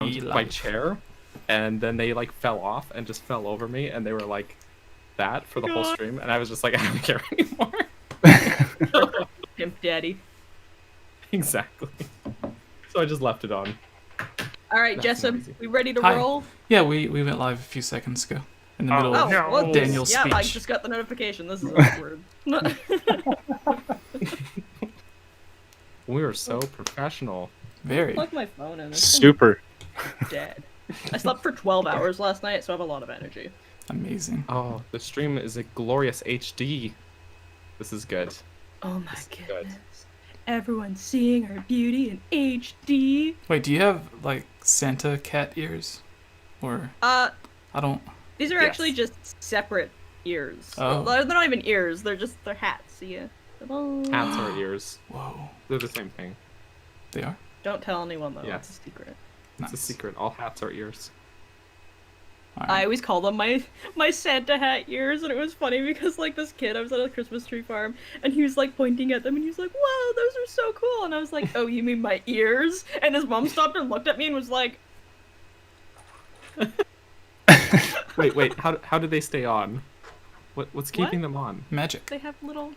my chair, and then they like fell off and just fell over me, and they were like that for the whole stream, and I was just like, I don't care anymore. Pimp daddy. Exactly. So I just left it on. All right, Jessup, we ready to roll? Yeah, we went live a few seconds ago in the middle of Daniel's speech. Yeah, I just got the notification. This is awkward. We were so professional. Very. Plug my phone in. Super. Dead. I slept for 12 hours last night, so I have a lot of energy. Amazing. Oh, the stream is a glorious HD. This is good. Oh my goodness. Everyone's seeing our beauty in HD. Wait, do you have like Santa cat ears? Or I don't. These are actually just separate ears. Oh. They're not even ears, they're hats. See ya. Hats are ears. Whoa. They're the same thing. They are? Don't tell anyone though. Yes. It's a secret. It's a secret. All hats are ears. Right. I always call them my Santa hat ears, and it was funny because like this kid, I was at a Christmas tree farm, and he was like pointing at them, and he was like, "Wow, those are so cool!" And I was like, "Oh, you mean my ears?" And his mom stopped and looked at me and was like, Wait. How do they stay on? What's keeping them on? Magic. "They have little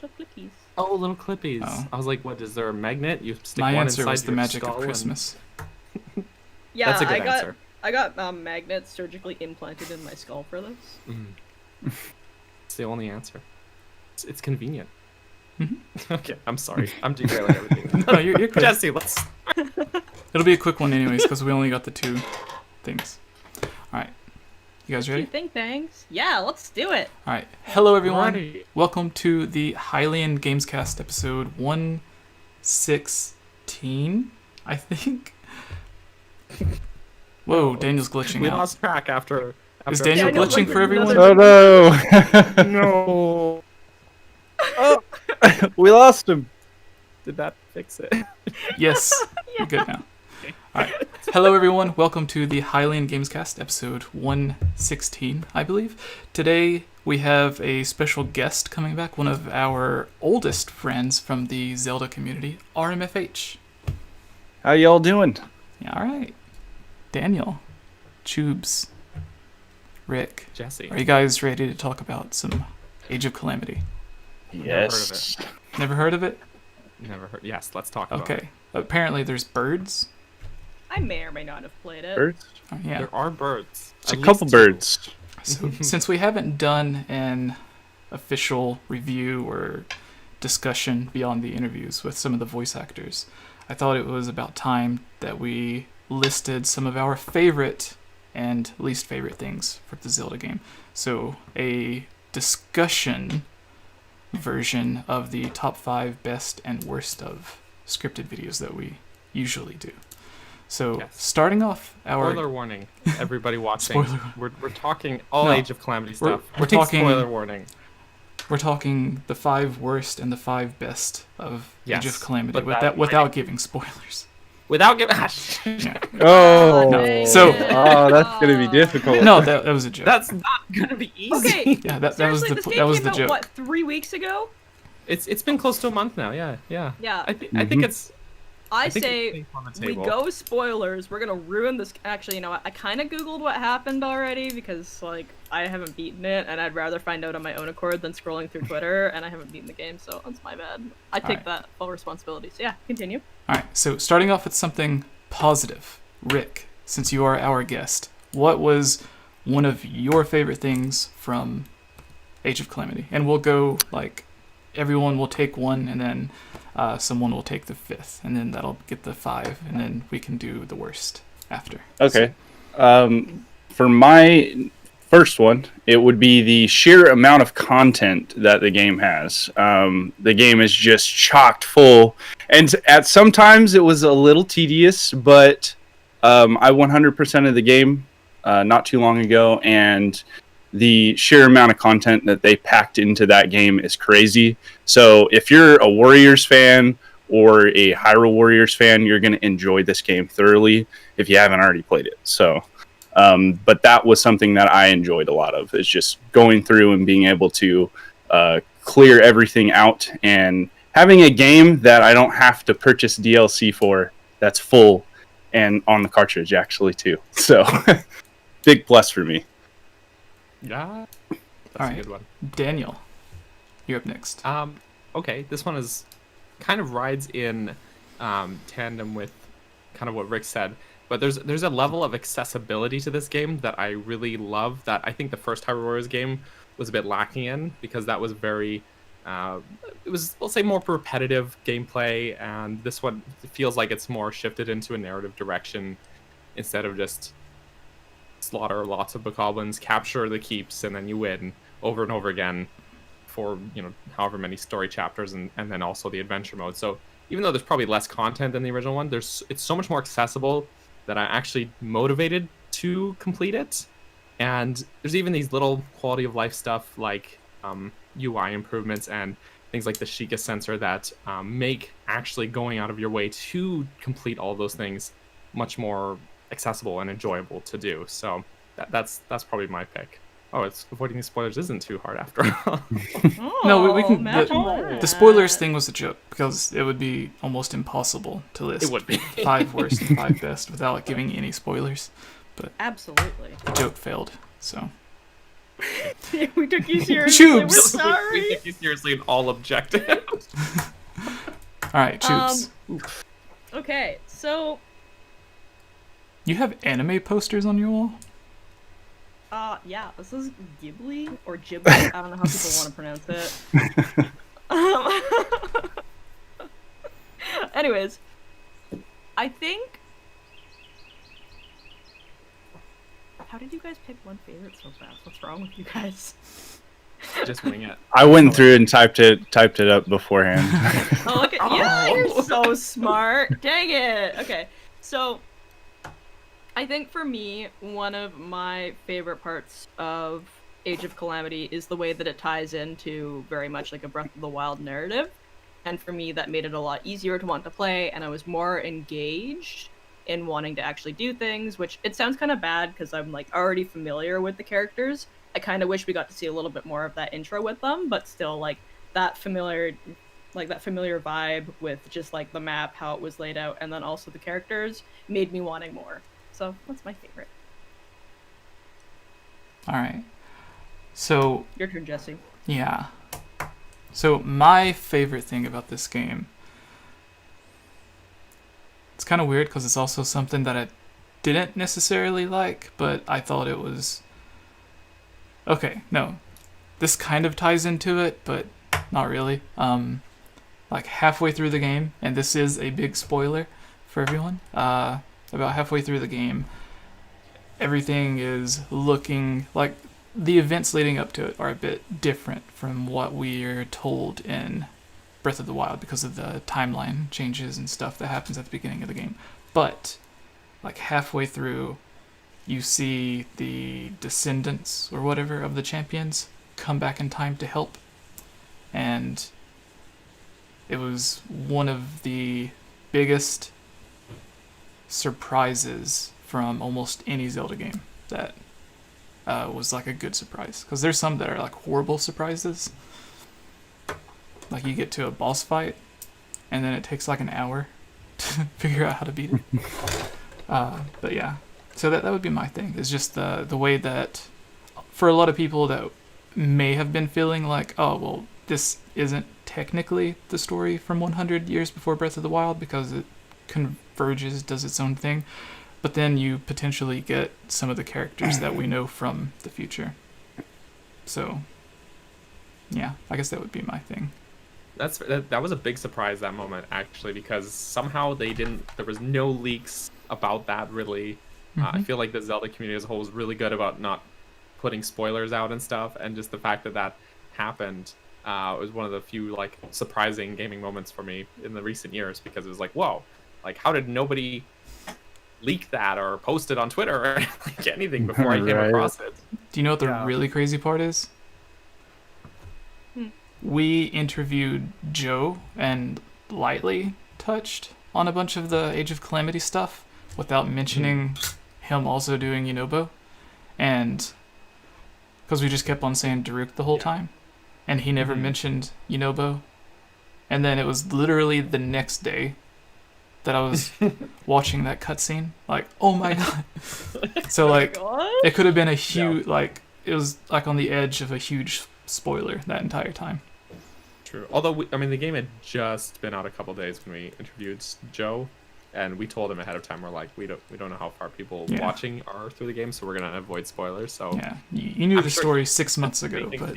clippies." Oh, little clippies. Oh. I was like, what? Is there a magnet? You stick My one answer inside was the your magic skull of Christmas. Yeah, That's a good answer. I got magnets surgically implanted in my skull for this. It's the only answer. It's convenient. Mm-hmm. Okay, I'm sorry. I'm derailing everything. No, you're good. Jesse, let's... It'll be a quick one anyways, because we only got the 2 things. Alright. You guys ready? 2 think tanks? Yeah, let's do it. Alright. Hello everyone. Ready. Welcome to the Hylian Gamescast episode 116, I think. Whoa, Daniel's glitching We out. lost track after Is Daniel Yeah, I know, glitching like, for everyone? Oh no! No! Oh, we lost him. Did that fix it? Yes. We're good now. Alright. Hello everyone, welcome to the Hylian Gamescast episode 116, I believe. Today we have a special guest coming back, one of our oldest friends from the Zelda community, RMFH. How y'all doing? Yeah, alright. Daniel, Tubes, Rick, Jesse. are you guys ready to talk about some Age of Calamity? Yes. Never heard of it? Never heard. Yes, let's talk about it. Okay. Apparently there's birds. I may or may not have played it. Birds? Oh, yeah. There are birds. It's a At couple least 2. birds. So since we haven't done an official review or discussion beyond the interviews with some of the voice actors, I thought it was about time that we listed some of our favorite and least favorite things for the Zelda game. So a discussion version of the top 5 best and worst of scripted videos that we usually do. So Yes. starting off our Spoiler warning, everybody watching. Spoiler. We're talking all No. Age of Calamity stuff. We're talking- Spoiler warning. We're talking the 5 worst and the 5 best of Yes, Age of Calamity but that- without giving spoilers. Without giving... Yeah. Oh, dang So- it. oh, that's gonna be difficult. No, that was a joke. That's not gonna be easy. Okay, Yeah, that was seriously, the this game that was came the out, joke. what, 3 weeks ago? It's been close to a month now. Yeah. Yeah. I think it's... I think say it's safe on the we table. go spoilers. We're gonna ruin this. Actually, you know what? I kind of googled what happened already because like I haven't beaten it, and I'd rather find out on my own accord than scrolling through Twitter. And I haven't beaten the game, so that's my bad. I take Alright. that full responsibility. So yeah, continue. Alright, so starting off with something positive. Rick, since you are our guest, what was one of your favorite things from Age of Calamity? And we'll go, like, everyone will take one, and then someone will take the 5th, and then that'll get the 5, and then we can do the worst after. Okay. For my first one, it would be the sheer amount of content that the game has. The game is just chocked full, and at sometimes it was a little tedious, but I 100% of the game not too long ago, and the sheer amount of content that they packed into that game is crazy. So if you're a Warriors fan or a Hyrule Warriors fan, you're going to enjoy this game thoroughly if you haven't already played it. So, but that was something that I enjoyed a lot of, is just going through and being able to clear everything out and having a game that I don't have to purchase DLC for that's full and on the cartridge actually too. So big plus for me. Yeah, that's All a right. good one. Daniel, you're up next. Okay, this one is kind of rides in tandem with kind of what Rick said, but there's a level of accessibility to this game that I really love that I think the first Hyrule Warriors game was a bit lacking in, because that was very it was, we'll say, more repetitive gameplay, and this one feels like it's more shifted into a narrative direction instead of just slaughter lots of bokoblins, capture the keeps, and then you win over and over again for, you know, however many story chapters, and then also the adventure mode. So even though there's probably less content than the original one, it's so much more accessible that I'm actually motivated to complete it. And there's even these little quality of life stuff like UI improvements and things like the Sheikah sensor that make actually going out of your way to complete all those things much more accessible and enjoyable to do. So that's probably my pick. Oh, it's avoiding the spoilers isn't too hard after all. Oh, No, we can. imagine that. The spoilers thing was a joke because it would be almost impossible to list It would be. 5 worst and 5 best without giving any spoilers. Absolutely. The joke failed, so. We took you seriously. We're Choobs. sorry. We take you seriously in all objectives. All right, Choobs. Okay, so You have anime posters on your wall? yeah, this is Ghibli or Ghibli. I don't know how people want to pronounce it. Anyways, I think. How did you guys pick one favorite so fast? What's wrong with you guys? Just wing it. I went through and typed it up beforehand. Oh, look at yeah, you're so smart. Dang it. Okay, so I think for me, one of my favorite parts of Age of Calamity is the way that it ties into very much like a Breath of the Wild narrative. And for me, that made it a lot easier to want to play, and I was more engaged in wanting to actually do things, which it sounds kind of bad because I'm like already familiar with the characters. I kind of wish we got to see a little bit more of that intro with them, but still like that familiar vibe with just like the map, how it was laid out, and then also the characters made me wanting more. So that's my favorite. All right. So, Your turn, Jesse. yeah. So, my favorite thing about this game, it's kind of weird because it's also something that I didn't necessarily like, but I thought it was... Okay, no. This kind of ties into it, but not really. Like halfway through the game, and this is a big spoiler for everyone, about halfway through the game, everything is looking like the events leading up to it are a bit different from what we're told in Breath of the Wild because of the timeline changes and stuff that happens at the beginning of the game. But like halfway through, you see the descendants or whatever of the champions come back in time to help, and it was one of the biggest surprises from almost any Zelda game that was like a good surprise, because there's some that are like horrible surprises, like you get to a boss fight and then it takes like an hour to figure out how to beat it. But yeah, so that would be my thing, is just the way that for a lot of people that may have been feeling like, oh well, this isn't technically the story from 100 years before Breath of the Wild because it converges, does its own thing, but then you potentially get some of the characters that we know from the future. So yeah, I guess that would be my thing. That was a big surprise, that moment, actually, because somehow there was no leaks about that, really. I feel like the Zelda community as a whole was really good about not putting spoilers out and stuff, and just the fact that happened was one of the few like surprising gaming moments for me in the recent years, because it was like, whoa, like how did nobody leak that or post it on Twitter or like anything before I came across it? Do you know what the really crazy part is? We interviewed Joe and lightly touched on a bunch of the Age of Calamity stuff without mentioning him also doing Yunobo, and because we just kept on saying Daruk the whole time, and he never mentioned Yunobo, and then it was literally the next day that I was watching that cutscene. Like, oh my god. So like, it could have been a huge like it was like on the edge of a huge spoiler that entire time. True. Although I mean, the game had just been out a couple days when we interviewed Joe, and we told him ahead of time. We're like, we don't know how far people watching are through the game, so we're gonna avoid spoilers. So yeah, you knew the story 6 months ago, but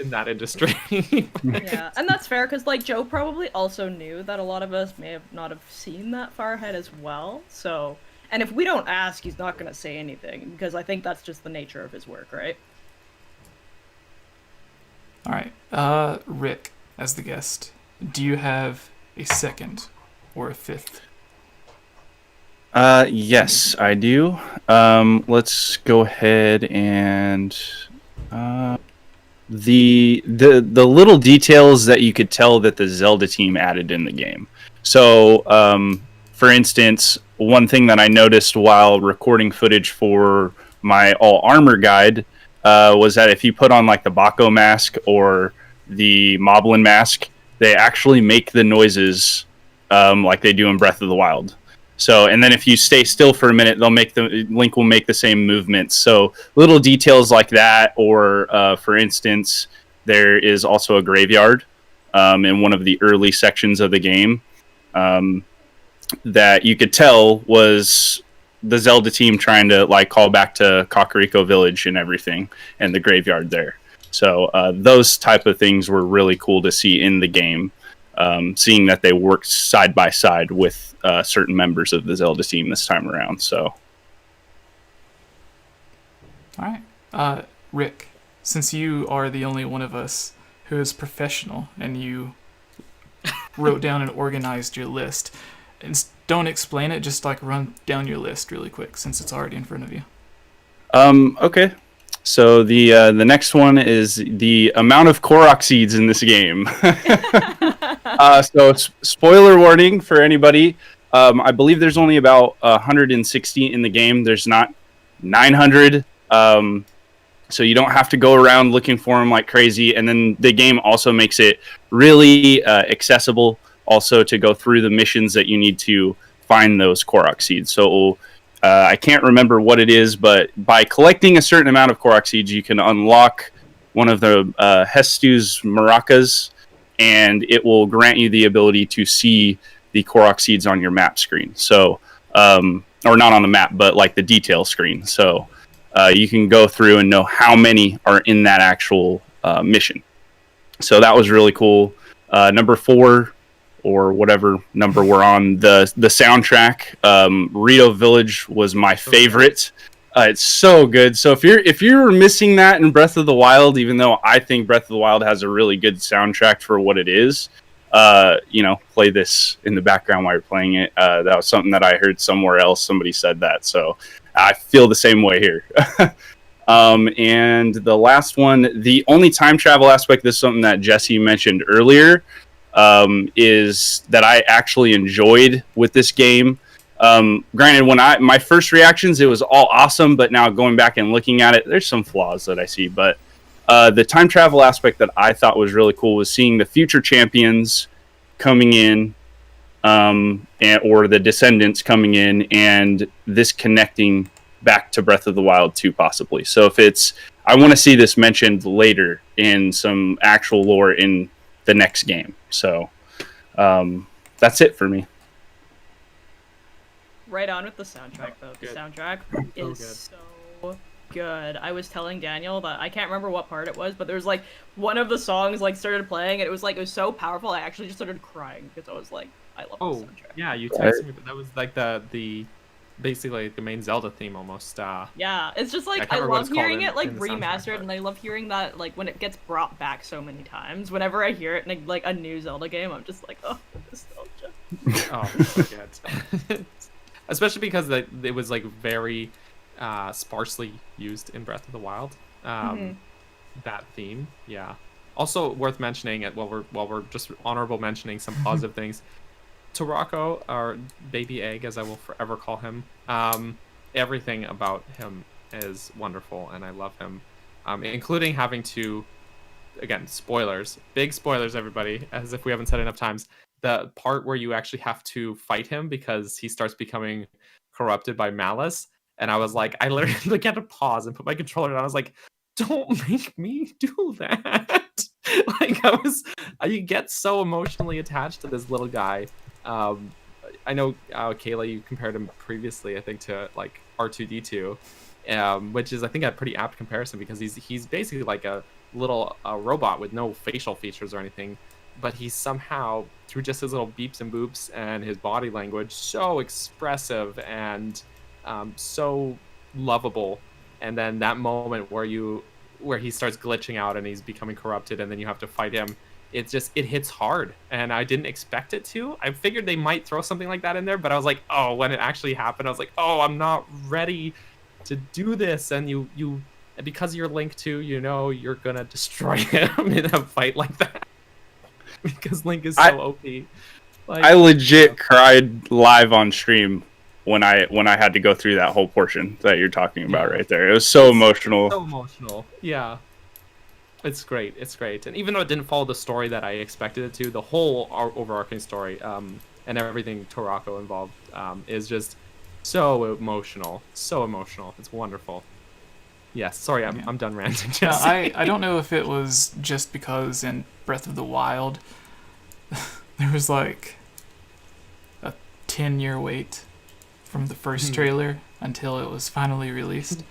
in that industry. Yeah, and that's fair because like Joe probably also knew that a lot of us may have not have seen that far ahead as well. So, and if we don't ask, he's not gonna say anything because I think that's just the nature of his work, right? All right, Rick, as the guest, do you have a second or a fifth? Yes, I do. Let's go ahead and the little details that you could tell that the Zelda team added in the game. So, for instance, one thing that I noticed while recording footage for my all armor guide was that if you put on like the Baco mask or the Moblin mask, they actually make the noises like they do in Breath of the Wild. So, and then if you stay still for a minute, Link will make the same movements. So little details like that, or for instance, there is also a graveyard in one of the early sections of the game that you could tell was the Zelda team trying to like call back to Kakariko Village and everything, and the graveyard there. So those type of things were really cool to see in the game, seeing that they worked side by side with certain members of the Zelda team this time around. So, all right, Rick, since you are the only one of us who is professional and you wrote down and organized your list, and don't explain it, just like run down your list really quick since it's already in front of you. Okay. So the next one is the amount of Korok seeds in this game. So spoiler warning for anybody. I believe there's only about 160 in the game. There's not 900. So you don't have to go around looking for them like crazy. And then the game also makes it really accessible also to go through the missions that you need to find those Korok seeds. So I can't remember what it is, but by collecting a certain amount of Korok seeds, you can unlock one of the Hestu's maracas, and it will grant you the ability to see the Korok seeds on your map screen. So, or not on the map, but like the detail screen. So you can go through and know how many are in that actual mission. So that was really cool. Number 4, or whatever number we're on, the soundtrack, Rito Village was my favorite. It's so good. So if you're missing that in Breath of the Wild, even though I think Breath of the Wild has a really good soundtrack for what it is, play this in the background while you're playing it. That was something that I heard somewhere else. Somebody said that, so I feel the same way here. And the last one, the only time travel aspect, this is something that Jesse mentioned earlier, is that I actually enjoyed with this game. Granted, when my first reactions, it was all awesome, but now going back and looking at it, there's some flaws that I see. But the time travel aspect that I thought was really cool was seeing the future champions coming in, or the descendants coming in, and this connecting back to Breath of the Wild 2 possibly. So I want to see this mentioned later in some actual lore in the next game. So that's it for me. Right on with the soundtrack, though. The soundtrack is so good. I was telling Daniel that I can't remember what part it was, but there was like one of the songs like started playing, and it was so powerful. I actually just started crying because I was like, I love the soundtrack. Yeah, you texted me, but that was like the basically the main Zelda theme almost. Yeah, it's just like I love hearing it like remastered, and I love hearing that like when it gets brought back so many times. Whenever I hear it in like a new Zelda game, I'm just like, oh, nostalgia. Oh, so good. Especially because it was like very sparsely used in Breath of the Wild. That theme, yeah. Also worth mentioning it while we're just honorable mentioning some positive things. Tarako, or Baby Egg, as I will forever call him, everything about him is wonderful, and I love him, including having to, again, spoilers, big spoilers, everybody, as if we haven't said enough times, the part where you actually have to fight him because he starts becoming corrupted by malice. And I was like, I literally had to pause and put my controller down. I was like, don't make me do that. Like you get so emotionally attached to this little guy. I know, Kayla, you compared him previously, I think, to like R2D2, which is, I think, a pretty apt comparison because he's basically like a little robot with no facial features or anything, but he's somehow, through just his little beeps and boops and his body language, so expressive and so lovable. And then that moment where he starts glitching out and he's becoming corrupted, and then you have to fight him. It hits hard, and I didn't expect it to. I figured they might throw something like that in there, but I was like, oh, when it actually happened, I was like, oh, I'm not ready to do this. And you because you're Link 2, you're gonna destroy him in a fight like that because Link is so OP. I legit cried live on stream when I had to go through that whole portion that you're talking about right there. It was so emotional. So emotional. Yeah. It's great. It's great. And even though it didn't follow the story that I expected it to, the whole overarching story and everything Torako involved is just so emotional. So emotional. It's wonderful. Yes. Sorry, I'm done ranting. I don't know if it was just because in Breath of the Wild there was like a 10-year wait from the first trailer until it was finally released.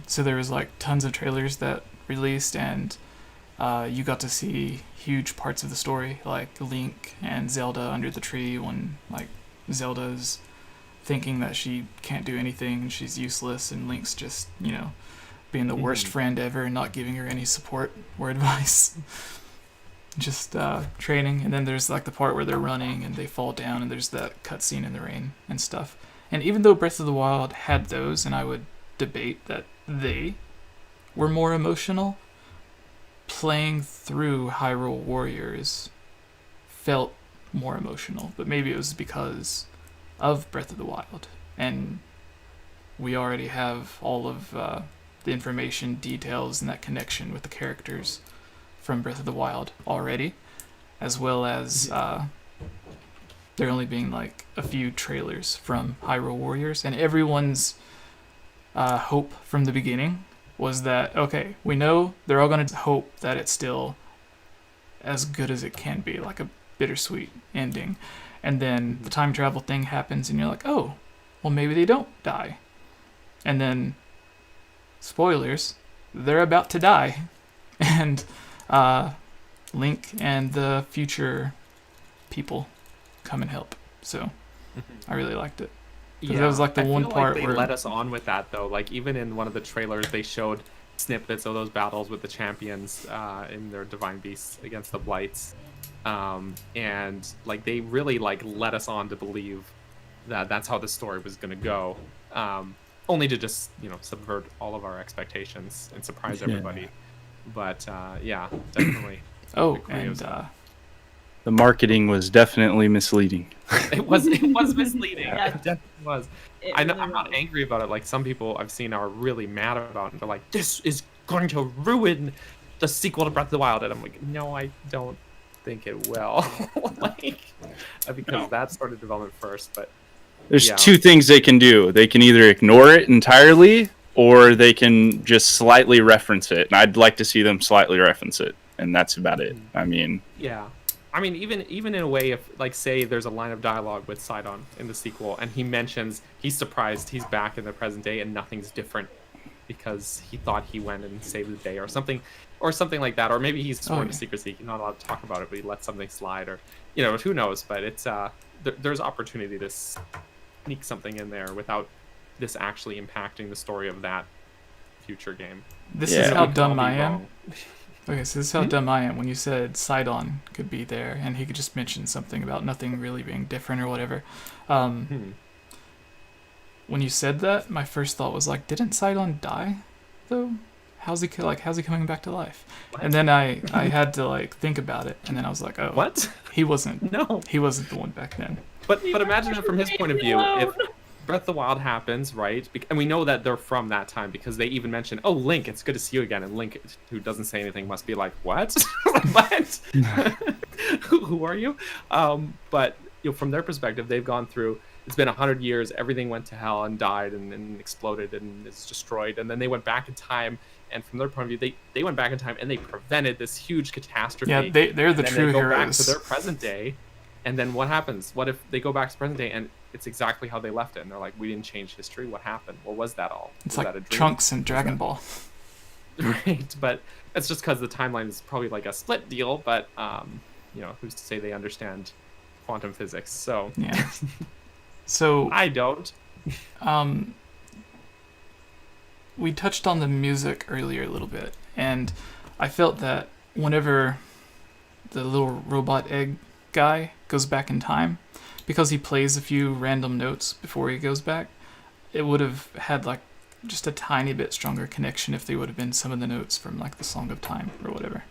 So there was like tons of trailers that released, and you got to see huge parts of the story, like Link and Zelda under the tree when like Zelda's thinking that she can't do anything, she's useless, and Link's just being the worst friend ever and not giving her any support or advice. Just training. And then there's like the part where they're running and they fall down, and there's that cutscene in the rain and stuff. And even though Breath of the Wild had those, and I would debate that they were more emotional, playing through Hyrule Warriors felt more emotional. But maybe it was because of Breath of the Wild, and we already have all of the information, details, and that connection with the characters from Breath of the Wild already, as well as there only being like a few trailers from Hyrule Warriors, and everyone's hope from the beginning was that, okay, we know they're all going to hope that it's still as good as it can be, like a bittersweet ending. And then the time travel thing happens, and you're like, oh, well, maybe they don't die. And then, spoilers, they're about to die. And Link and the future people come and help. So I really liked it. That was like the one part they where let us on with that, though. Like, even in one of the trailers, they showed snippets of those battles with the champions in their divine beasts against the blights, and like they really like let us on to believe that that's how the story was going to go, only to just subvert all of our expectations and surprise everybody. But yeah, definitely. and the marketing was definitely misleading. It was misleading. Yeah. It definitely was. I'm not angry about it. Like some people I've seen are really mad about it. They're like, this is going to ruin the sequel to Breath of the Wild. And I'm like, no, I don't think it will. Because that started development first. But there's two things they can do. They can either ignore it entirely, or they can just slightly reference it. And I'd like to see them slightly reference it. And that's about it. I mean... Yeah. I mean, even in a way, if, like, say there's a line of dialogue with Sidon in the sequel, and he mentions he's surprised he's back in the present day and nothing's different because he thought he went and saved the day or something like that. Or maybe he's sworn to secrecy. He's not allowed to talk about it, but he let something slide, or, who knows. But it's, there's opportunity to sneak something in there without this actually impacting the story of that future game. This is how dumb I am. Okay, so this is how dumb I am. When you said Sidon could be there, and he could just mention something about nothing really being different or whatever. When you said that, my first thought was like, didn't Sidon die, though? How's he coming back to life? What? And then I had to like think about it, and then I was like, oh, what? He wasn't. No, he wasn't the one back then. But imagine it from his point of view. If Breath of the Wild happens, right? And we know that they're from that time because they even mention, oh, Link, it's good to see you again. And Link, who doesn't say anything, must be like, what? What? who are you? But from their perspective, they've gone through. It's been 100 years. Everything went to hell and died and exploded and is destroyed. And then they went back in time. And from their point of view, they went back in time and they prevented this huge catastrophe. Yeah, they're the and true they go heroes. back to their present day. And then what happens? What if they go back to present day and it's exactly how they left it? And they're like, we didn't change history. What happened? What was that all? It's was like that a dream? Trunks and Dragon Ball. Right, but it's just because the timeline is probably like a split deal. But who's to say they understand quantum physics? So yeah. So I don't. We touched on the music earlier a little bit, and I felt that whenever the little robot egg guy goes back in time, because he plays a few random notes before he goes back, it would have had like just a tiny bit stronger connection if they would have been some of the notes from like the Song of Time or whatever.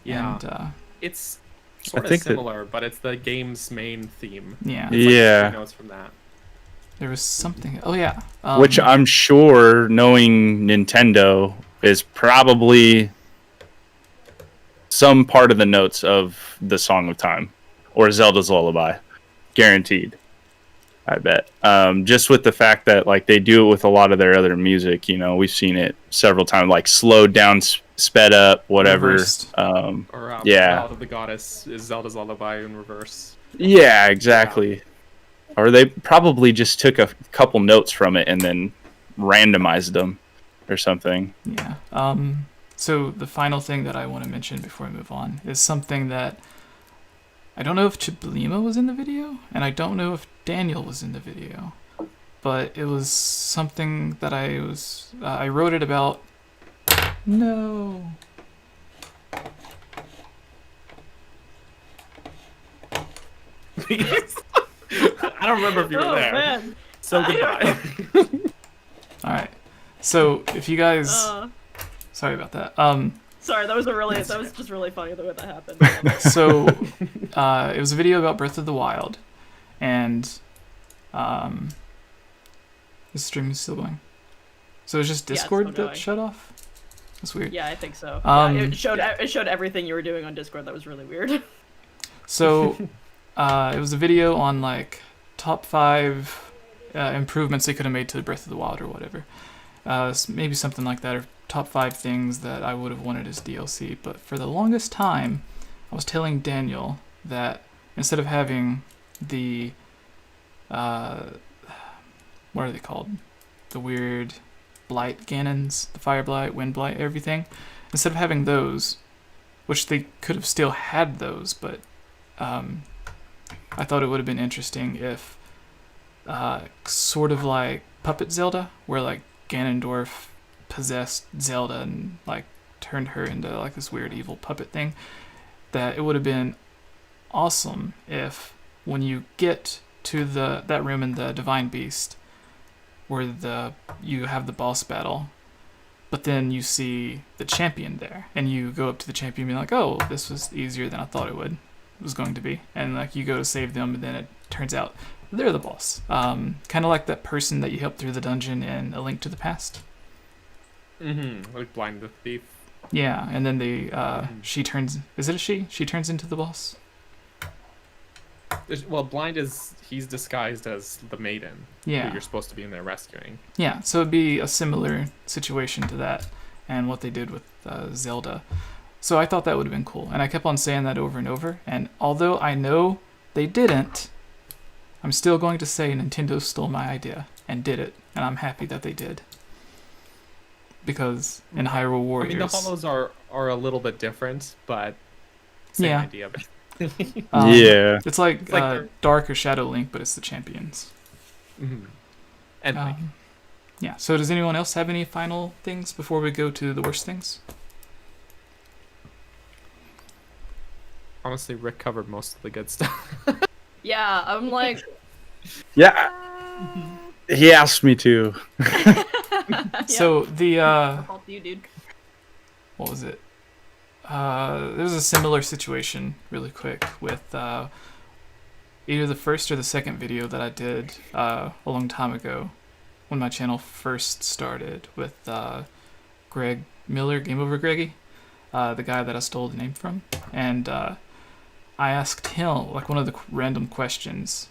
Yeah, and, it's sort of think similar, but it's the game's main theme. yeah. It's like Yeah. 3 notes from that. There was something. Oh yeah. Which I'm sure, knowing Nintendo, is probably some part of the notes of the Song of Time or Zelda's Lullaby, guaranteed. I bet. Just with the fact that like they do it with a lot of their other music, we've seen it several times, like slowed down, sped up, whatever. Reversed. Or Yeah. Ballad of the Goddess is Zelda's Lullaby in reverse. Yeah, exactly. Or they probably just took a couple notes from it and then randomized them or something. Yeah. So the final thing that I want to mention before we move on is something that I don't know if 𝐓𝐵Lima was in the video, and I don't know if Daniel was in the video, but it was something that I wrote it about. No. I don't remember if you were there. Man. So goodbye. All right. So if you guys, sorry about that. Sorry, that was just really funny the way that happened. So it was a video about Breath of the Wild, and the stream is still going. So it was just Yeah, it's Discord still that going. shut off. That's weird. Yeah, I think so. Um, It showed everything you were doing on Discord. That was really weird. So it was a video on like top 5 improvements they could have made to Breath of the Wild or whatever. Maybe something like that, or top 5 things that I would have wanted as DLC. But for the longest time, I was telling Daniel that instead of having the what are they called? The weird blight Ganons, the fire blight, wind blight, everything. Instead of having those, which they could have still had those, but I thought it would have been interesting if sort of like Puppet Zelda, where like Ganondorf possessed Zelda and like turned her into like this weird evil puppet thing, that it would have been awesome if when you get to that room in the Divine Beast where you have the boss battle, but then you see the champion there and you go up to the champion and be like, oh, this was easier than I thought it was going to be, and like you go to save them and then it turns out they're the boss. Kind of like that person that you helped through the dungeon in A Link to the Past. Like Blind the Thief. Yeah, and then she turns, is it a she? She turns into the boss? Well, Blind he's disguised as the maiden. Yeah. Who you're supposed to be in there rescuing. Yeah, so it'd be a similar situation to that and what they did with Zelda. So I thought that would have been cool, and I kept on saying that over and over, and although I know they didn't, I'm still going to say Nintendo stole my idea and did it, and I'm happy that they did. Because in Hyrule Warriors... I mean, the hollows are a little bit different, but same Yeah. idea. Yeah. It's like like Dark or Shadow Link, but it's the champions. And like, Yeah, so does anyone else have any final things before we go to the worst things? honestly, Rick covered most of the good stuff. Yeah, I'm like. Yeah. He asked me to. So the Fault to you, dude. what was it? There was a similar situation, really quick, with either the first or the second video that I did a long time ago, when my channel first started, with Greg Miller, Game Over Greggy, the guy that I stole the name from, and I asked him like one of the random questions,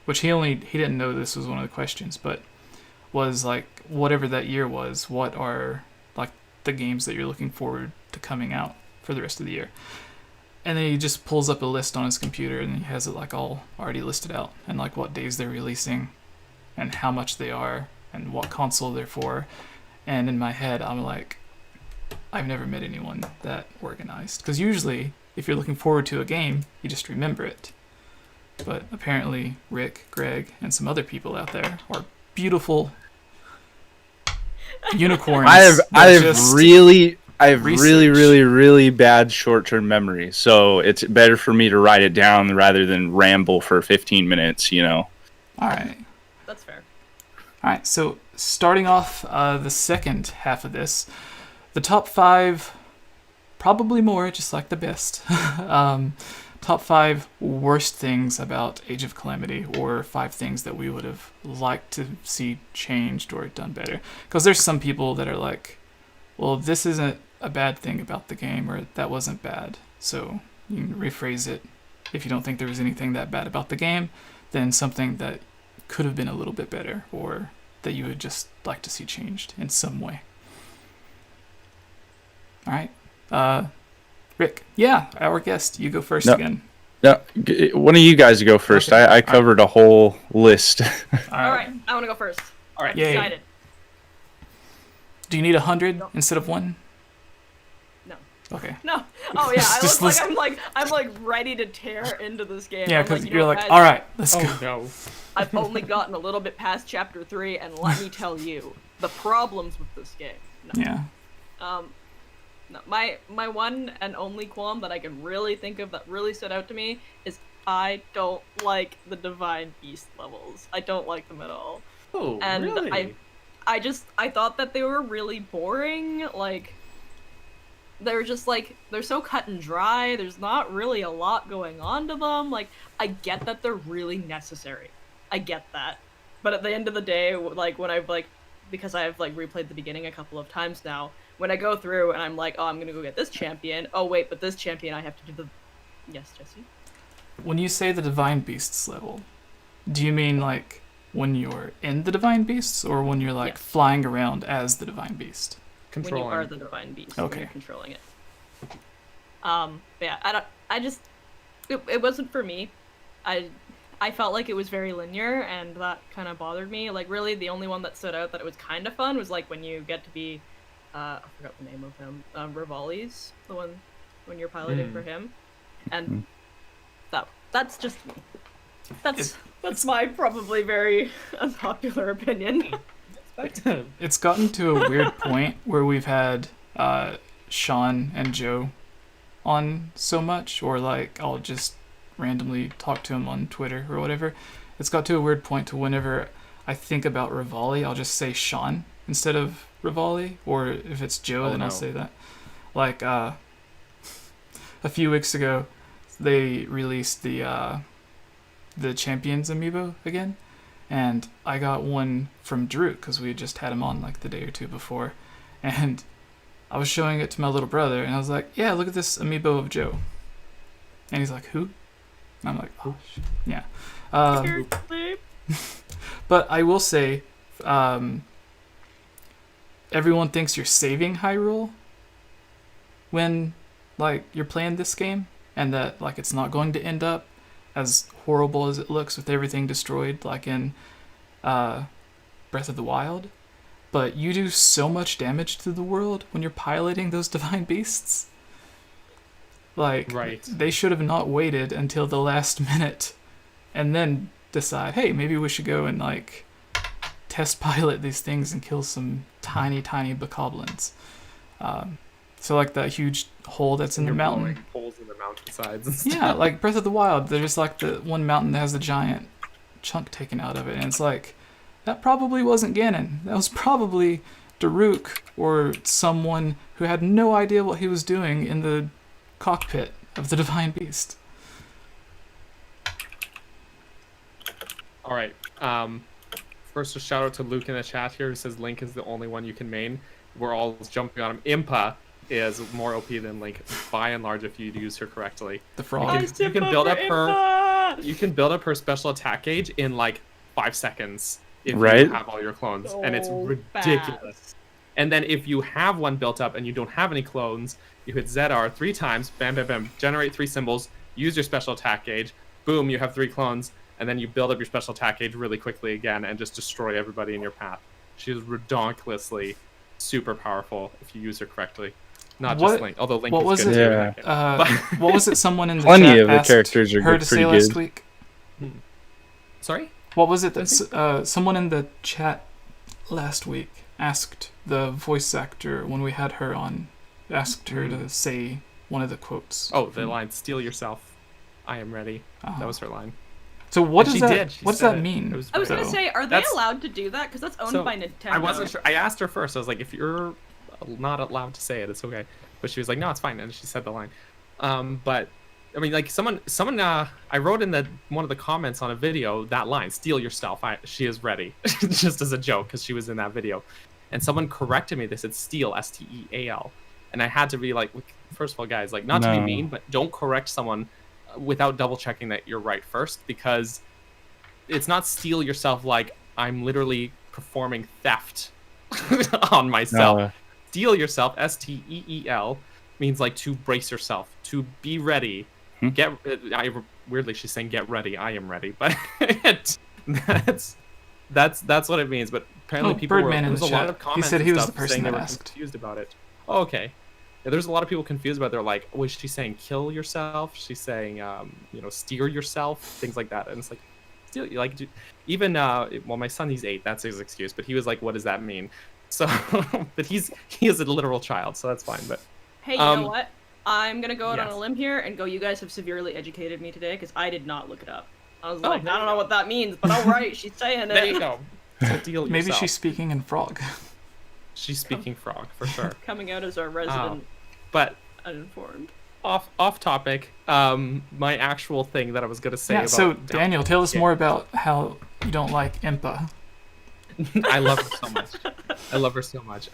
which he didn't know this was one of the questions, but was like whatever that year was, what are like the games that you're looking forward to coming out for the rest of the year? And then he just pulls up a list on his computer and he has it like all already listed out and like what days they're releasing and how much they are and what console they're for. And in my head, I'm like, I've never met anyone that organized. Because usually, if you're looking forward to a game, you just remember it. But apparently, Rick, Greg, and some other people out there are beautiful unicorns. I have really bad short-term memory, so it's better for me to write it down rather than ramble for 15 minutes, you know. All right. That's fair. All right, so starting off the second half of this, the top 5, probably more, just like the best. Top 5 worst things about Age of Calamity, or 5 things that we would have liked to see changed or done better. Because there's some people that are like, well, this isn't a bad thing about the game, or that wasn't bad. So you can rephrase it. If you don't think there was anything that bad about the game, then something that could have been a little bit better, or that you would just like to see changed in some way. All right. Rick, our guest, you go first again. No, one of you guys go first. Okay. I covered a whole list. All right, I want to go first. All right, yay. Excited. Do you need 100 instead of 1? No. Okay. No. Oh yeah, I Just look like I'm like ready to tear into this game. Yeah, I'm because like, you're like, guys, all right, let's go. Oh no. I've only gotten a little bit past chapter 3, and let me tell you, the problems with this game. No. Yeah. No, my one and only qualm that I can really think of that really stood out to me is I don't like the Divine Beast levels. I don't like them at all. Oh, And really? I thought that they were really boring. Like, they're just like, they're so cut and dry. There's not really a lot going on to them. Like, I get that they're really necessary. I get that. But at the end of the day, like, when I've, like, because I've, like, replayed the beginning a couple of times now, when I go through and I'm like, oh, I'm gonna go get this champion. Oh, wait, but this champion I have to do the... Yes, Jesse? When you say the Divine Beasts level, do you mean, like, when you're in the Divine Beasts, or when you're, like, flying around as the Divine Beast? Controlling. When you are the Divine Beast, okay. when you're controlling it. But yeah, it wasn't for me. I felt like it was very linear, and that kind of bothered me. Like, really, the only one that stood out that it was kind of fun was, like, when you get to be, I forgot the name of him, Rivali's, the one when you're piloting for him. And that's just me. That's my probably very unpopular opinion. It's gotten to a weird point where we've had Sean and Joe on so much, or like I'll just randomly talk to him on Twitter or whatever. It's got to a weird point to whenever I think about Rivali, I'll just say Sean instead of Rivali, or if it's Joe, then I'll say that. Like a few weeks ago, they released the Champions amiibo again, and I got one from Drew because we had just had him on like the day or two before, and I was showing it to my little brother, and I was like, yeah, look at this amiibo of Joe. And he's like, who? And I'm like, oh, yeah. But I will say, everyone thinks you're saving Hyrule when, like, you're playing this game, and that, like, it's not going to end up as horrible as it looks with everything destroyed, like in Breath of the Wild. But you do so much damage to the world when you're piloting those Divine Beasts. Like, right. They should have not waited until the last minute and then decide, hey, maybe we should go and, like, test pilot these things and kill some tiny, tiny bokoblins. So, like, that huge hole that's in the mountain. Holes in the mountainsides and stuff. Yeah, like Breath of the Wild, there's, like, the one mountain that has a giant chunk taken out of it, and it's like, that probably wasn't Ganon. That was probably Daruk or someone who had no idea what he was doing in the cockpit of the Divine Beast. All right. First, a shout out to Luke in the chat here who says Link is the only one you can main. We're all jumping on him. Impa, is more OP than Link by and large if you use her correctly. The frog. You can build up her. You can build up her special attack gauge in like 5 seconds if you have all your clones, and it's ridiculous. Fast. And then if you have one built up and you don't have any clones, you hit ZR 3 times, bam, bam, bam, generate 3 symbols, use your special attack gauge, boom, you have 3 clones, and then you build up your special attack gauge really quickly again and just destroy everybody in your path. She is redonkulously super powerful if you use her correctly. Not just Link, although Link is good too. What was it someone in the Plenty chat of the asked characters are her good, to pretty say good. last week? Sorry? What was it that someone in the chat last week asked the voice actor when we had her on, asked her to say one of the quotes? Oh, the line, "Steal yourself, I am ready." That was her line. So what And does she that? did. She What does said that it. mean? It was I was gonna So, say, are they that's- allowed to do that? Because that's owned by Nintendo. I wasn't sure. I asked her first. I was like, if you're not allowed to say it, it's okay. But she was like, no, it's fine. And she said the line. But I mean, like someone, I wrote in one of the comments on a video that line, "Steal yourself, she is ready," just as a joke because she was in that video. And someone corrected me. They said "steal," STEAL, and I had to be like, first of all, guys, like not to be mean, but don't correct someone without double checking that you're right first, because it's not steal yourself like I'm literally performing theft on myself. No. Steal yourself, STEEL, means like to brace yourself, to be ready. Weirdly, she's saying "get ready." I am ready, but that's what it means. But apparently, people Birdman in there was the a lot chat. of comments. He said he and was the stuff person saying they that were asked. confused about it. Oh, okay. Yeah, there's a lot of people confused about it. They're like, was she saying "kill yourself"? She's saying, "steer yourself," things like that. And it's like, steal. Like, even well, my son, he's 8. That's his excuse. But he was like, "What does that mean?" So, but he is a literal child, so that's fine. But Hey, you know what? I'm gonna go out on yes. a limb here and go. You guys have severely educated me today because I did not look it up. I was Oh, like, there I you don't know go. what that means, but all right, she's saying it. there you go. Steal Maybe yourself. she's speaking in frog. She's speaking frog for sure. Coming out as our resident But uninformed. off topic. My actual thing that I was gonna say Yeah. about So Daniel, tell us Yeah. more about how you don't like 𝐴MPA. I love her so much. I love her so much.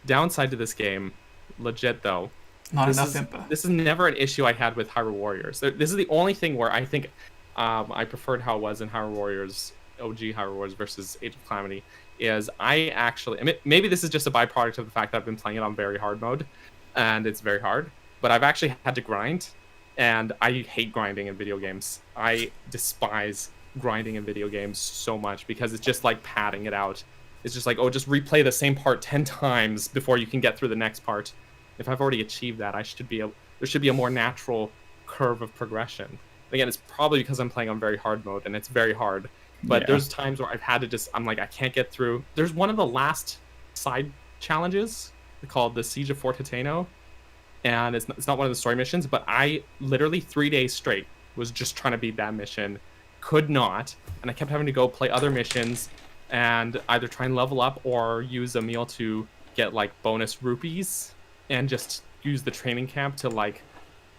Downside to this game, legit though. Not this enough is, 𝐴MPA. This is never an issue I had with Hyrule Warriors. This is the only thing where I think I preferred how it was in Hyrule Warriors, OG Hyrule Warriors versus Age of Calamity. Is I actually, I mean, maybe this is just a byproduct of the fact that I've been playing it on very hard mode, and it's very hard. But I've actually had to grind, and I hate grinding in video games. I despise grinding in video games so much because it's just like padding it out. It's just like, oh, just replay the same part 10 times before you can get through the next part. If I've already achieved that, there should be a more natural curve of progression. Again, it's probably because I'm playing on very hard mode and it's very hard. But there's times where I've had to I'm like, I can't get through. There's one of the last side challenges called the Siege of Fort Hitano. And it's not one of the story missions, but I literally 3 days straight was just trying to beat that mission. Could not. And I kept having to go play other missions and either try and level up or use a meal to get like bonus rupees and just use the training camp to like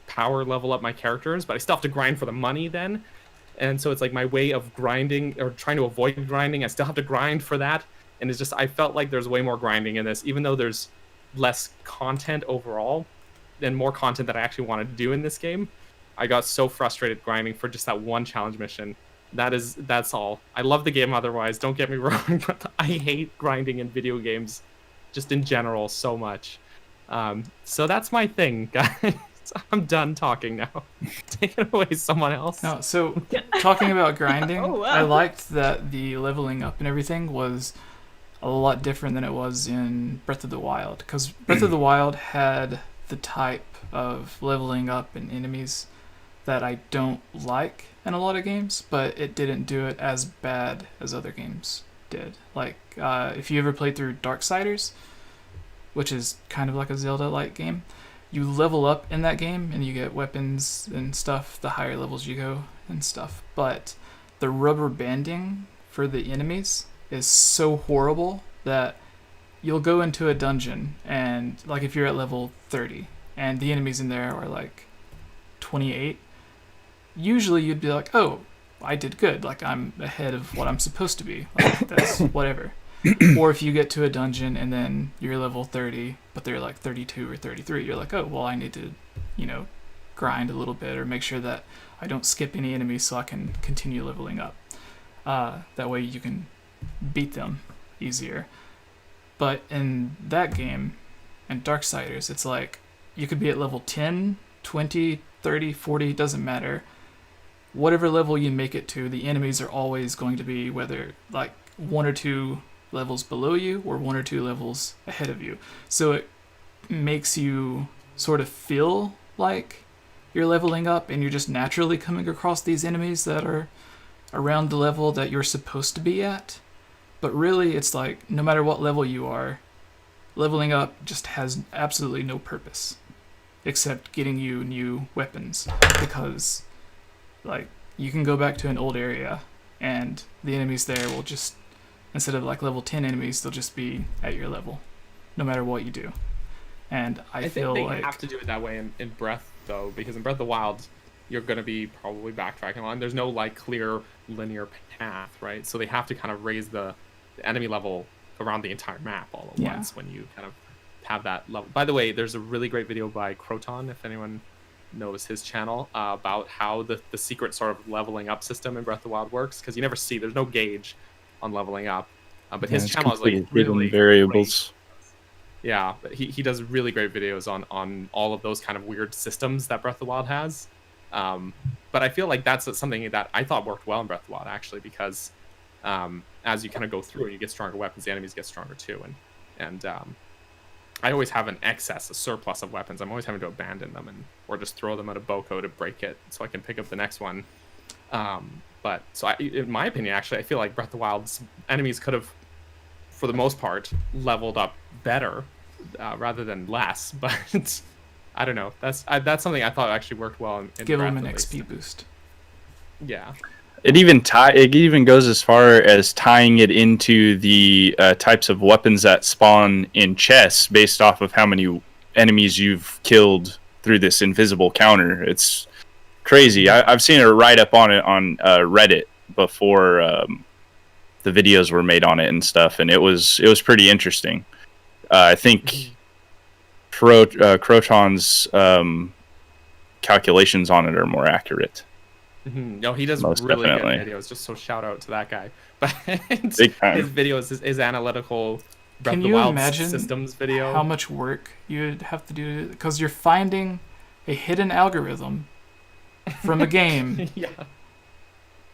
power level up my characters. But I still have to grind for the money then. And so it's like my way of grinding or trying to avoid grinding. I still have to grind for that. And it's just, I felt like there's way more grinding in this, even though there's less content overall and more content that I actually wanted to do in this game. I got so frustrated grinding for just that one challenge mission. That's all. I love the game otherwise, don't get me wrong, but I hate grinding in video games just in general so much. So that's my thing, guys. I'm done talking now. Take it away, someone else. No, so talking about grinding, Oh, wow. I liked that the leveling up and everything was a lot different than it was in Breath of the Wild, because Breath of the Wild had the type of leveling up in enemies that I don't like in a lot of games, but it didn't do it as bad as other games did. Like, if you ever played through Darksiders, which is kind of like a Zelda-like game, you level up in that game and you get weapons and stuff the higher levels you go and stuff. But the rubber banding for the enemies is so horrible that you'll go into a dungeon and like if you're at level 30 and the enemies in there are like 28, usually you'd be like, oh, I did good. Like I'm ahead of what I'm supposed to be. Like, that's whatever. Or if you get to a dungeon and then you're level 30, but they're like 32 or 33, you're like, oh, well, I need to, grind a little bit or make sure that I don't skip any enemies so I can continue leveling up. That way you can beat them easier. But in that game, in Darksiders, it's like you could be at level 10, 20, 30, 40, doesn't matter. Whatever level you make it to, the enemies are always going to be whether like 1 or 2 levels below you or 1 or 2 levels ahead of you. So it makes you sort of feel like you're leveling up and you're just naturally coming across these enemies that are around the level that you're supposed to be at. But really, it's like no matter what level you are, leveling up just has absolutely no purpose except getting you new weapons, because like you can go back to an old area and the enemies there will just, instead of like level 10 enemies, they'll just be at your level no matter what you do. And I feel think they like have to do it that way in Breath, though, because in Breath of the Wild, you're going to be probably backtracking along. There's no like clear linear path, right? So they have to kind of raise the enemy level around the entire map all at once when you kind of have that level. By the way, there's a really great video by Croton, if anyone knows his channel, about how the secret sort of leveling up system in Breath of the Wild works, because you never see, there's no gauge on leveling up. But his channel is like really variables. Great. Yeah, but he does really great videos on all of those kind of weird systems that Breath of the Wild has. But I feel like that's something that I thought worked well in Breath of the Wild, actually, because as you kind of go through and you get stronger weapons, the enemies get stronger too. And I always have a surplus of weapons. I'm always having to abandon them or just throw them at a Boko to break it so I can pick up the next one. But in my opinion, actually, I feel like Breath of the Wild's enemies could have, for the most part, leveled up better rather than less. But I don't know. That's something I thought actually worked well in give Breath them an at least. XP boost. Yeah. It even goes as far as tying it into the types of weapons that spawn in chests based off of how many enemies you've killed through this invisible counter. It's crazy. I've seen a write-up on it on Reddit before the videos were made on it and stuff, and it was pretty interesting. I think Croton's calculations on it are more accurate. No, he does Most really definitely. good videos. Just so shout out to that guy. But Big time. his videos, his analytical Breath Can of the you Wild imagine systems video. how much work you'd have to do? Because you're finding a hidden algorithm from a game Yeah.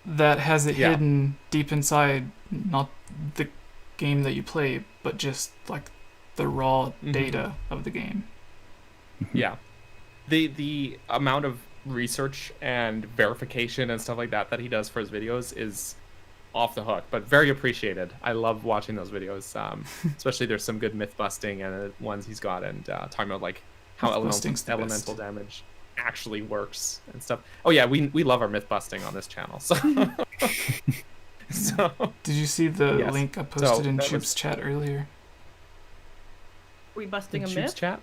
that has it Yeah. hidden deep inside, not the game that you play, but just like the raw data of the game. Yeah. The amount of research and verification and stuff like that he does for his videos is off the hook, but very appreciated. I love watching those videos. Especially there's some good myth busting and ones he's got, and talking about like how elemental damage actually works and stuff. Oh yeah, we love our myth busting on this channel. So Did you see the Yes. link I posted in that Chip's was- chat earlier? We busting a Chube's myth? chat.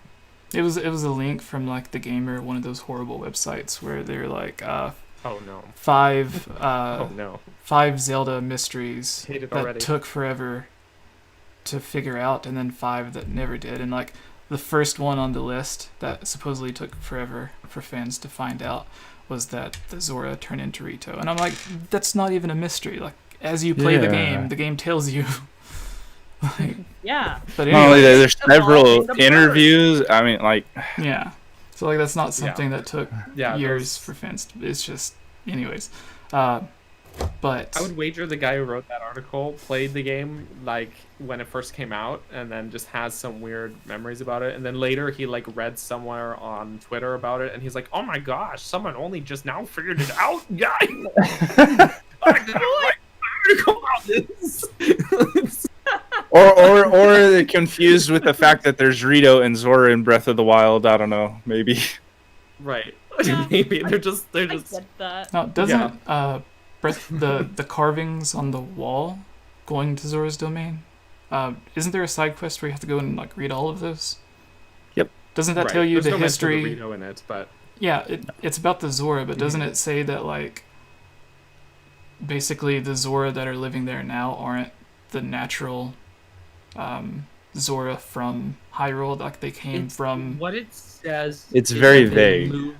It was a link from like The Gamer, one of those horrible websites where they're like Oh no. 5 Oh no. 5 Zelda mysteries Hate it that already. took forever to figure out, and then 5 that never did. And like the first one on the list that supposedly took forever for fans to find out was that the Zora turned into Rito. And I'm like, that's not even a mystery. Like as you play the game tells you. Like, Yeah. but Not only anyway, that, there's several Evolving the bird. interviews. I mean, like, yeah. So like that's not something that took Yeah, years for fans to, it's just anyways. But I would wager the guy who wrote that article played the game like when it first came out, and then just has some weird memories about it. And then later he like read somewhere on Twitter about it, and he's like, "Oh my gosh, someone only just now figured it out, guy! I did write an article about this." or they're confused with the fact that there's Rito and Zora in Breath of the Wild. I don't know, maybe. Right? Yeah. Maybe they're just I get that. now doesn't the carvings on the wall going to Zora's domain? Isn't there a side quest where you have to go and like read all of those? Yep. Doesn't that Right. tell you There's the no mention of history? Rito in it, but Yeah, it's about the Zora, but doesn't it say that like basically the Zora that are living there now aren't the natural Zora from Hyrule, like they came from. What it says. It's is very that they vague. moved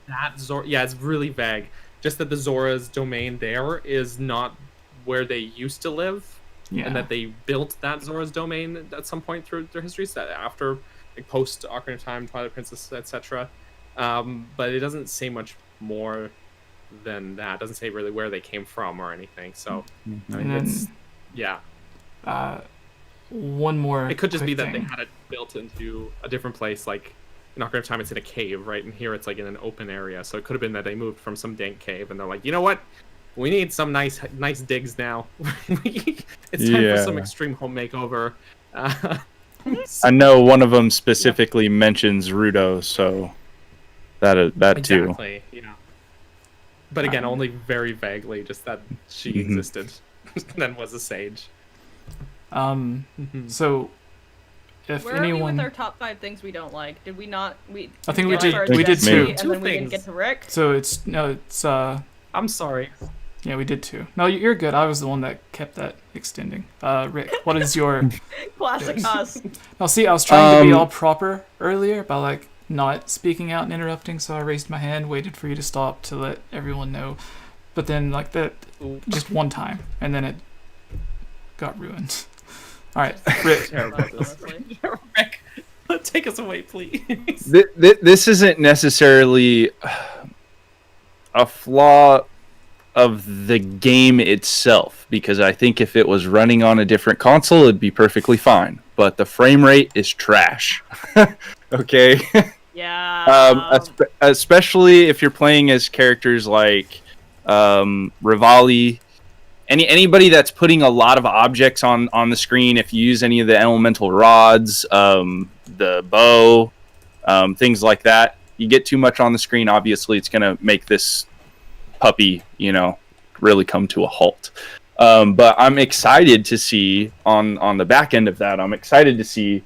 that Zora. Yeah, it's really vague. Just that the Zora's domain there is not where they used to live, Yeah. and that they built that Zora's domain at some point through their history, so that after, like, post Ocarina of Time, Twilight Princess, etc. But it doesn't say much more than that. It doesn't say really where they came from or anything. So I mean, And then, it's yeah. one more. It could just be quick that they thing. had it built into a different place, like in Ocarina of Time it's in a cave, right? And here it's like in an open area. So it could have been that they moved from some dank cave and they're like, you know what? We need some nice digs now. It's time for some Yeah. extreme home makeover. I know one of them specifically mentions Rudo, so that too. Exactly, yeah. But again, only very vaguely, just that she Mhm. existed and then was a sage. So, if Where are we anyone, with our top 5 things we don't like? Did we not? I think we get did- as far as we did Destiny, two. and Two then we didn't things. get to Rick. so it's I'm sorry. yeah, we did two. No, you're good. I was the one that kept that extending. Rick, what is your? Classic Yes. us. Now, see, I was trying to be Um, all proper earlier by like not speaking out and interrupting, so I raised my hand, waited for you to stop to let everyone know, but then like that just one time, and then it got ruined. All right, Rick. Terrible. Honestly. Rick, take us away, please. This isn't necessarily a flaw of the game itself, because I think if it was running on a different console, it'd be perfectly fine. But the frame rate is trash. Okay. Yeah. Especially if you're playing as characters like Rivali. Anybody that's putting a lot of objects on the screen, if you use any of the elemental rods, the bow, things like that, you get too much on the screen, obviously it's going to make this puppy, really come to a halt. But I'm excited to see on the back end of that, I'm excited to see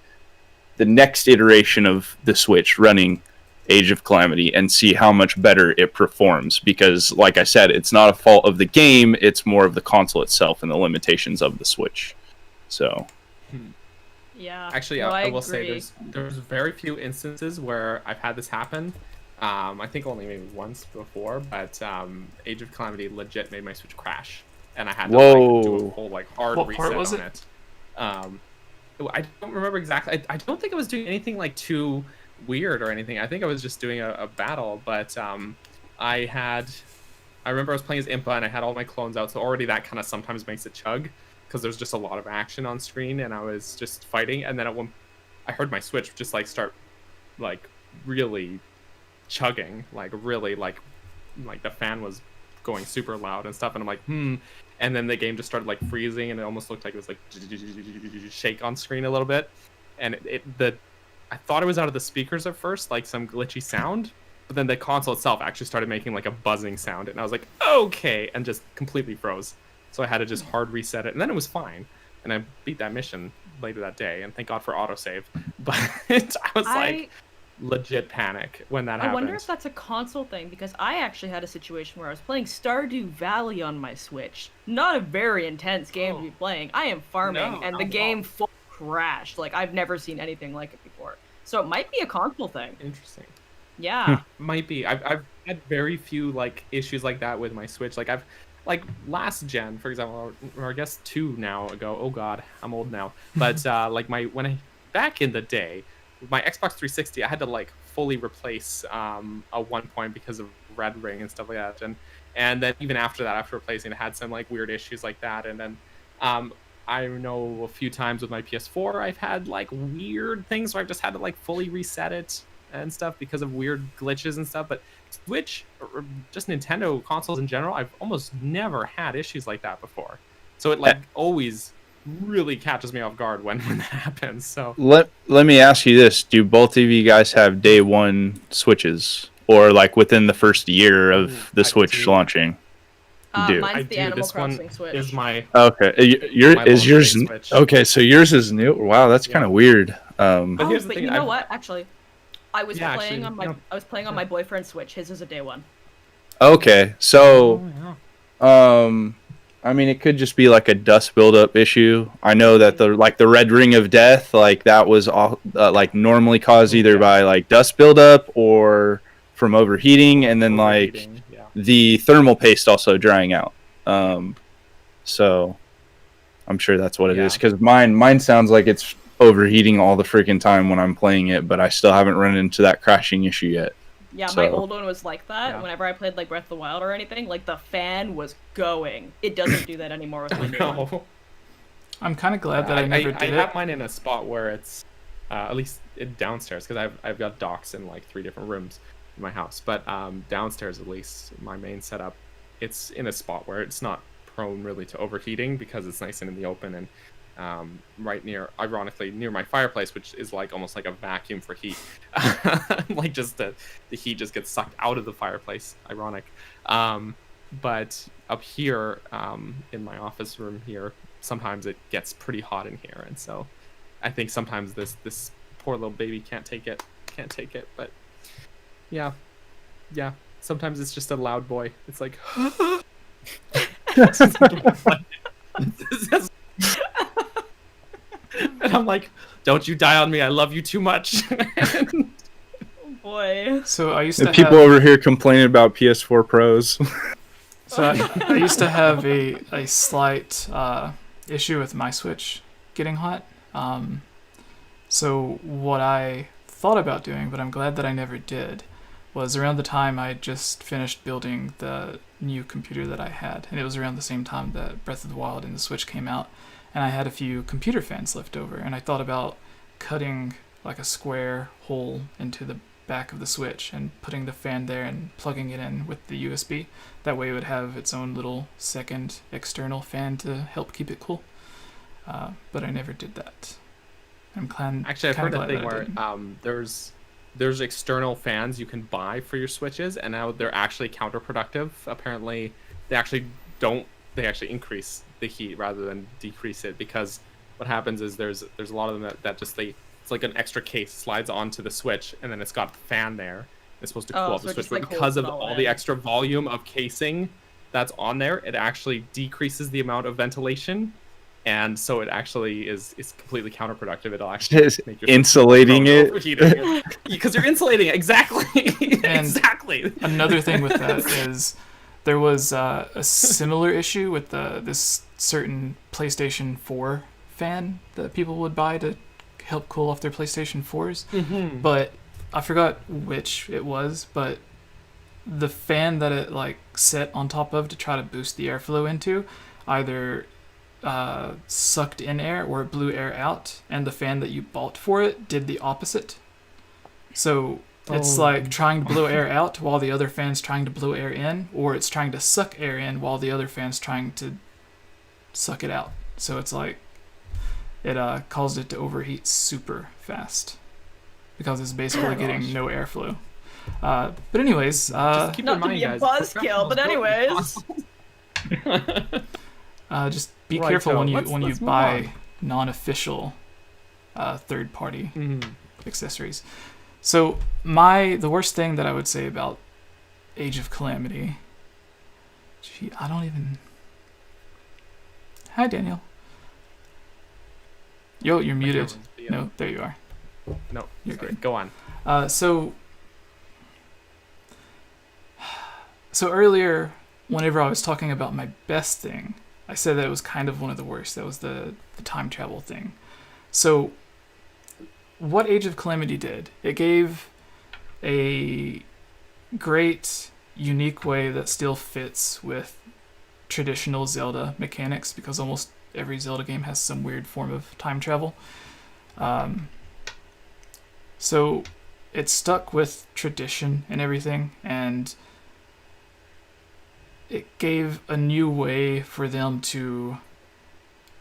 the next iteration of the Switch running Age of Calamity and see how much better it performs, because like I said, it's not a fault of the game, it's more of the console itself and the limitations of the Switch. So Yeah. Actually, No, I will agree. say there's very few instances where I've had this happen. I think only maybe once before, but Age of Calamity legit made my Switch crash, and I had to do a Whoa. full hard What reset part was on it? it. I don't remember exactly. I don't think I was doing anything too weird or anything. I think I was just doing a battle, but I remember I was playing as Impa and I had all my clones out, so already that kind of sometimes makes it chug, because there's just a lot of action on screen, and I was just fighting, and then at one, I heard my Switch just start really chugging, really the fan was going super loud and stuff, and I'm like, and then the game just started freezing, and it almost looked like it was shake on screen a little bit, and I thought it was out of the speakers at first, some glitchy sound, but then the console itself actually started making a buzzing sound, and I was like, okay, and just completely froze. So I had to just hard reset it, and then it was fine, and I beat that mission later that day, and thank God for autosave. But I was legit panic when that happened. I wonder if that's a console thing, because I actually had a situation where I was playing Stardew Valley on my Switch. Not a very intense game to be playing. I am farming, No, and not the at game all. full crashed. I've never seen anything like it before. So it might be a console thing. Interesting. Yeah. Might be. I've had very few issues like that with my Switch. I've last gen, for example, or I guess 2 now ago. Oh God, I'm old now. But back in the day, with my Xbox 360, I had to fully replace at one point because of red ring and stuff like that, and then even after that, after replacing, it had some weird issues like that, and then I know a few times with my PS4 I've had weird things where I've just had to fully reset it and stuff because of weird glitches and stuff. But Switch or just Nintendo consoles in general, I've almost never had issues like that before. So it always really catches me off guard when that happens. So let me ask you this: do both of you guys have day one Switches, or within the first year of the I Switch do. launching? Do. Mine's I the do. Animal This one Crossing Switch. is my Okay, My is yours launch day Switch. okay? So yours is new. Wow, that's Yeah. kind of weird. But Oh, here's the but thing, you know I've- what? Actually, I was Yeah, playing actually, on my no. I was playing on my boyfriend's Switch. His is a day one. Okay, so Oh, yeah. I mean, it could just be like a dust buildup issue. I know that the red ring of death, like that was all like normally caused either by like dust buildup or from overheating, and then like the thermal paste also drying out. So I'm sure that's what it is, because mine sounds like it's overheating all the freaking time when I'm playing it, but I still haven't run into that crashing issue yet. Yeah, my old one was like that. Whenever I played like Breath of the Wild or anything, like the fan was going. It doesn't do that anymore with my new one. I'm kind of glad that I never did it. I have mine in a spot where it's at least downstairs, because I've got docks in like 3 different rooms in my house. But downstairs, at least my main setup, it's in a spot where it's not prone really to overheating, because it's nice and in the open, and right near, ironically, near my fireplace, which is like almost like a vacuum for heat. Like just the heat just gets sucked out of the fireplace. Ironic. But up here in my office room here, sometimes it gets pretty hot in here, and so I think sometimes this poor little baby can't take it. But yeah, sometimes it's just a loud boy. It's like and I'm like, don't you die on me, I love you too much. Oh boy. So I used to have... People over here complaining about PS4 Pros. So I used to have a slight issue with my Switch getting hot. So what I thought about doing, but I'm glad that I never did, was around the time I just finished building the new computer that I had, and it was around the same time that Breath of the Wild and the Switch came out, and I had a few computer fans left over, and I thought about cutting like a square hole into the back of the Switch and putting the fan there and plugging it in with the USB. That way it would have its own little second external fan to help keep it cool. But I never did that. Actually, I've heard a thing where there's external fans you can buy for your Switches, and now they're actually counterproductive. Apparently, they actually increase the heat rather than decrease it, because what happens is there's a lot of them that just it's like an extra case slides onto the Switch, and then it's got the fan there. It's supposed to cool off the Switch, but because of all the extra volume of casing that's on there, it actually decreases the amount of ventilation. And so it actually is completely counterproductive. It'll actually make your insulating it, because you're insulating it. Exactly. Exactly. Another thing with that is there was a similar issue with this certain PlayStation 4 fan that people would buy to help cool off their PlayStation 4s. Mm-hmm. But I forgot which it was. But the fan that it like set on top of to try to boost the airflow into either sucked in air or it blew air out, and the fan that you bought for it did the opposite. So it's like trying to blow air out while the other fan's trying to blow air in, or it's trying to suck air in while the other fan's trying to suck it out. So it's like it caused it to overheat super fast because it's basically getting no airflow. But anyways, just keep in mind, guys, buzzkill, but anyways. Just be careful when you buy non-official third-party accessories. So the worst thing that I would say about Age of Calamity... Gee, I don't even... Hi, Daniel. Yo, you're muted. No, there you are. No, you're good. Go on. So earlier, whenever I was talking about my best thing, I said that it was kind of one of the worst. That was the time travel thing. So what Age of Calamity did, it gave a great, unique way that still fits with traditional Zelda mechanics, because almost every Zelda game has some weird form of time travel. So it stuck with tradition and everything, and it gave a new way for them to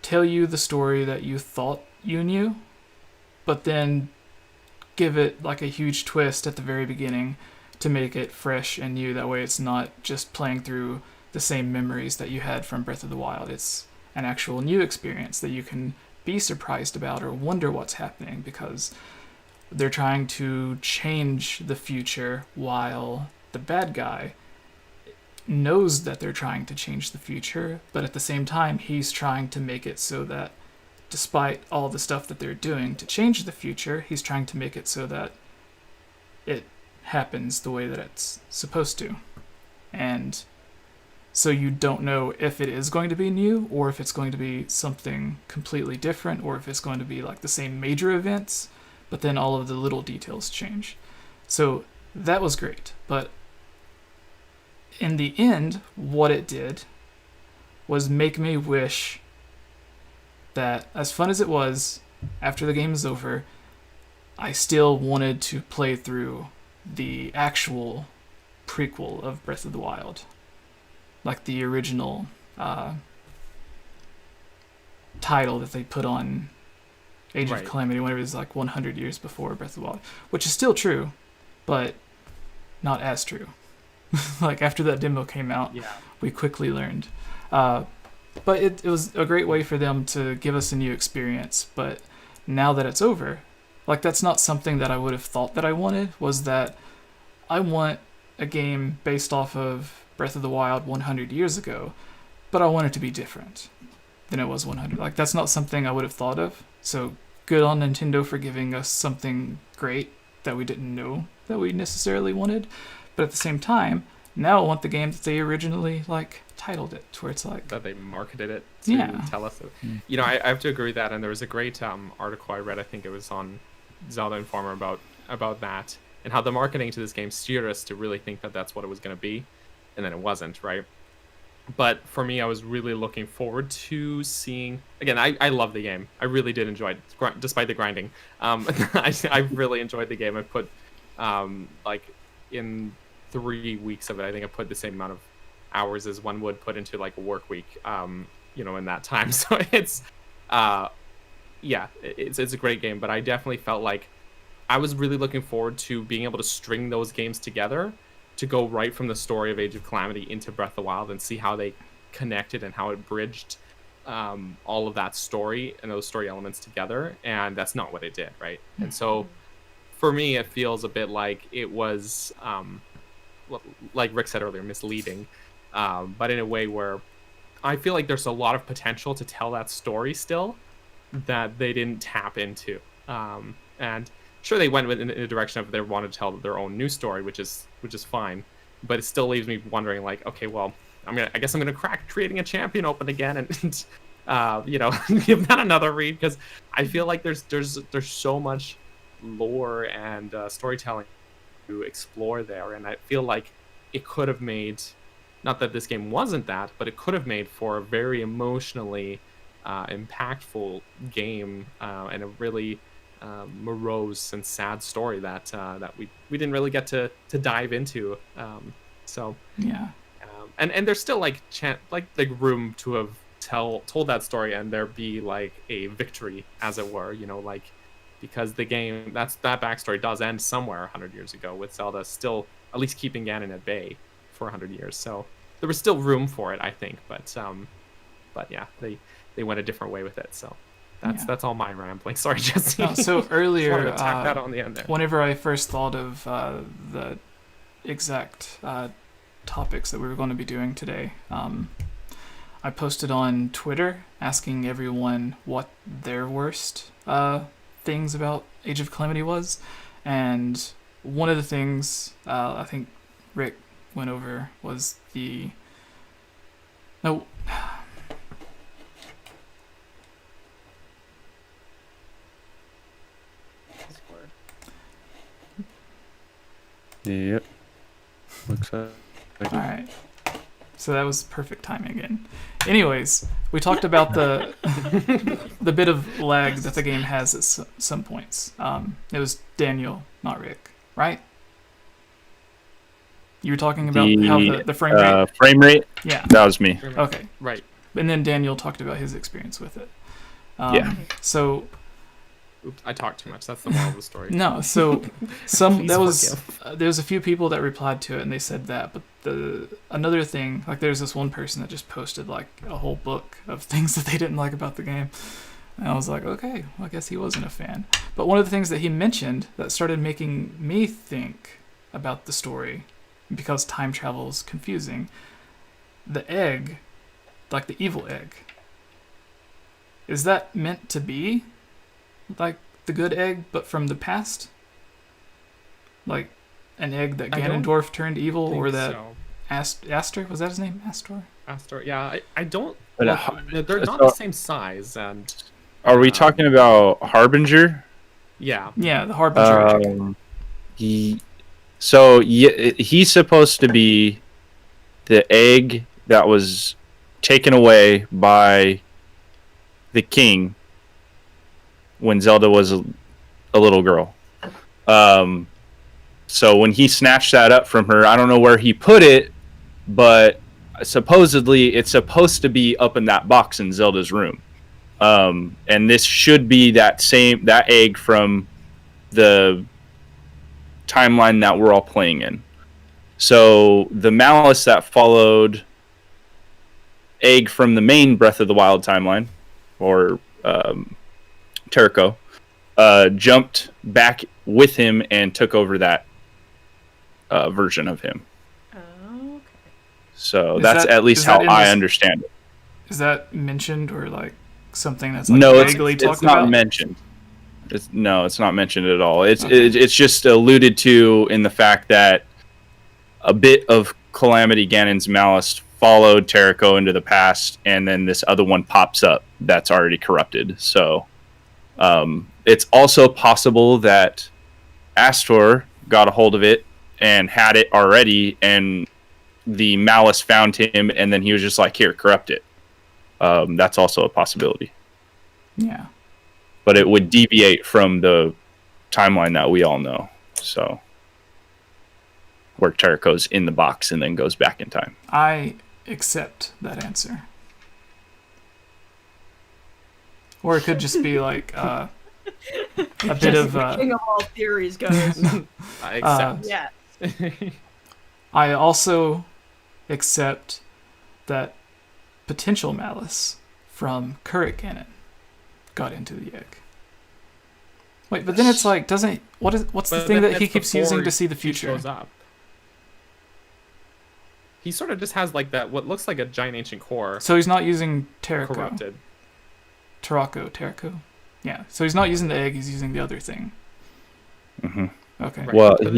tell you the story that you thought you knew, but then give it like a huge twist at the very beginning to make it fresh and new. That way it's not just playing through the same memories that you had from Breath of the Wild. It's an actual new experience that you can be surprised about or wonder what's happening, because they're trying to change the future while the bad guy knows that they're trying to change the future, but at the same time, he's trying to make it so that despite all the stuff that they're doing to change the future, he's trying to make it so that it happens the way that it's supposed to. And so you don't know if it is going to be new, or if it's going to be something completely different, or if it's going to be like the same major events, but then all of the little details change. So that was great, but in the end, what it did was make me wish that, as fun as it was, after the game is over, I still wanted to play through the actual prequel of Breath of the Wild. Like the original title that they put on Age of Calamity whenever it was like 100 years before Breath of the Wild. Which is still true, but not as true. Like after that demo came out, we quickly learned. But it was a great way for them to give us a new experience. But now that it's over, like that's not something that I would have thought that I wanted, was that I want a game based off of Breath of the Wild 100 years ago, but I want it to be different than it was 100. Like that's not something I would have thought of. So good on Nintendo for giving us something great that we didn't know that we necessarily wanted. But at the same time, now I want the game that they originally like titled it, to where it's like that they marketed it to tell us. You know, I have to agree with that. And there was a great article I read. I think it was on Zelda Informer about that, and how the marketing to this game steered us to really think that that's what it was going to be, and then it wasn't, right? But for me, I was really looking forward to seeing. Again, I love the game. I really did enjoy it, despite the grinding. I really enjoyed the game. I put like in 3 weeks of it, I think I put the same amount of hours as one would put into like a work week, you know, in that time. So it's it's a great game, but I definitely felt like I was really looking forward to being able to string those games together to go right from the story of Age of Calamity into Breath of the Wild and see how they connected and how it bridged all of that story and those story elements together. And that's not what it did, right? And so for me, it feels a bit like it was like Rick said earlier, misleading, but in a way where I feel like there's a lot of potential to tell that story still that they didn't tap into. And sure, they went in a direction of they wanted to tell their own new story, which is fine, but it still leaves me wondering, like, okay, well, I guess I'm gonna crack Creating a Champion open again and you know, give that another read, because I feel like there's so much lore and storytelling to explore there, and I feel like it could have made, not that this game wasn't that, but it could have made for a very emotionally impactful game, and a really morose and sad story that we didn't really get to dive into. And there's still like room to have told that story and there be like a victory, as it were, you know, like, because the game, that backstory does end somewhere 100 years ago, with Zelda still at least keeping Ganon at bay for 100 years. So there was still room for it, I think, but yeah, they went a different way with it. So that's all my rambling. Sorry, Jesse. No, so earlier, tack that on the end there. Whenever I first thought of the exact topics that we were going to be doing today, I posted on Twitter asking everyone what their worst things about Age of Calamity was, and one of the things I think Rick went over was Yep. Looks like. All right. So that was perfect timing again. Anyways, we talked about the bit of lag that the game has at some points. It was Daniel, not Rick, right? You were talking about how the frame rate. Frame rate. Yeah. That was me. Okay. Right. And then Daniel talked about his experience with it. Yeah. So. Oops, I talked too much. That's the moral of the story. No, so there's a few people that replied to it and they said that, but another thing, like there's this one person that just posted like a whole book of things that they didn't like about the game, and I was like, okay, well, I guess he wasn't a fan. But one of the things that he mentioned that started making me think about the story, because time travel is confusing, the egg, like the evil egg, is that meant to be like the good egg, but from the past? Like an egg that Ganondorf turned evil, or that so. Astor, was that his name? Astor, yeah, I don't. But, They're not so- the same size, and Are we talking about Harbinger? yeah, Yeah, the Harbinger egg. He's supposed to be the egg that was taken away by the king when Zelda was a little girl. So when he snatched that up from her, I don't know where he put it, but supposedly it's supposed to be up in that box in Zelda's room. And this should be that egg from the timeline that we're all playing in. So the malice that followed egg from the main Breath of the Wild timeline, or Terraco, jumped back with him and took over that version of him. Oh, okay. So that's at least how I understand it. Is that mentioned, or like something that's like No, vaguely it's talked not about? mentioned. It's not mentioned at all. It's just alluded to in the fact that a bit of Calamity Ganon's malice followed Terraco into the past, and then this other one pops up that's already corrupted. So it's also possible that Astor got a hold of it and had it already, and the malice found him, and then he was just like, here, corrupt it. That's also a possibility. Yeah. But it would deviate from the timeline that we all know. So, where Terraco's in the box and then goes back in time. I accept that answer. Or it could just be like a bit of... King of all theories goes. I accept. Yeah. I also accept that potential malice from current Ganon got into the egg. Wait, but then it's like, what's the thing that he keeps using to see the future? Shows up. He sort of just has like that, what looks like a giant ancient core. So he's not using Terraco. Corrupted. Terraco. Yeah. So he's not using the egg. He's using the other thing. Mm-hmm. Okay. Right. Well, But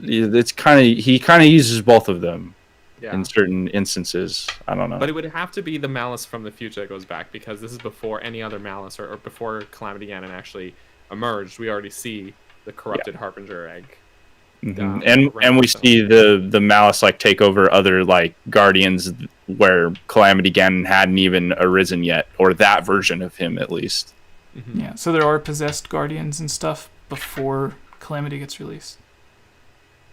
he kind of uses both of them Yeah. in certain instances. I don't know. But it would have to be the malice from the future that goes back, because this is before any other malice, or before Calamity Ganon actually emerged. We already see the corrupted Harbinger egg. Mm-hmm. And we see the malice like take over other like guardians where Calamity Ganon hadn't even arisen yet, or that version of him at least. Mm-hmm. Yeah. So there are possessed guardians and stuff before Calamity gets released.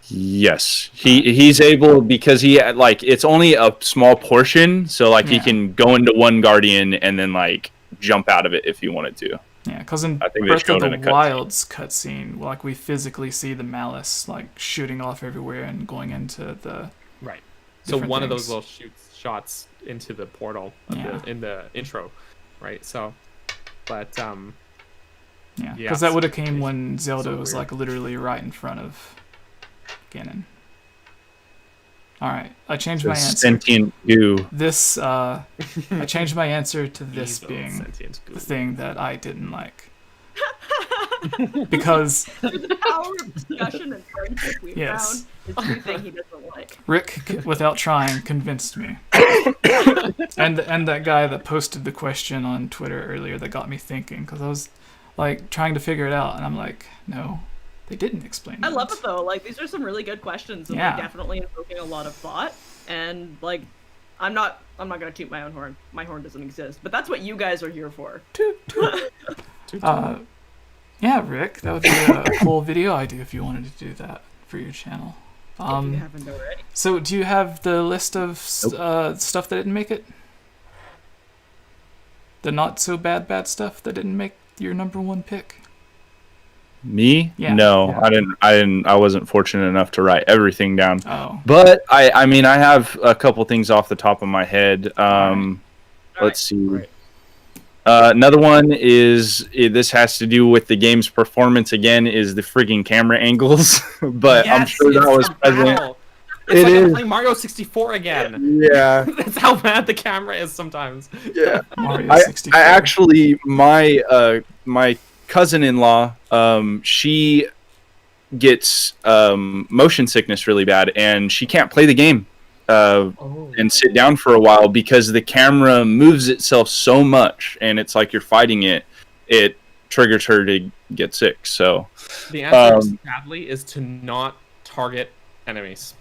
Yes, he's able, because he had, like, it's only a small portion, so like he can go into one guardian and then like jump out of it if he wanted to. Yeah, because in I think they Breath of showed the in a cutscene. Wild's cutscene, like we physically see the malice like shooting off everywhere and going into the Right. So different one of things. those little shots into the portal in the intro, right? So, but yeah, because yes. that would have came when Zelda So was weird. like literally right in front of Ganon. All right, I changed my answer. Sentient goo. This I changed my answer to this evil being sentient goo. the thing that I didn't like. Because The power of discussion and friendship we Yes. found is the thing he doesn't like. Rick, without trying, convinced me. and that guy that posted the question on Twitter earlier that got me thinking, because I was like trying to figure it out, and I'm like, no, they didn't explain I that. love it though. Like these are some really good questions, and Yeah. like definitely invoking a lot of thought. And like, I'm not gonna toot my own horn. My horn doesn't exist, but that's what you guys are here for. Toot, toot. Yeah, Rick, that would be a cool video idea if you wanted to do that for your channel. If you haven't already. So do you have the list of stuff that didn't make it? The not so bad stuff that didn't make your number one pick? Me? Yeah. No, Yeah. I wasn't fortunate enough to write everything down. Oh. But I mean, I have a couple things off the top of my head. Let's see. Right. Another one is, this has to do with the game's performance again, is the frigging camera angles. But I'm Yes, sure that it's was the present. battle. It's like I'm is. playing Mario 64 again. Yeah. That's how bad the camera is sometimes. Yeah. Mario I 64. actually, my cousin-in-law, she gets motion sickness really bad, and she can't play the game and sit down for a while because the camera moves itself so much, and it's like you're fighting it. It triggers her to get sick. So The answer, sadly, is to not target enemies.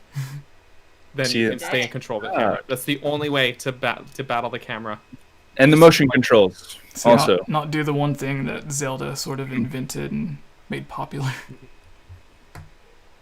Then you can stay in control of the camera. That's the only way to battle the camera. and the motion controls So also. not do the one thing that Zelda sort of invented and made popular.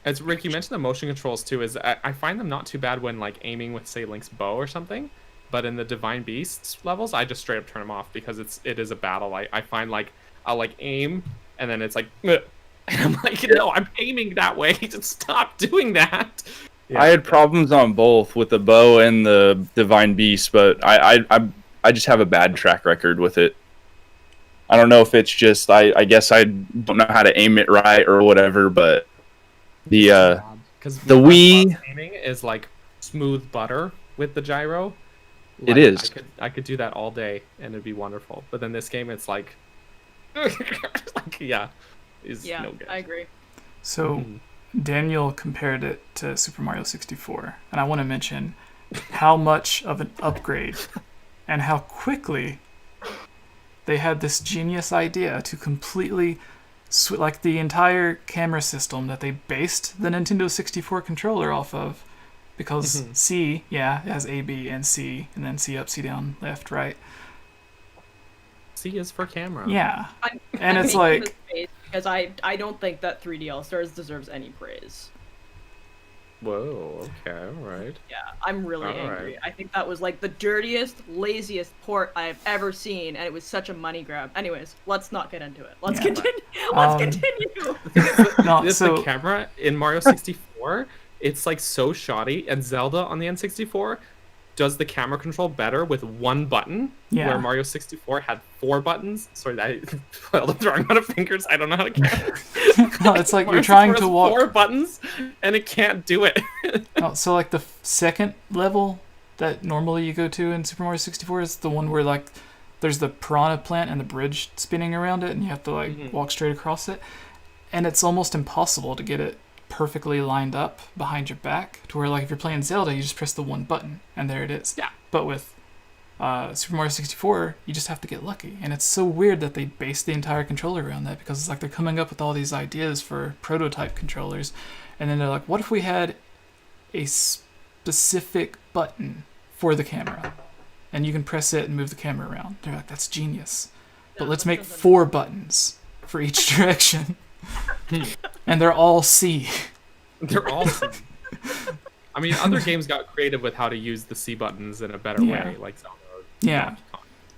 As Rick, you mentioned the motion controls too. Is I find them not too bad when like aiming with say Link's bow or something, but in the Divine Beasts levels, I just straight up turn them off because it is a battle. I find like I'll like aim and then it's like, and I'm like, no, I'm aiming that way. Just stop doing that. Yeah. I had problems on both with the bow and the Divine Beast, but I just have a bad track record with it. I don't know if it's just I guess I don't know how to aim it right or whatever, but the Wii aiming is like smooth butter with the gyro. It is. I could do that all day and it'd be wonderful. But then this game, it's like, is no good. I agree. So Daniel compared it to Super Mario 64, and I want to mention how much of an upgrade and how quickly they had this genius idea to completely like the entire camera system that they based the Nintendo 64 controller off of, because C, it has A, B, and C, and then C up, C down, left, right. C is for camera. Yeah, and I'm it's making like this face because I don't think that 3D All Stars deserves any praise. Whoa. Okay. All right. Yeah, I'm really angry. I think that was like the dirtiest, laziest port I've ever seen, and it was such a money grab. Anyways, let's not get into it. Let's continue. Let's continue. The camera in Mario 64, it's like so shoddy, and Zelda on the N64 does the camera control better with one button, where Mario 64 had 4 buttons. Sorry, I well, the wrong amount of fingers. I don't know how to count. No, it's like you're trying to walk 4 buttons, and it can't do it. So like the second level that normally you go to in Super Mario 64 is the one where like there's the piranha plant and the bridge spinning around it, and you have to like walk straight across it, and it's almost impossible to get it perfectly lined up behind your back to where like if you're playing Zelda you just press the one button and there it is. But with Super Mario 64 you just have to get lucky, and it's so weird that they base the entire controller around that, because it's like they're coming up with all these ideas for prototype controllers, and then they're like, what if we had a specific button for the camera and you can press it and move the camera around? They're like, that's genius, but let's make 4 buttons for each direction. And they're all C. They're all C. I mean, other games got creative with how to use the C buttons in a better way, like Zelda.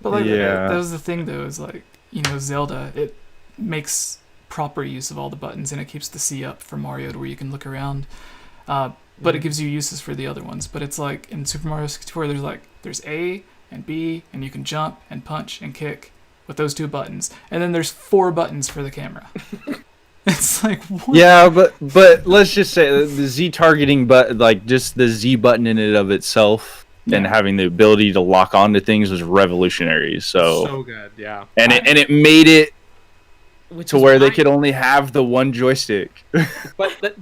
But like that was the thing though, is like, you know, Zelda, it makes proper use of all the buttons, and it keeps the C up for Mario to where you can look around. But it gives you uses for the other ones. But it's like in Super Mario 64, there's A and B, and you can jump and punch and kick with those 2 buttons, and then there's 4 buttons for the camera. It's like, what? Yeah, but let's just say the Z targeting, but like just the Z button in it of itself and having the ability to lock onto things was revolutionary. So good, yeah. And it made it to where they could only have the one joystick. But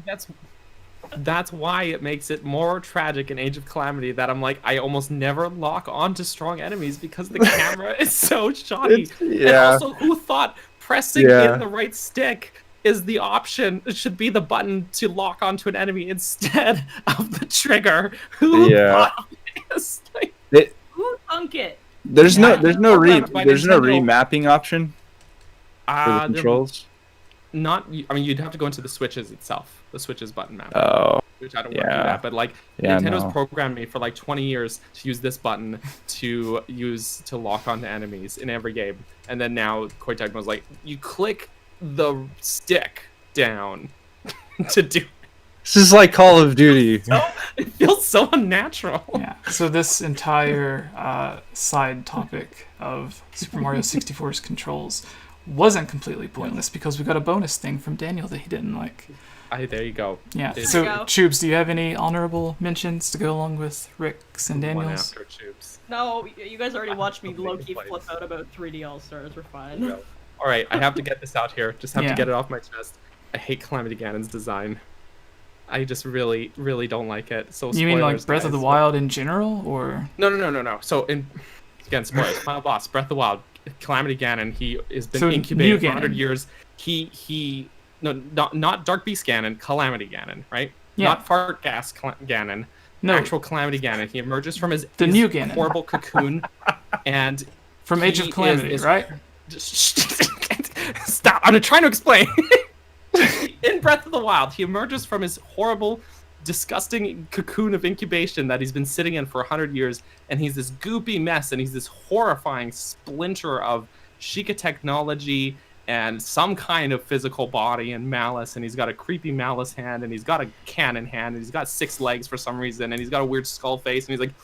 that's why it makes it more tragic in Age of Calamity that I'm like, I almost never lock onto strong enemies because the camera is so shoddy. And also, who thought pressing in the right stick is the option? It should be the button to lock onto an enemy instead of the trigger. Who thought this? Like, who thunk it? There's no remapping option for the controls. I mean, you'd have to go into the switches itself, the switches button map. Which I don't want to do that, but like Nintendo's programmed me for like 20 years to use this button to lock onto enemies in every game, and then now Koei Tecmo's like, you click the stick down to do. This is like Call of Duty. It feels so unnatural. Yeah. So this entire side topic of Super Mario 64's controls wasn't completely pointless because we got a bonus thing from Daniel that he didn't like. There you go. Yeah. There So, you go. Choobs, do you have any honorable mentions to go along with Rick's and One Daniel's? after Tubes. No, you guys already watched me Okay, low-key fine. flip out about 3D All-Stars. We're fine. All right, I have to get this out here. Just have Yeah. to get it off my chest. I hate Calamity Ganon's design. I just really, really don't like it. So You mean like spoilers, Breath of the guys. Wild in general, or No. So again, spoilers. Final boss, Breath of the Wild, Calamity Ganon. He has been So, incubated new for 100 Ganon. years. No, not Dark Beast Ganon, Calamity Ganon, right? Yeah. Not Fart Gas Ganon. no, Actual Calamity Ganon. He emerges from his new Ganon. horrible cocoon, and from Age of he Calamity, is- right? Stop! I'm trying to explain. In Breath of the Wild, he emerges from his horrible, disgusting cocoon of incubation that he's been sitting in for 100 years, and he's this goopy mess, and he's this horrifying splinter of Sheikah technology and some kind of physical body and malice, and he's got a creepy malice hand, and he's got a cannon hand, and he's got 6 legs for some reason, and he's got a weird skull face, and he's like,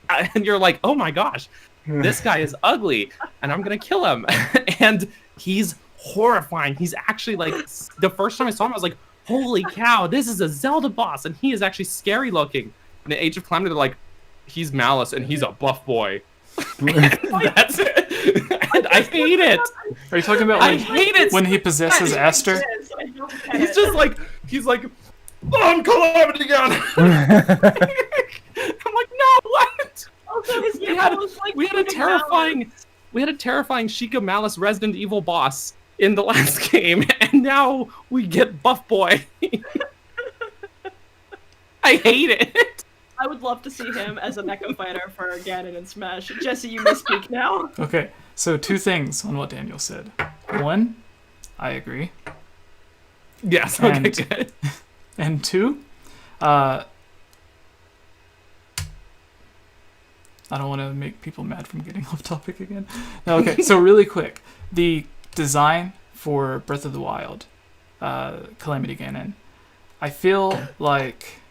"Ugh!" And you're like, oh my gosh, this guy is ugly, and I'm gonna kill him. And he's horrifying. He's actually like, the first time I saw him, I was like, holy cow, this is a Zelda boss, and he is actually scary looking. In the Age of Calamity, they're like, he's malice, and he's a buff boy. That's it. And I hate it. Are you talking about I when, hate it. when he possesses Aster? He's just like, I'm Calamity Ganon. I'm like, no, what? Also, his We had, nose, like, we had a fucking terrifying, Sheikah Malice Resident Evil boss in the last game, and now we get Buff Boy. I hate it. I would love to see him as a mecha fighter for Ganon and Smash. Jesse, you may speak now. Okay, so 2 things on what Daniel said. 1, I agree. Yes. Okay. And- Good. And 2, I don't want to make people mad from getting off topic again. No, okay, so really quick. The design for Breath of the Wild, Calamity Ganon, I feel like...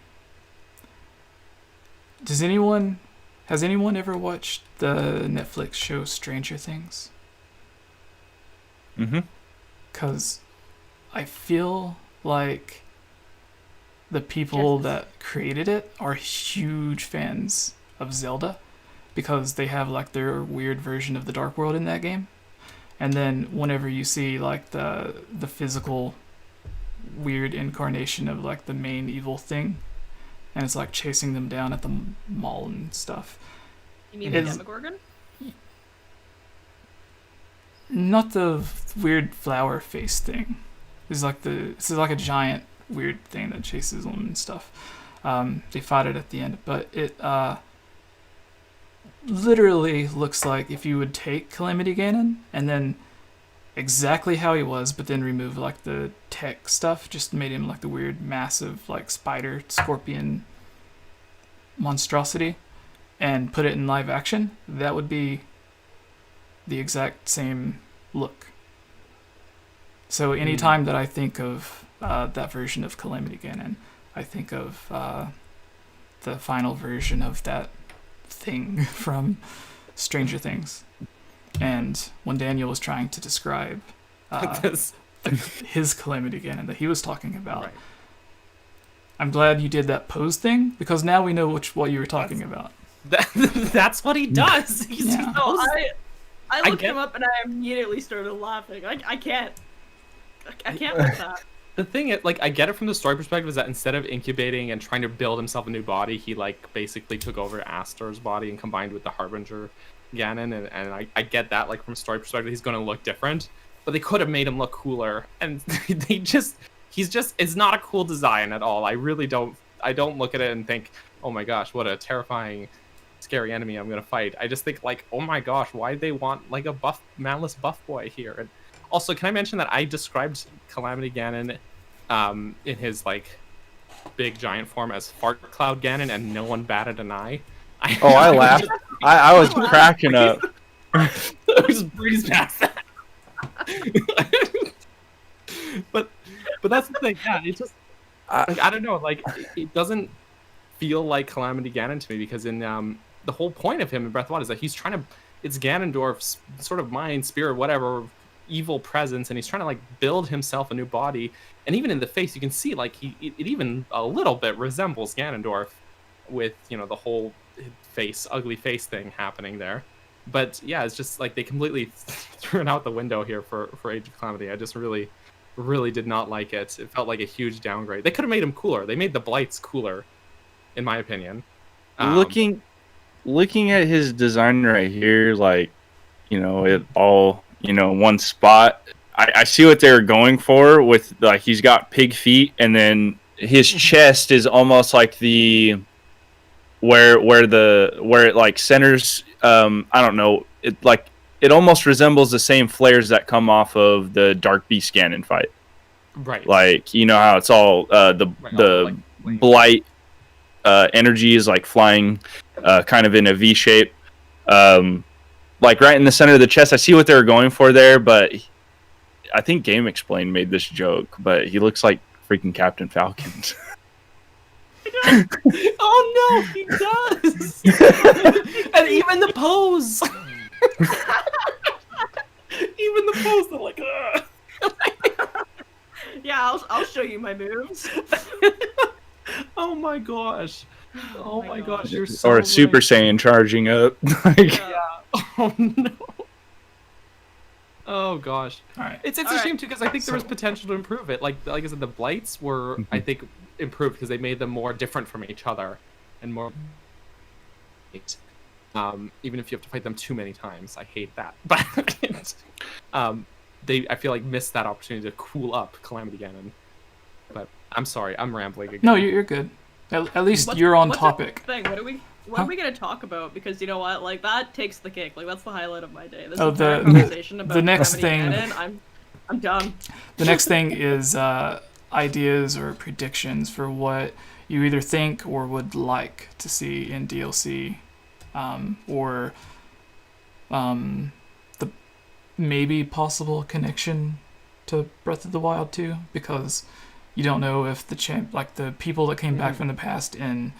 has anyone ever watched the Netflix show Stranger Things? Mm-hmm. Because I feel like the people that created it are huge fans of Zelda, because they have like their weird version of the Dark World in that game. And then whenever you see like the physical weird incarnation of like the main evil thing, and it's like chasing them down at the mall and stuff. You mean the Is- Demogorgon? Not the weird flower face thing. It's like a giant weird thing that chases them and stuff. They fight it at the end, but it literally looks like if you would take Calamity Ganon and then exactly how he was, but then remove like the tech stuff, just made him like the weird massive like spider scorpion monstrosity, and put it in live action, that would be the exact same look. So anytime that I think of that version of Calamity Ganon, I think of the final version of that thing from Stranger Things. And when Daniel was trying to describe This- his Calamity Ganon that he was talking about, Right. I'm glad you did that pose thing, because now we know what you were talking about. That's what he does. He's Yeah. No, I looked get- him up and I immediately started laughing. I can't. I can't with that. The thing is, like, I get it from the story perspective, is that instead of incubating and trying to build himself a new body, he, like, basically took over Astor's body and combined with the Harbinger Ganon, and I get that, like, from a story perspective, he's going to look different, but they could have made him look cooler, and it's not a cool design at all. I don't look at it and think, oh my gosh, what a terrifying, scary enemy I'm going to fight. I just think, like, oh my gosh, why do they want, like, a malice buff boy here? And also, can I mention that I described Calamity Ganon in his, like, big giant form as Fart Cloud Ganon, and no one batted an eye? I laughed. I was cracking up. I just breezed past that. but that's the thing, yeah, it's just, like, I don't know, like, it doesn't feel like Calamity Ganon to me, because in the whole point of him in Breath of the Wild is that he's trying to, it's Ganondorf's sort of mind, spirit, whatever, evil presence, and he's trying to like build himself a new body. And even in the face, you can see like it even a little bit resembles Ganondorf, with the whole ugly face thing happening there. But yeah, it's just like they completely threw it out the window here for Age of Calamity. I just really did not like it. It felt like a huge downgrade. They could have made him cooler. They made the blights cooler, in my opinion. Looking at his design right here, like, it all, one spot. I see what they're going for with, like, he's got pig feet, and then his chest is almost like the where it like centers. I don't know. It almost resembles the same flares that come off of the Dark Beast Ganon fight. Right. Like, how it's all the blight energy is like flying kind of in a V shape. Like right in the center of the chest. I see what they were going for there, but I think Game Explained made this joke, but he looks like freaking Captain Falcon. Oh no, he does. And even the pose. Even the pose, they're like, Yeah, I'll show you my moves. Oh my gosh. Oh my gosh, you're so or a right. Super Saiyan charging up. Yeah. Oh no. Oh gosh. All right. It's a shame too, because I think there was potential to improve it. Like I said, the blights were I think improved because they made them more different from each other and more. Even if you have to fight them too many times, I hate that. But I feel like missed that opportunity to cool up Calamity Ganon. But I'm sorry, I'm rambling again. No, you're good. At least you're on topic. Thing? What are we gonna talk about? Because you know what, like that takes the cake. Like that's the highlight of my day. This entire conversation about the next Calamity thing. Ganon, I'm done. The next thing is ideas or predictions for what you either think or would like to see in DLC, or the maybe possible connection to Breath of the Wild 2, because you don't know if the people that came back from the past in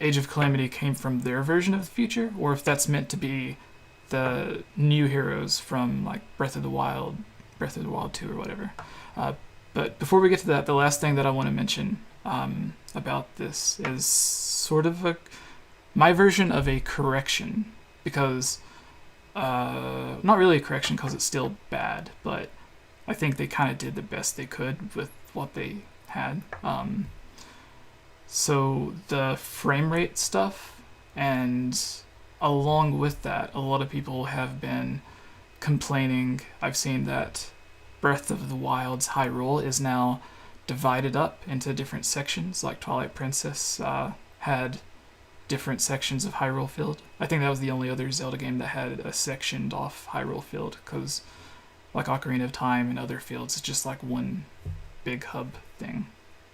Age of Calamity came from their version of the future, or if that's meant to be the new heroes from like Breath of the Wild 2 or whatever. But before we get to that, the last thing that I want to mention about this is sort of my version of a correction, because not really a correction because it's still bad, but I think they kind of did the best they could with what they had. So the frame rate stuff, and along with that, a lot of people have been complaining. I've seen that Breath of the Wild's Hyrule is now divided up into different sections, like Twilight Princess had different sections of Hyrule Field. I think that was the only other Zelda game that had a sectioned off Hyrule Field, because like Ocarina of Time and other fields, it's just like one big hub thing.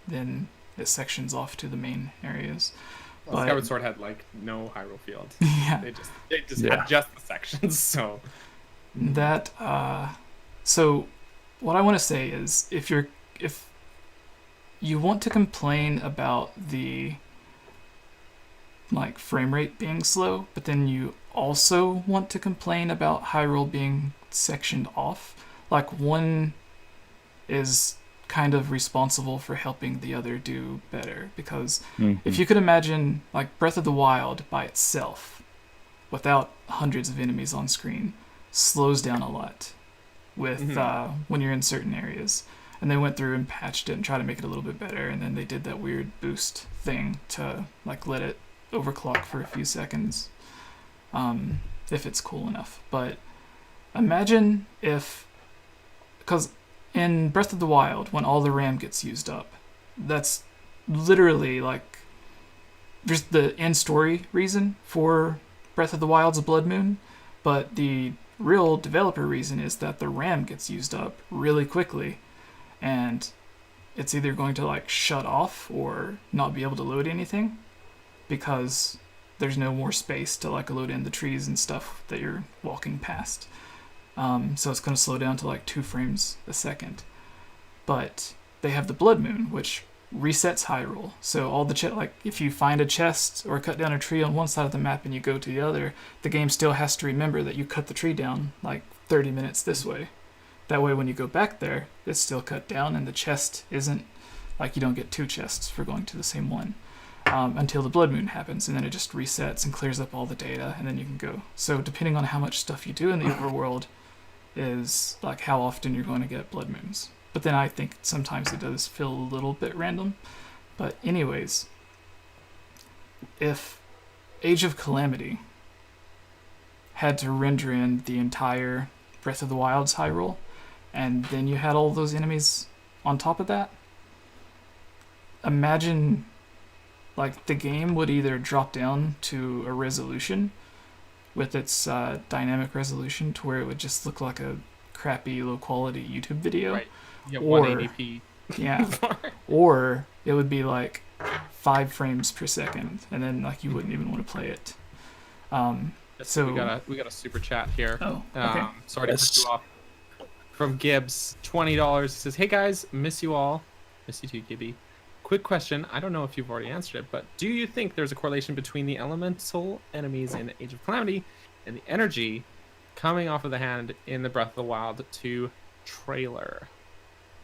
Then it sections off to the main areas. Well, Skyward Sword had like no Hyrule Field. Yeah. They just had just the sections, so that so what I want to say is if you want to complain about the like frame rate being slow, but then you also want to complain about Hyrule being sectioned off, like one is kind of responsible for helping the other do better, because if you could imagine like Breath of the Wild by itself without hundreds of enemies on screen slows down a lot with when you're in certain areas, and they went through and patched it and tried to make it a little bit better, and then they did that weird boost thing to like let it overclock for a few seconds if it's cool enough. But imagine if, because in Breath of the Wild, when all the RAM gets used up, that's literally like there's the end story reason for Breath of the Wild's Blood Moon, but the real developer reason is that the RAM gets used up really quickly, and it's either going to like shut off or not be able to load anything because there's no more space to like load in the trees and stuff that you're walking past. So it's going to slow down to like 2 frames a second. But they have the Blood Moon, which resets Hyrule. So all the like if you find a chest or cut down a tree on one side of the map and you go to the other, the game still has to remember that you cut the tree down like 30 minutes this way. That way, when you go back there, it's still cut down, and the chest isn't like you don't get 2 chests for going to the same one until the blood moon happens, and then it just resets and clears up all the data, and then you can go. So depending on how much stuff you do in the overworld is like how often you're going to get blood moons. But then I think sometimes it does feel a little bit random. But anyways, if Age of Calamity had to render in the entire Breath of the Wild's Hyrule, and then you had all those enemies on top of that, imagine like the game would either drop down to a resolution with its dynamic resolution to where it would just look like a crappy low quality YouTube video, Right. Yeah, or 180p. yeah, or it would be like 5 frames per second, and then like you wouldn't even want to play it. So we got a super chat here. Oh, okay. Sorry to cut you off. From Gibbs, $20. He says, "Hey guys, miss you all. Miss you too, Gibby. Quick question. I don't know if you've already answered it, but do you think there's a correlation between the elemental enemies in Age of Calamity and the energy coming off of the hand in the Breath of the Wild 2 trailer?"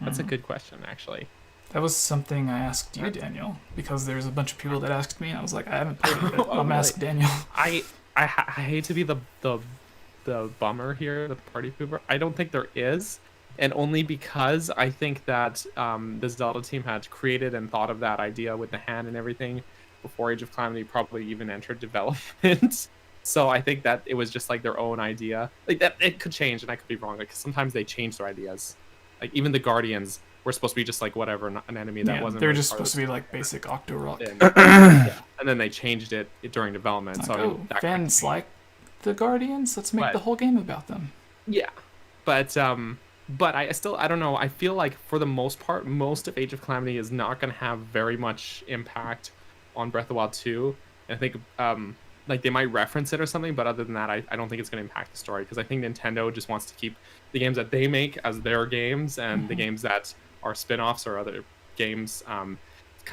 That's a good question, actually. That was something I asked you, Daniel, because there's a bunch of people that asked me, and I was like, I haven't played it, but I'm really? ask Daniel. I hate to be the bummer here, the party pooper. I don't think there is, and only because I think that the Zelda team had created and thought of that idea with the hand and everything before Age of Calamity probably even entered development. So I think that it was just like their own idea. Like that, it could change, and I could be wrong. Like sometimes they change their ideas. Like even the Guardians were supposed to be just like whatever, an enemy that wasn't. They're really just part of supposed to be like basic Octorok. and then they changed it during development. Like, so I mean, that fans like the Guardians. Let's make the whole game about them. Yeah, but I still, I don't know. I feel like for the most part, most of Age of Calamity is not going to have very much impact on Breath of the Wild 2. And I think like they might reference it or something, but other than that, I don't think it's going to impact the story, because I think Nintendo just wants to keep the games that they make as their games, and the games that are spin-offs or other games kind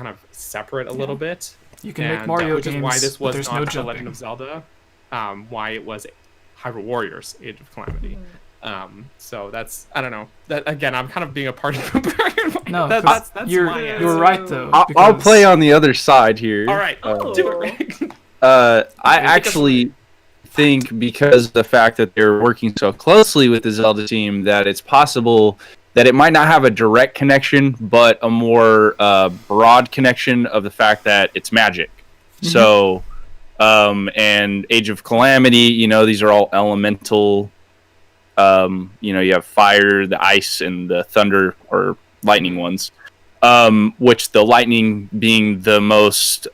of separate a little bit. You can make Mario which games, is why this but was there's not no The jumping. Legend of Zelda, why it was Hyrule Warriors Age of Calamity. So that's, I don't know. That again, I'm kind of being a party pooper. No, that's you're my answer. you're right though. I'll because- play on the other side here. All right, do it, Rick. I actually think because of the fact that they're working so closely with the Zelda team that it's possible that it might not have a direct connection, but a more broad connection of the fact that it's magic. So, and Age of Calamity, these are all elemental. You have fire, the ice, and the thunder or lightning ones. Which the lightning being the most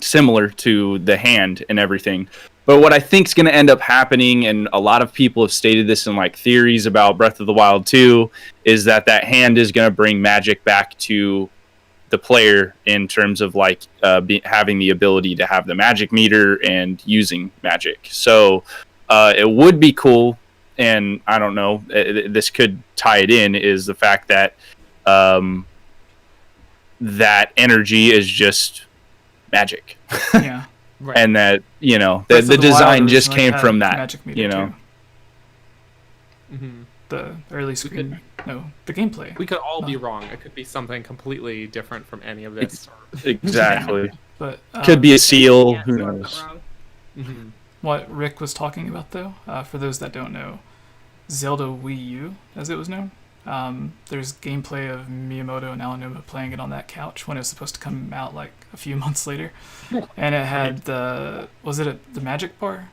similar to the hand and everything. But what I think is going to end up happening, and a lot of people have stated this in like theories about Breath of the Wild 2, is that hand is going to bring magic back to the player in terms of like having the ability to have the magic meter and using magic. So it would be cool, and I don't know, this could tie it in, is the fact that that energy is just magic. Yeah. Right. And that, Breath of the the design Wild just originally came had from that, magic meter too. The early screen, the gameplay. We could all be wrong. It could be something completely different from any of this. Exactly. But Could be a seal. Yeah, Who so I'm not knows? wrong. what Rick was talking about, though, for those that don't know, Zelda Wii U, as it was known, there's gameplay of Miyamoto and Aonuma playing it on that couch when it was supposed to come out like a few months later, and it had the magic bar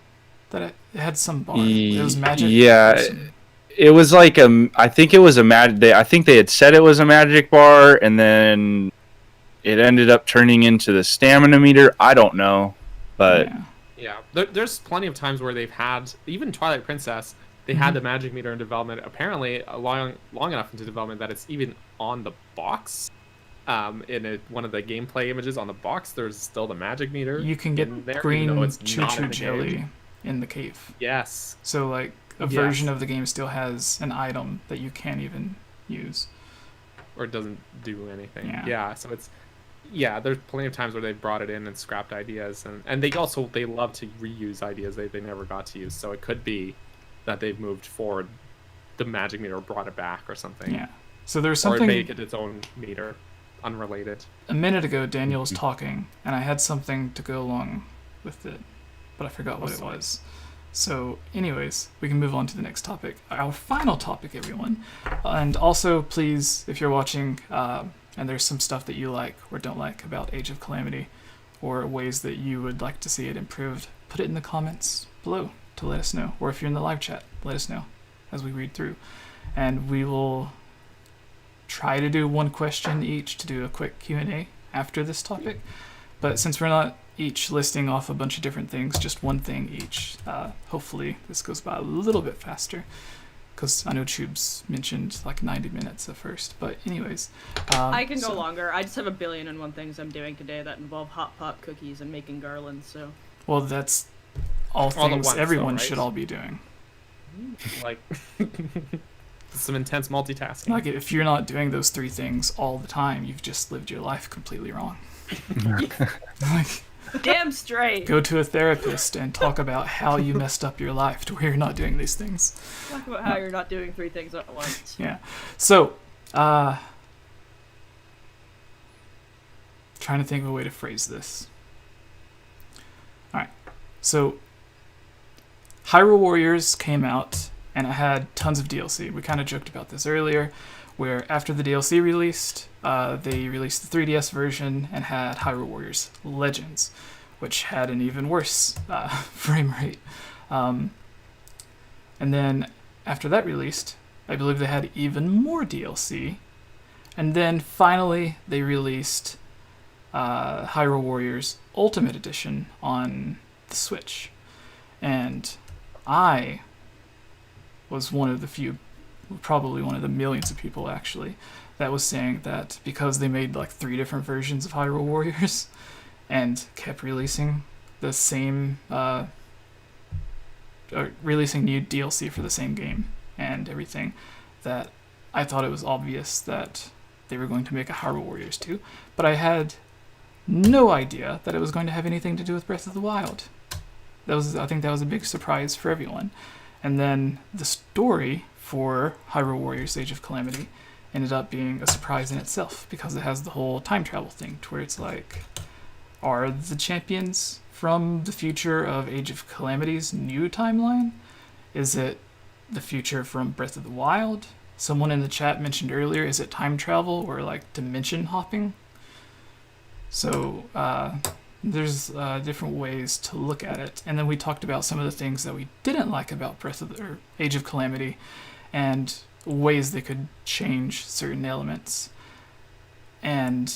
that it had some bar. It was magic. Yeah, it was like I think it was a magic. I think they had said it was a magic bar, and then it ended up turning into the stamina meter. I don't know, but Yeah, there's plenty of times where they've had, even Twilight Princess, they had the magic meter in development, apparently long enough into development that it's even on the box. One of the gameplay images on the box, there's still the magic meter. You can get there, green even though it's choo not choo in the jelly game. in the cave. Yes. So like a version of the game still has an item that you can't even use. Or it doesn't do anything. Yeah. So it's, there's plenty of times where they've brought it in and scrapped ideas, and they love to reuse ideas they never got to use. So it could be that they've moved forward the magic meter or brought it back or something. Yeah. So there's Or something make it its own meter, unrelated. a minute ago. Daniel was talking, and I had something to go along with it, but I forgot what it was. So, anyways, we can move on to the next topic, our final topic, everyone. And also, please, if you're watching, and there's some stuff that you like or don't like about Age of Calamity, or ways that you would like to see it improved, put it in the comments below to let us know. Or if you're in the live chat, let us know as we read through. And we will try to do one question each to do a quick Q&A after this topic. But since we're not each listing off a bunch of different things, just one thing each, hopefully this goes by a little bit faster. Because I know Tubes mentioned like 90 minutes at first. But anyways. I can go longer. I just have 1,000,000,001 things I'm doing today that involve hot pot cookies and making garlands, so. Well, that's all All at things once, everyone though, right? should all be doing. Like, some intense multitasking. Like, if you're not doing those three things all the time, you've just lived your life completely wrong. Like, Damn straight. go to a therapist and talk about how you messed up your life to where you're not doing these things. Talk about how you're not doing 3 things at once. Yeah. So, trying to think of a way to phrase this. Alright. So, Hyrule Warriors came out, and it had tons of DLC. We kind of joked about this earlier, where after the DLC released, they released the 3DS version and had Hyrule Warriors Legends, which had an even worse frame rate. And then after that released, I believe they had even more DLC. And then finally they released Hyrule Warriors Ultimate Edition on the Switch. And I was one of the few, probably one of the millions of people actually, that was saying that because they made like 3 different versions of Hyrule Warriors and kept releasing the same, or releasing new DLC for the same game and everything, that I thought it was obvious that they were going to make a Hyrule Warriors 2, but I had no idea that it was going to have anything to do with Breath of the Wild. I think that was a big surprise for everyone. And then the story for Hyrule Warriors Age of Calamity ended up being a surprise in itself, because it has the whole time travel thing, to where it's like, are the champions from the future of Age of Calamity's new timeline? Is it the future from Breath of the Wild? Someone in the chat mentioned earlier, is it time travel or like dimension hopping? So there's different ways to look at it. And then we talked about some of the things that we didn't like about Age of Calamity, and ways they could change certain elements. And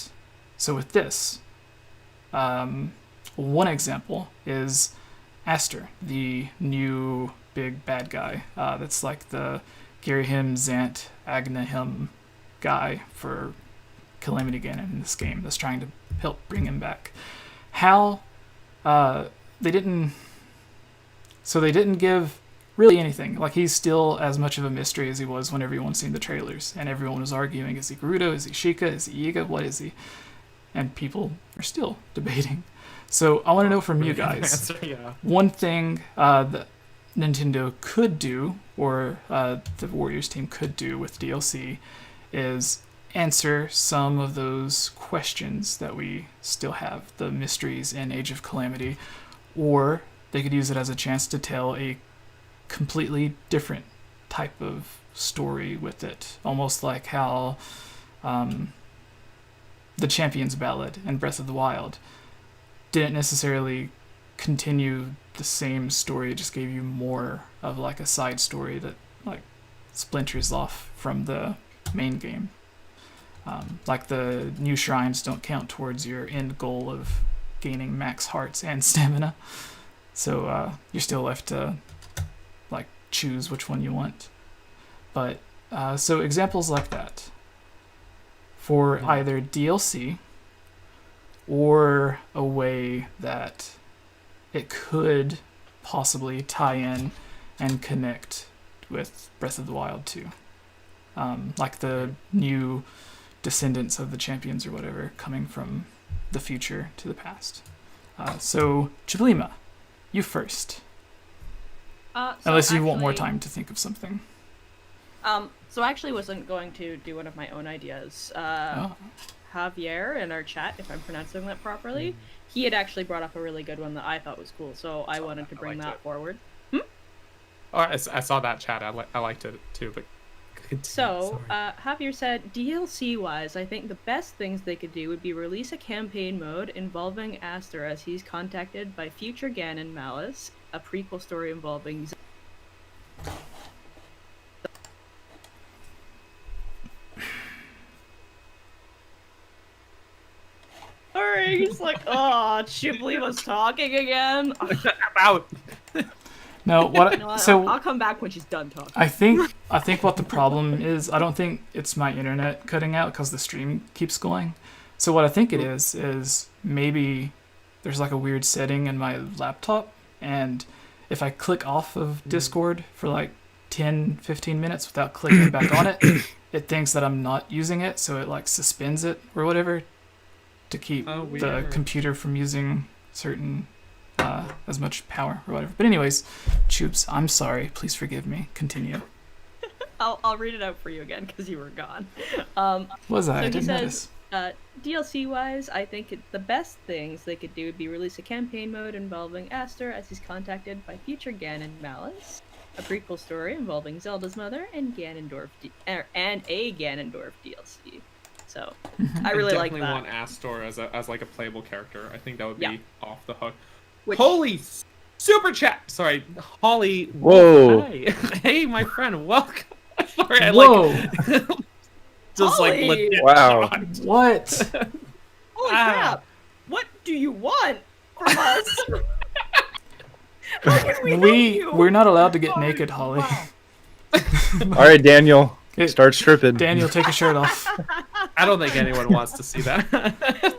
so with this, one example is Aster, the new big bad guy. That's like the 𝐓𝐼𝐬𝐿𝐴𝐐𝐼𝐬 guy for Calamity Ganon in this game, that's trying to help bring him back. How they didn't give really anything. Like, he's still as much of a mystery as he was when everyone's seen the trailers, and everyone was arguing, is he Gerudo, is he Sheikah, is he 𝐈𝐳𝐻𝐵, what is he? And people are still debating. So I want to know from you guys, one thing that Nintendo could do, or the Warriors team could do with DLC, is answer some of those questions that we still have, the mysteries in Age of Calamity, or they could use it as a chance to tell a completely different type of story with it, almost like how the Champions Ballad in Breath of the Wild didn't necessarily continue the same story, it just gave you more of like a side story that like splinters off from the main game. Like the new shrines don't count towards your end goal of gaining max hearts and stamina, so you're still left to like choose which one you want. But so examples like that for either DLC or a way that it could possibly tie in and connect with Breath of the Wild 2. Like the new descendants of the champions or whatever coming from the future to the past. So, Chiblima, you first. Unless you want more time to think of something. So I actually wasn't going to do one of my own ideas. Javier in our chat, if I'm pronouncing that properly, he had actually brought up a really good one that I thought was cool, so I wanted to bring that forward. Oh, I saw that chat. I liked it too, but so Javier said, DLC-wise, I think the best things they could do would be release a campaign mode involving Aster as he's contacted by future Ganon Malice, a prequel story involving Alright, he's like, oh, Chipley was talking again. out. No, what? You know what? So I'll come back when she's done talking. I think what the problem is, I don't think it's my internet cutting out because the stream keeps going. So what I think it is maybe there's like a weird setting in my laptop, and if I click off of Discord for like 10-15 minutes without clicking back on it, it thinks that I'm not using it, so it like suspends it or whatever to keep the computer from using certain as much power or whatever. But anyways, Choops, I'm sorry. Please forgive me. Continue. I'll read it out for you again because you were gone. Was I? So I didn't he notice. says, DLC-wise, I think the best things they could do would be release a campaign mode involving Aster as he's contacted by future Ganon Malice, a prequel story involving Zelda's mother and and a Ganondorf DLC. So I really like that. I definitely want Astor as like a playable character. I think that would be off the hook. Which... Holy super chat! Sorry, Holly. Whoa. Hi. Hey, my friend, welcome. Sorry, I Whoa. like just Holly! like legit. Wow. What? Holy crap! What do you want from us? How can we help you? We're not allowed to get naked, Holly. All right, Daniel, start stripping. Daniel, take your shirt off. I don't think anyone wants to see that.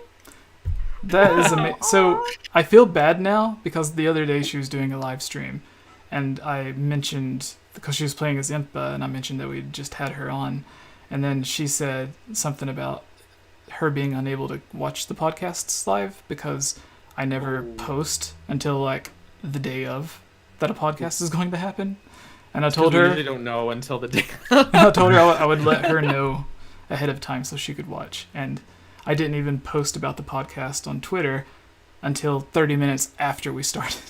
That is amazing. So I feel bad now because the other day she was doing a live stream, and I mentioned, because she was playing as Impa, and I mentioned that we just had her on, and then she said something about her being unable to watch the podcasts live because I never post until like the day of that a podcast is going to happen. And I told her, we usually don't know until the day. I told her I would let her know ahead of time so she could watch. And I didn't even post about the podcast on Twitter until 30 minutes after we started.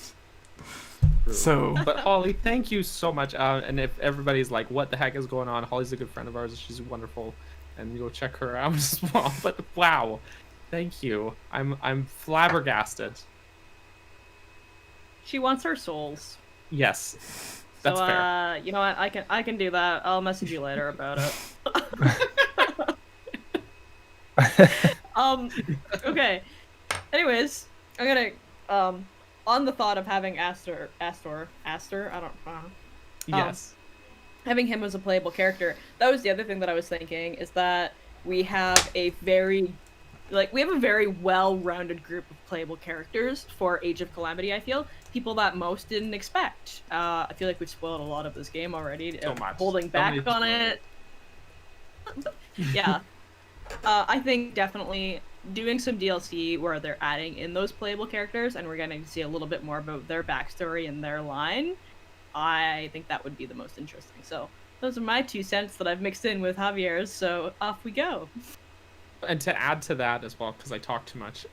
So, but Holly, thank you so much. And if everybody's like, "What the heck is going on?" Holly's a good friend of ours. She's wonderful, and go check her out as well. But wow, thank you. I'm flabbergasted. She wants our souls. Yes, that's fair. You know what? I can do that. I'll message you later about it. Okay. Anyways, I'm gonna on the thought of having Aster, I don't know. Yes. Having him as a playable character. That was the other thing that I was thinking, is that we have a very well-rounded group of playable characters for Age of Calamity, I feel. People that most didn't expect. I feel like we've spoiled a lot of this game already. So much. Holding back on it. Yeah. I think definitely doing some DLC where they're adding in those playable characters and we're getting to see a little bit more about their backstory and their line, I think that would be the most interesting. So those are my 2 cents that I've mixed in with Javier's, so off we go. And to add to that as well, because I talk too much,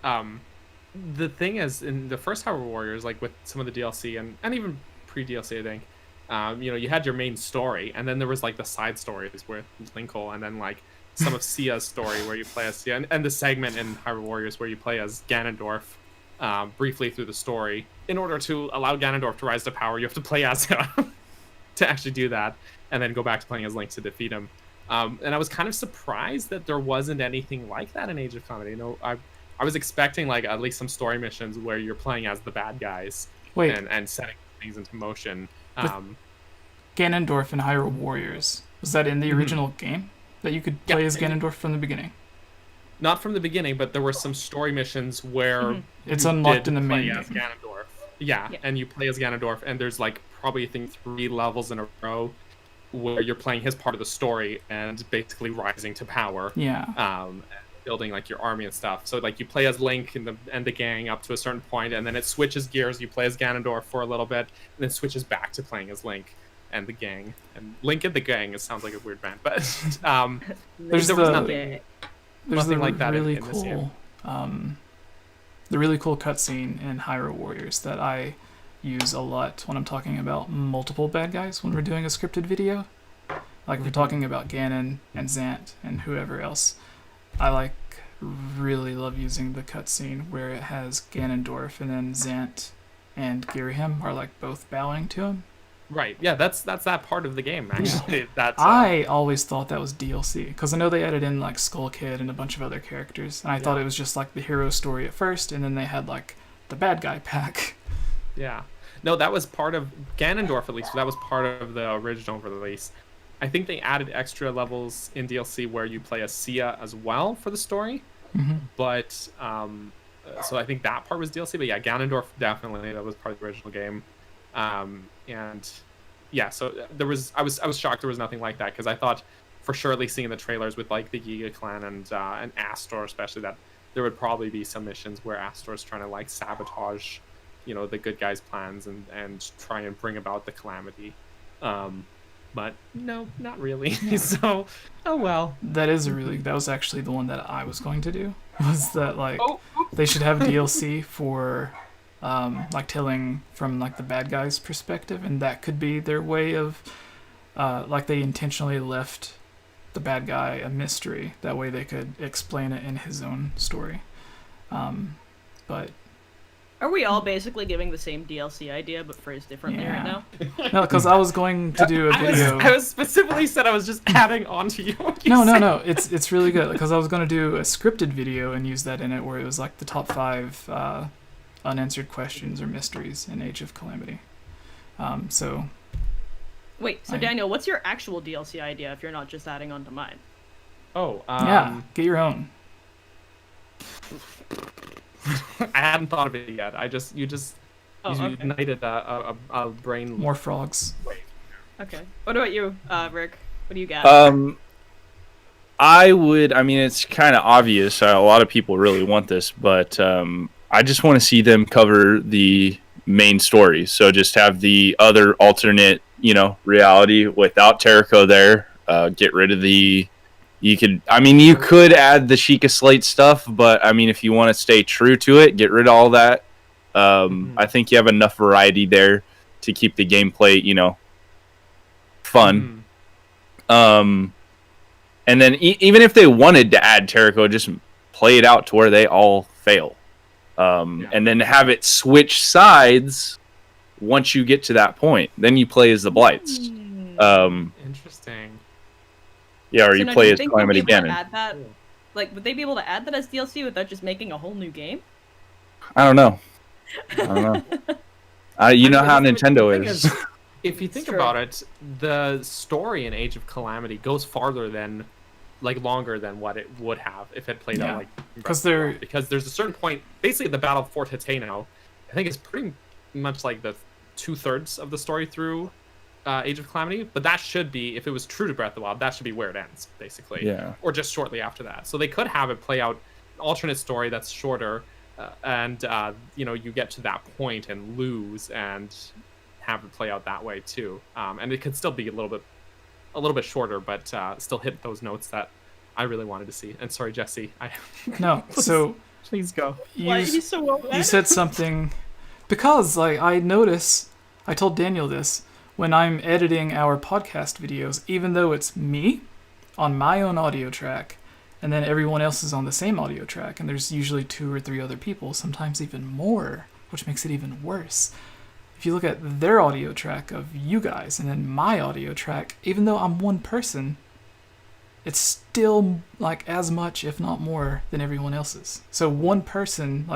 the thing is, in the first Hyrule Warriors, like with some of the DLC and even pre-DLC, I think, you had your main story, and then there was like the side stories with Linkle, and then like some of Sia's story where you play as Sia, and the segment in Hyrule Warriors where you play as Ganondorf briefly through the story. In order to allow Ganondorf to rise to power, you have to play as him to actually do that, and then go back to playing as Link to defeat him. And I was kind of surprised that there wasn't anything like that in Age of Calamity. I was expecting like at least some story missions where you're playing as the bad guys and setting things into motion. Ganondorf in Hyrule Warriors, was that in the original game? That you could play as Ganondorf from the beginning? Not from the beginning, but there were some story missions where it's unlocked in the main as Ganondorf. Yeah, and you play as Ganondorf, and there's like probably I think 3 levels in a row where you're playing his part of the story and basically rising to power. Yeah. building like your army and stuff. So like you play as Link and the gang up to a certain point, and then it switches gears. You play as Ganondorf for a little bit, and then switches back to playing as Link and the gang. And Link and the gang, it sounds like a weird band, but There's there was nothing the like that really in this game. cool, the really cool cutscene in Hyrule Warriors that I use a lot when I'm talking about multiple bad guys when we're doing a scripted video. Like if we're talking about Ganon and Zant and whoever else, I really love using the cutscene where it has Ganondorf and then Zant and Girahim are like both bowing to him. Right. Yeah, that's that part of the game actually. That's I always thought that was DLC because I know they added in like Skull Kid and a bunch of other characters, and I thought it was just like the hero story at first, and then they had like the bad guy pack. Yeah. No, that was part of Ganondorf, at least. That was part of the original release. I think they added extra levels in DLC where you play as Sia as well for the story. Mm-hmm. But so I think that part was DLC. But yeah, Ganondorf definitely, that was part of the original game. And yeah, so I was shocked there was nothing like that, because I thought for sure, at least seeing the trailers with like the Giga Clan and Astor especially, that there would probably be some missions where Astor's trying to like sabotage, the good guys' plans and try and bring about the Calamity. But no, not really. So, oh well. That was actually the one that I was going to do. Was that they should have DLC for like telling from like the bad guy's perspective, and that could be their way of like they intentionally left the bad guy a mystery. That way they could explain it in his own story. But Are we all basically giving the same DLC idea but phrased differently right now? No, because I was going to do a video. I was specifically said I was just adding on to you. No. It's really good, because I was going to do a scripted video and use that in it, where it was like the top 5 unanswered questions or mysteries in Age of Calamity. Wait, so Daniel, what's your actual DLC idea if you're not just adding on to mine? Oh, yeah, get your own. I hadn't thought of it yet. You ignited a brain. More frogs. Okay. What about you, Rick? What do you got? It's kind of obvious. A lot of people really want this, but I just want to see them cover the main story. So just have the other alternate, reality without Terrico there. Get rid of the. You could add the Sheikah Slate stuff, but if you want to stay true to it, get rid of all that. I think you have enough variety there to keep the gameplay, fun. And then even if they wanted to add Terrico, just play it out to where they all fail. And then have it switch sides once you get to that point. Then you play as the Blights. Interesting. Yeah, or you play as Calamity Ganon. Would they be able to add that as DLC without just making a whole new game? I don't know. You know how Nintendo is. If you think about it, the story in Age of Calamity goes farther than, longer than what it would have if it played out because there's a certain point, basically the Battle of Fort Hiteno, I think it's pretty much like the 2/3 of the story through Age of Calamity, but that should be, if it was true to Breath of the Wild, that should be where it ends, basically. Yeah. Or just shortly after that. So they could have it play out an alternate story that's shorter, and you get to that point and lose, and have it play out that way too. And it could still be a little bit shorter, but still hit those notes that I really wanted to see. And sorry, Jesse. Please go. Why he's so well read? You said something, because I notice, I told Daniel this, when I'm editing our podcast videos, even though it's me on my own audio track, and then everyone else is on the same audio track, and there's usually 2 or 3 other people, sometimes even more, which makes it even worse. If you look at their audio track of you guys, and then my audio track, even though I'm one person, it's still as much, if not more, than everyone else's. So one person,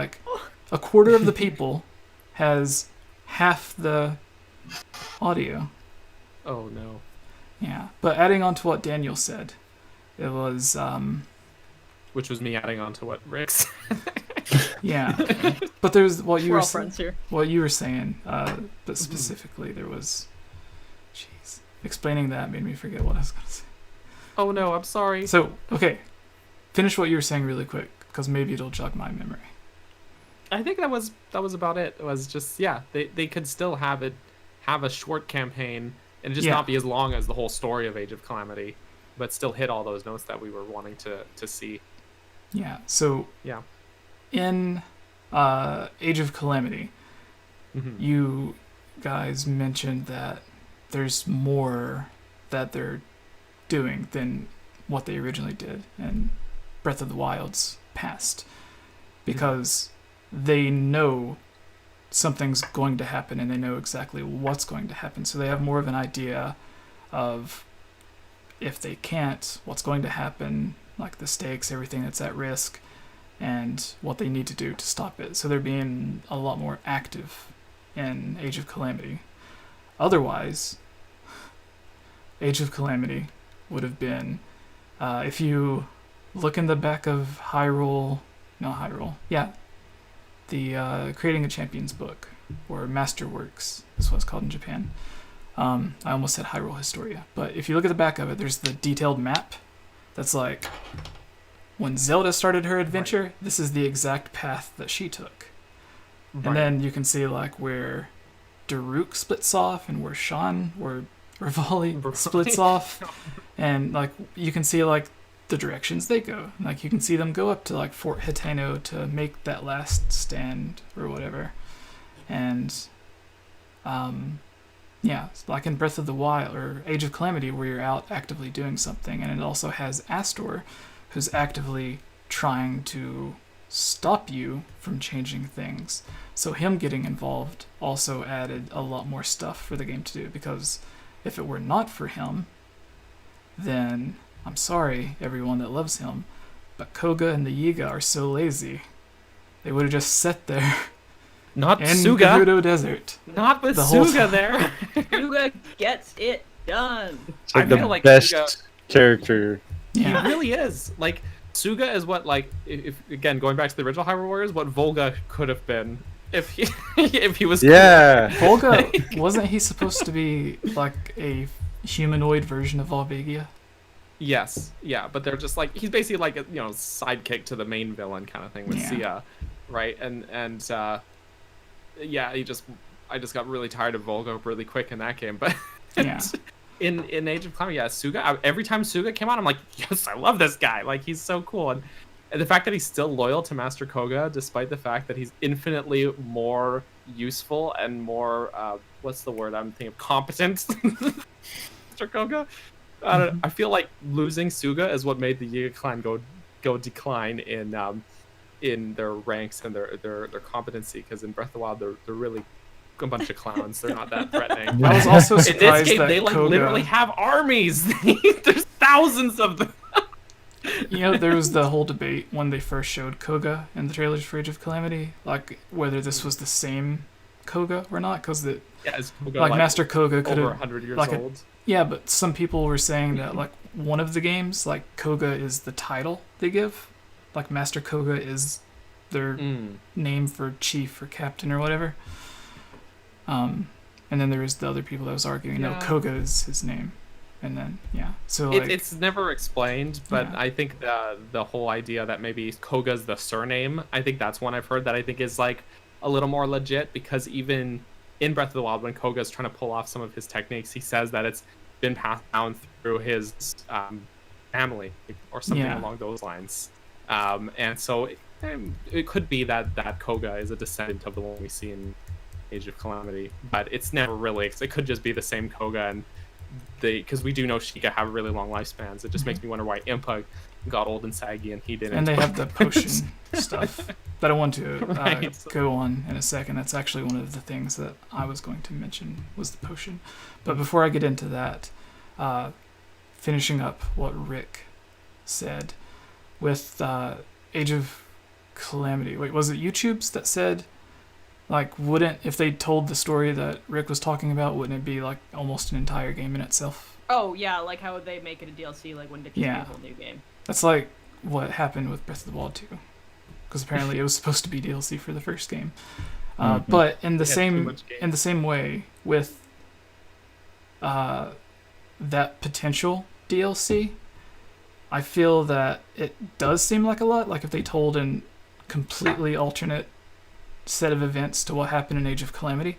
a quarter of the people, has half the audio. Oh no. Yeah, but adding on to what Daniel said, it was which was me adding on to what Rick said. Yeah, but there's what you We're were all friends here. What you were saying, but specifically there was, explaining that made me forget what I was gonna say. Oh no, I'm sorry. So okay, finish what you were saying really quick, because maybe it'll jog my memory. I think that was about it. It was just, yeah, they could still have a short campaign and just not be as long as the whole story of Age of Calamity, but still hit all those notes that we were wanting to see. Yeah. So Yeah. in Age of Calamity, you guys mentioned that there's more that they're doing than what they originally did in Breath of the Wild's past, because they know something's going to happen and they know exactly what's going to happen, so they have more of an idea of, if they can't, what's going to happen, like the stakes, everything that's at risk, and what they need to do to stop it. So they're being a lot more active in Age of Calamity. Otherwise, Age of Calamity would have been, if you look in the back of the Creating a Champions book, or Masterworks is what it's called in Japan. I almost said Hyrule Historia, but if you look at the back of it, there's the detailed map that's like, when Zelda started her adventure, this is the exact path that she took. Right. And then you can see like where Daruk splits off and where Rivali splits off, and like you can see like the directions they go. Like you can see them go up to like Fort Hiteno to make that last stand or whatever. And like in Breath of the Wild or Age of Calamity, where you're out actively doing something, and it also has Astor, who's actively trying to stop you from changing things. So him getting involved also added a lot more stuff for the game to do, because if it were not for him, then I'm sorry everyone that loves him, but Koga and the Yiga are so lazy. They would have just sat there Not in Suga. Gerudo Desert. Not with the whole Suga time. there. Suga gets it done. It's like I the feel like best Suga- character. Yeah. He really is. Like, Suga is what, like, if again, going back to the original Hyrule Warriors, what Volga could have been if he if he was Yeah. Volga, wasn't he supposed to be like a humanoid version of 𝐓𝐼𝐽𝐤? Yes, yeah, but they're just like, he's basically like a, sidekick to the main villain kind of thing with Yeah. Sia, right? And yeah, I just got really tired of Volga really quick in that game, but Yeah. in Age of Calamity, yeah, Suga. Every time Suga came out, I'm like, yes, I love this guy. Like, he's so cool, and the fact that he's still loyal to Master Koga, despite the fact that he's infinitely more useful and more what's the word I'm thinking of, competent. Master Koga. I don't know. I feel like losing Suga is what made the Yiga clan go decline in their ranks and their competency, because in Breath of the Wild they're really a bunch of clowns. They're not that threatening. I was also In this surprised game, that they like Koga, literally have armies. There's thousands of them. there was the whole debate when they first showed Koga in the trailers for Age of Calamity, like whether this was the same Koga or not, because Yeah, it's Koga, like Master Koga could over have 100 years like old. Yeah, but some people were saying that like one of the games, like Koga is the title they give, like Master Koga is their name for chief or captain or whatever. And then there was the other people that was arguing, no, Yeah. Koga is his name, and then so like It's never explained, but Yeah. I think the whole idea that maybe Koga's the surname, I think that's one I've heard that I think is like a little more legit, because even in Breath of the Wild, when Koga's trying to pull off some of his techniques, he says that it's been passed down through his family or something Yeah. along those lines. And so it could be that Koga is a descendant of the one we see in Age of Calamity, but it's never really. It could just be the same Koga, and because we do know Sheikah have really long lifespans. It just makes me wonder why Impa got old and saggy and he didn't. and they have the potion stuff that I want to Right. go on in a second. That's actually one of the things that I was going to mention was the potion. But before I get into that, finishing up what Rick said with Age of Calamity. Wait, was it YouTube's that said, like, if they told the story that Rick was talking about, wouldn't it be like almost an entire game in itself? Oh yeah, like how would they make it a DLC? Like wouldn't it just be Yeah. a whole new game? That's like what happened with Breath of the Wild 2, because apparently it was supposed to be DLC for the first game. But in the too much game. the same way with that potential DLC, I feel that it does seem like a lot, like if they told an completely alternate set of events to what happened in Age of Calamity,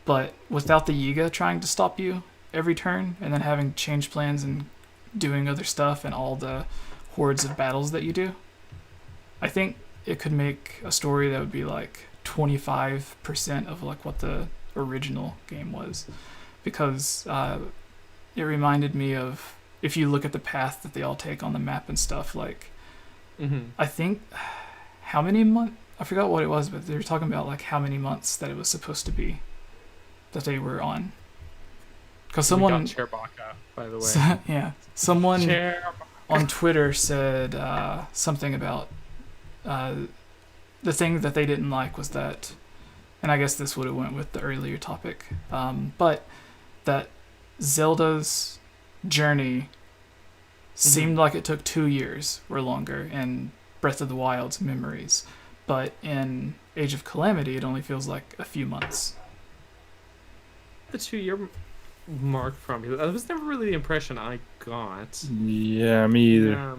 but without the Yiga trying to stop you every turn and then having to change plans and doing other stuff and all the hordes of battles that you do, I think it could make a story that would be like 25% of like what the original game was, because it reminded me of, if you look at the path that they all take on the map and stuff, like I think how many months, I forgot what it was, but they were talking about like how many months that it was supposed to be that they were on. Because someone, 𝐴𝐵𝐷𝐿, by the way. yeah, someone 𝐴𝐵𝐷𝐿. on Twitter said something about the thing that they didn't like was that, and I guess this would have went with the earlier topic, but that Zelda's journey seemed like it took 2 years or longer in Breath of the Wild's memories, but in Age of Calamity it only feels like a few months. The 2-year mark from you. That was never really the impression I got. Yeah, me either.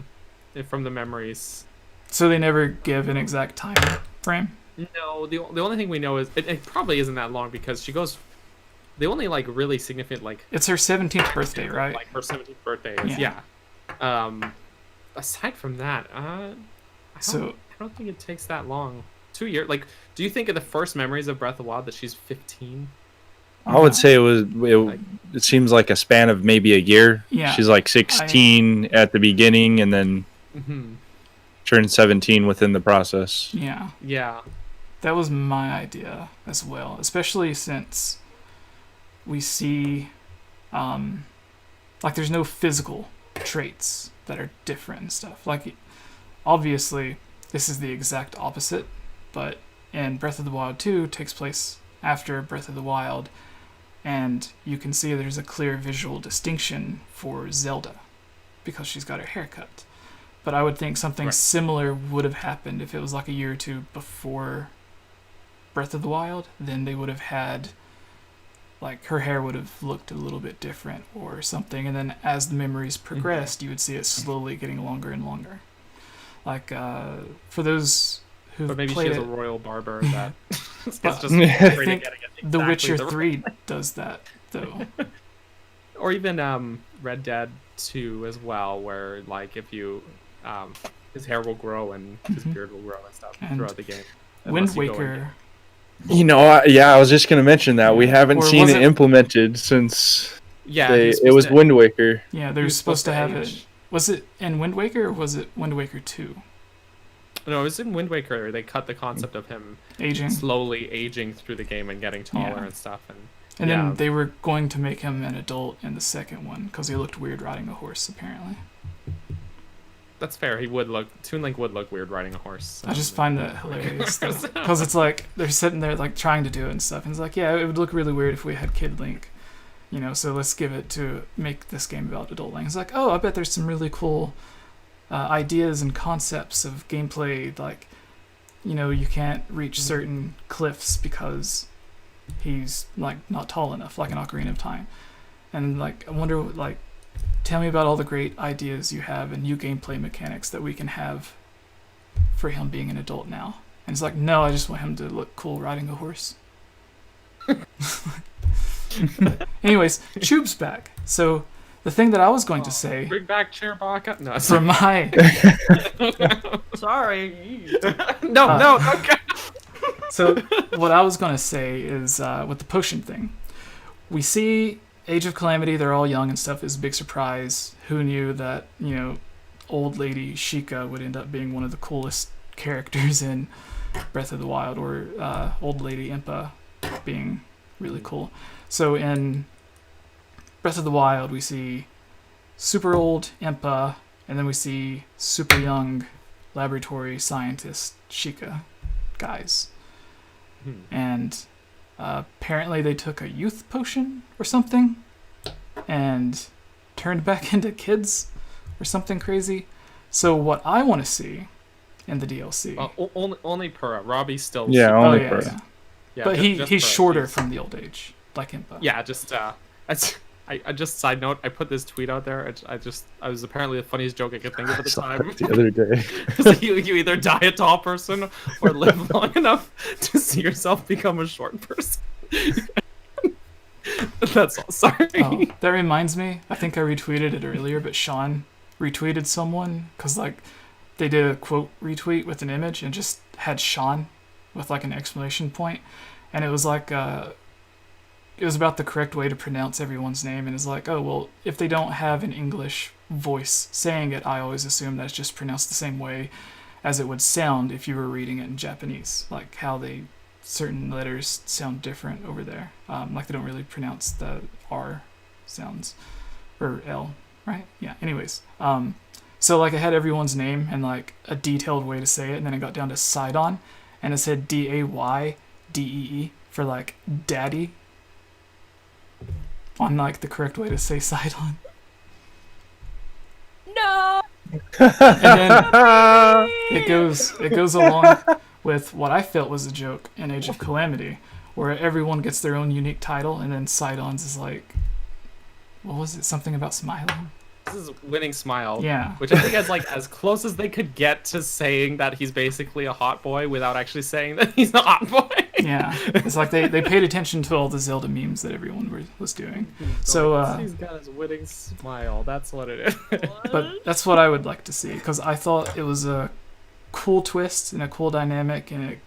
Yeah, from the memories. So they never give an exact time frame? No, the only thing we know is it probably isn't that long, because she goes. The only like really significant like. It's her 17th birthday, right? Like her 17th birthday is yeah. Aside from that, I don't think it takes that long. 2 years. Like, do you think of the first memories of Breath of the Wild that she's 15? I would say it seems like a span of maybe a year. Yeah. She's like 16 at the beginning and then turned 17 within the process. Yeah. Yeah. That was my idea as well, especially since we see like there's no physical traits that are different and stuff. Like, obviously this is the exact opposite, but in Breath of the Wild 2 takes place after Breath of the Wild, and you can see there's a clear visual distinction for Zelda because she's got her hair cut. But I would think something similar would have happened if it was like a year or two before Breath of the Wild. Then they would have had, like, her hair would have looked a little bit different or something, and then as the memories progressed, you would see it slowly getting longer and longer. Like, for those who But maybe she played has it, a royal barber that is just I afraid think of getting it The exactly Witcher the 3 does that, though. Or even Red Dead 2 as well, where like if you his hair will grow and his beard will grow and stuff And throughout the game. Wind Unless you go Waker, You know, I was just going to mention that. We haven't Or seen was it it- implemented since Yeah, it was Wind Waker. yeah, he they're was supposed to have age. it. Was it in Wind Waker or was it Wind Waker 2? No, it was in Wind Waker. They cut the concept of him Aging. slowly aging through the game and getting taller Yeah. and stuff. And yeah. then they were going to make him an adult in the second one because he looked weird riding a horse, apparently. That's fair. He would look. Toon Link would look weird riding a horse. I just find that hilarious because it's like they're sitting there like trying to do it and stuff, and it's like, yeah, it would look really weird if we had Kid Link, you know. So let's give it to make this game about adult Link. It's like, oh, I bet there's some really cool ideas and concepts of gameplay, like, you know, you can't reach certain cliffs because he's like not tall enough, like an Ocarina of Time, and like I wonder, like, tell me about all the great ideas you have and new gameplay mechanics that we can have for him being an adult now. And it's like, no, I just want him to look cool riding a horse. Anyways, Chube's back. So the thing that I was going to say Bring back 𝐴𝐵𝐷𝐿. No, for my Sorry. no. Okay. so what I was going to say is with the potion thing, we see Age of Calamity, they're all young and stuff, is a big surprise. Who knew that, you know, old lady Sheikah would end up being one of the coolest characters in Breath of the Wild, or old lady Impa being really cool. So in Breath of the Wild, we see super old Impa, and then we see super young laboratory scientist Sheikah guys. And apparently they took a youth potion or something and turned back into kids or something crazy. So what I want to see in the DLC... Only Purah. Robbie's still... Yeah, super- only yeah. Purah. Yeah, but just he's Purah. shorter from the old age, like Impa. Yeah, just... I just side note, I put this tweet out there. I was apparently the funniest joke I could think of at the Saw time. it the other day. So you either die a tall person or live long enough to see yourself become a short person. That's all. Sorry. Oh, that reminds me. I think I retweeted it earlier, but Sean retweeted someone because like they did a quote retweet with an image and just had Sean with like an exclamation point, and it was like it was about the correct way to pronounce everyone's name, and it's like, oh well, if they don't have an English voice saying it, I always assume that's just pronounced the same way as it would sound if you were reading it in Japanese, like how certain letters sound different over there. Like they don't really pronounce the R sounds, or L, right? Yeah, anyways. So like I had everyone's name and like a detailed way to say it, and then I got down to Sidon, and it said DAYDEE for like daddy, on like the correct way to say Sidon. No. And then it goes along with what I felt was a joke in Age of Calamity, where everyone gets their own unique title, and then Sidon's is like, what was it? Something about smiling? This is Winning Smile. Yeah. Which I think is like as close as they could get to saying that he's basically a hot boy without actually saying that he's a hot boy. Yeah. It's like they paid attention to all the Zelda memes that everyone was doing. So he's got his winning smile. That's what it is. but that's what I would like to see, because I thought it was a cool twist and a cool dynamic, and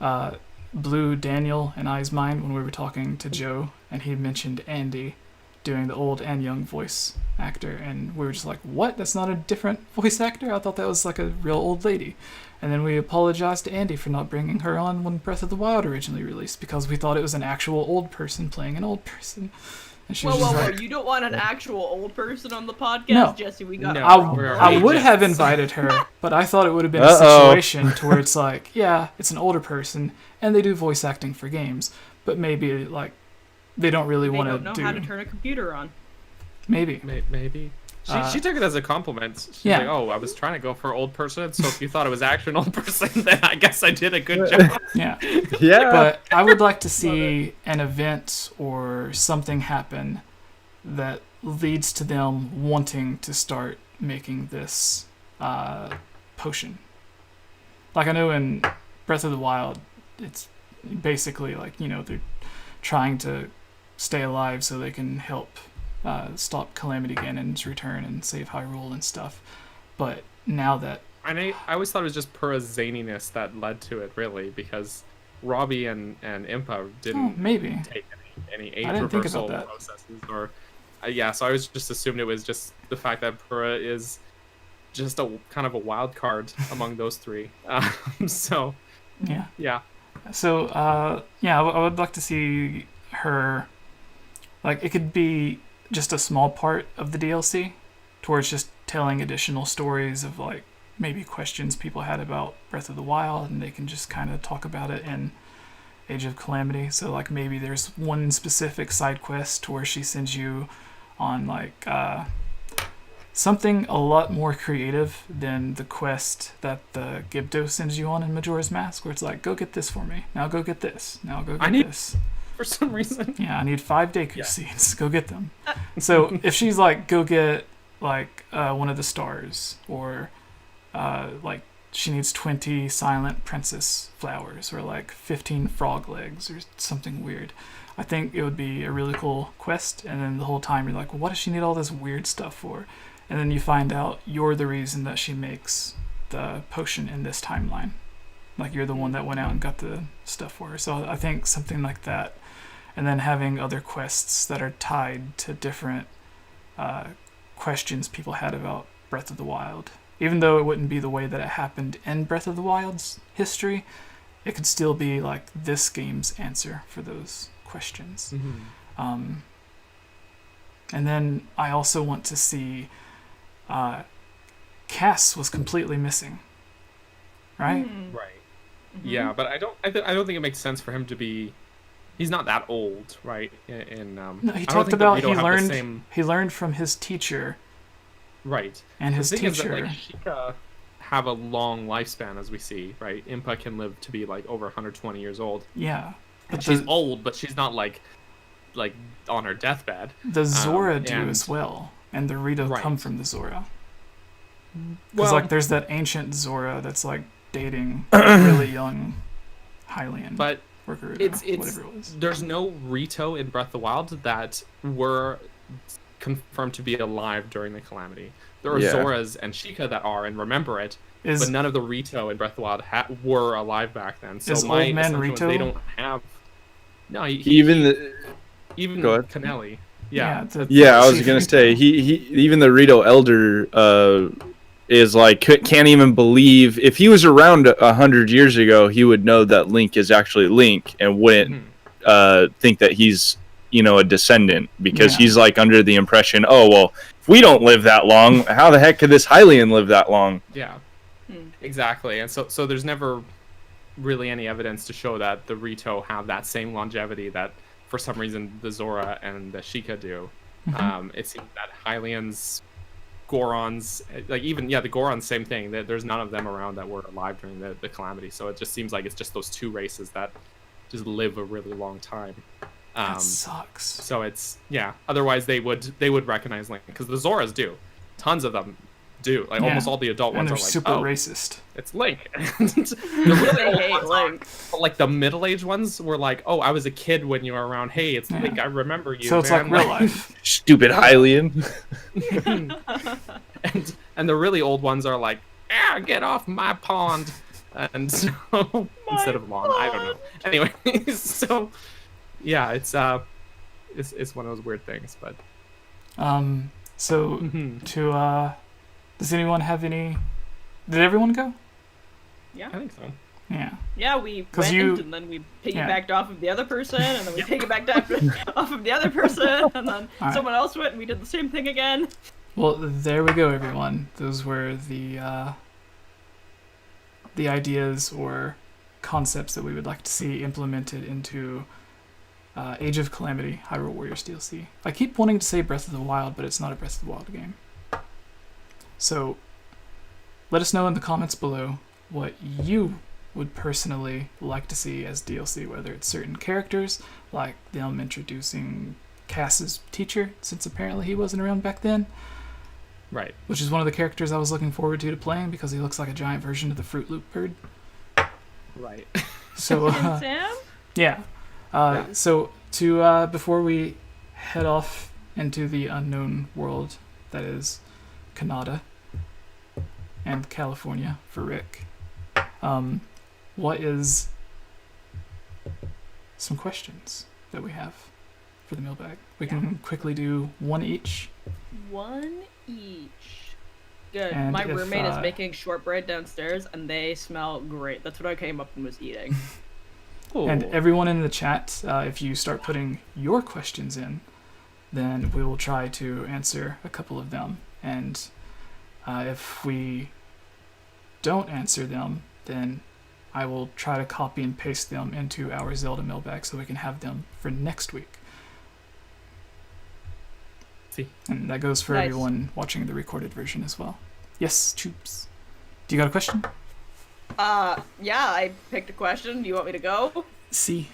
it blew Daniel and I's mind when we were talking to Joe, and he mentioned Andy doing the old and young voice actor, and we were just like, what? That's not a different voice actor? I thought that was like a real old lady. And then we apologized to Andy for not bringing her on when Breath of the Wild originally released, because we thought it was an actual old person playing an old person. And she was just like, You don't want an actual old person on the podcast, No. Jesse? We got No. I would have invited her, but I thought it would have been a situation to where it's like, yeah, it's an older person, and they do voice acting for games, but maybe like they don't really want to know how to turn a computer on. Maybe. Maybe. She took it as a compliment. She's Yeah. like, oh, I was trying to go for old person, so if you thought it was actually an old person, then I guess I did a good job. Yeah. Yeah. But I would like to see an event or something happen that leads to them wanting to start making this potion. Like I know in Breath of the Wild, it's basically like, they're trying to stay alive so they can help stop Calamity Ganon's return and save Hyrule and stuff. But now that... I always thought it was just Purah's zaniness that led to it, really, because Robbie and Impa didn't maybe take any age I didn't think reversal about that. processes. Or, so I was just assumed it was just the fact that Purah is just a kind of a wild card among those three. So, yeah. So, I would like to see her... Like, it could be just a small part of the DLC, towards just telling additional stories of, like, maybe questions people had about Breath of the Wild, and they can just kind of talk about it in Age of Calamity. So, like, maybe there's one specific side quest to where she sends you on, like, something a lot more creative than the quest that the Gibdo sends you on in Majora's Mask, where it's like, go get this for me, now go get this, now go get this. For some reason. Yeah, I need 5 Deku seeds. Go get them. So if she's like, go get like one of the stars, or like she needs 20 silent princess flowers, or like 15 frog legs, or something weird, I think it would be a really cool quest. And then the whole time you're like, well, what does she need all this weird stuff for? And then you find out you're the reason that she makes the potion in this timeline. Like you're the one that went out and got the stuff for her. So I think something like that. And then having other quests that are tied to different questions people had about Breath of the Wild. Even though it wouldn't be the way that it happened in Breath of the Wild's history, it could still be like this game's answer for those questions. Mm-hmm. And then I also want to see Cass was completely missing. Right? Right. Mm-hmm. Yeah, but I don't think it makes sense for him to be... He's not that old, right? No, he I don't talked think that about we don't have the he learned from his teacher. Right. And his the thing teacher. is that, like, Sheikah have a long lifespan, as we see, right? Impa can live to be like over 120 years old. Yeah. And she's old, but she's not like like on her deathbed. The Zora do and- as well, and the Rito Right. come from the Zora. Well- Because like there's that ancient Zora that's like dating a really young Hylian. But or Gerudo, it's whatever it was. there's no Rito in Breath of the Wild that were confirmed to be alive during the Calamity. There are Yeah. Zoras and Sheikah that are and remember it, Is but none of the Rito in Breath of the Wild were alive back then. So Is my Old Man assumption was Rito? they don't have. No, even Go ahead. Canelli. Yeah, Yeah, Yeah, I was gonna say he even the Rito Elder is like can't even believe if he was around 100 years ago, he would know that Link is actually Link and wouldn't think that he's a descendant because Yeah. he's like under the impression, oh well, if we don't live that long, how the heck could this Hylian live that long? Yeah, exactly. And so there's never really any evidence to show that the Rito have that same longevity that for some reason the Zora and the Sheikah do. It seems that Hylians, Gorons, like even the Gorons, same thing. There's none of them around that were alive during the Calamity. So it just seems like it's just those two races that just live a really long time. that sucks. So it's otherwise they would recognize Link because the Zoras do, tons of them do. Like Yeah. almost all the adult And ones they're are like, super oh, racist. it's Link. The really They old hate ones Link. are, but like the middle-aged ones were like, oh, I was a kid when you were around. Hey, it's Yeah. Link. I remember you. So it's like man. real life. Stupid Hylian. and the really old ones are like, get off my pond. And so instead of lawn, I don't know. Anyway, so yeah, it's one of those weird things, but So to does anyone have any? Did everyone go? Yeah. I think so. Yeah. Yeah, we 'Cause went and then we piggybacked off of the other person, and then we piggybacked off of the other person, and then Alright. someone else went and we did the same thing again. Well, there we go, everyone. Those were the ideas or concepts that we would like to see implemented into Age of Calamity, Hyrule Warriors DLC. I keep wanting to say Breath of the Wild, but it's not a Breath of the Wild game. So, let us know in the comments below what you would personally like to see as DLC, whether it's certain characters, like them introducing Cass's teacher, since apparently he wasn't around back then, Right. which is one of the characters I was looking forward to playing because he looks like a giant version of the Fruit Loop bird. Right. So, And Sam? yeah. Yeah. So, to before we head off into the unknown world that is Canada and California for Rick, what is some questions that we have for the mailbag? We can quickly do one each. One each. Good. And My if, roommate is making shortbread downstairs, and they smell great. That's what I came up and was eating. And Cool. everyone in the chat, if you start putting your questions in, then we will try to answer a couple of them. And if we don't answer them, then I will try to copy and paste them into our Zelda mailbag so we can have them for next week. See. And that goes for Nice. everyone watching the recorded version as well. Yes, Choops. Do you got a question? Yeah, I picked a question. Do you want me to go? See.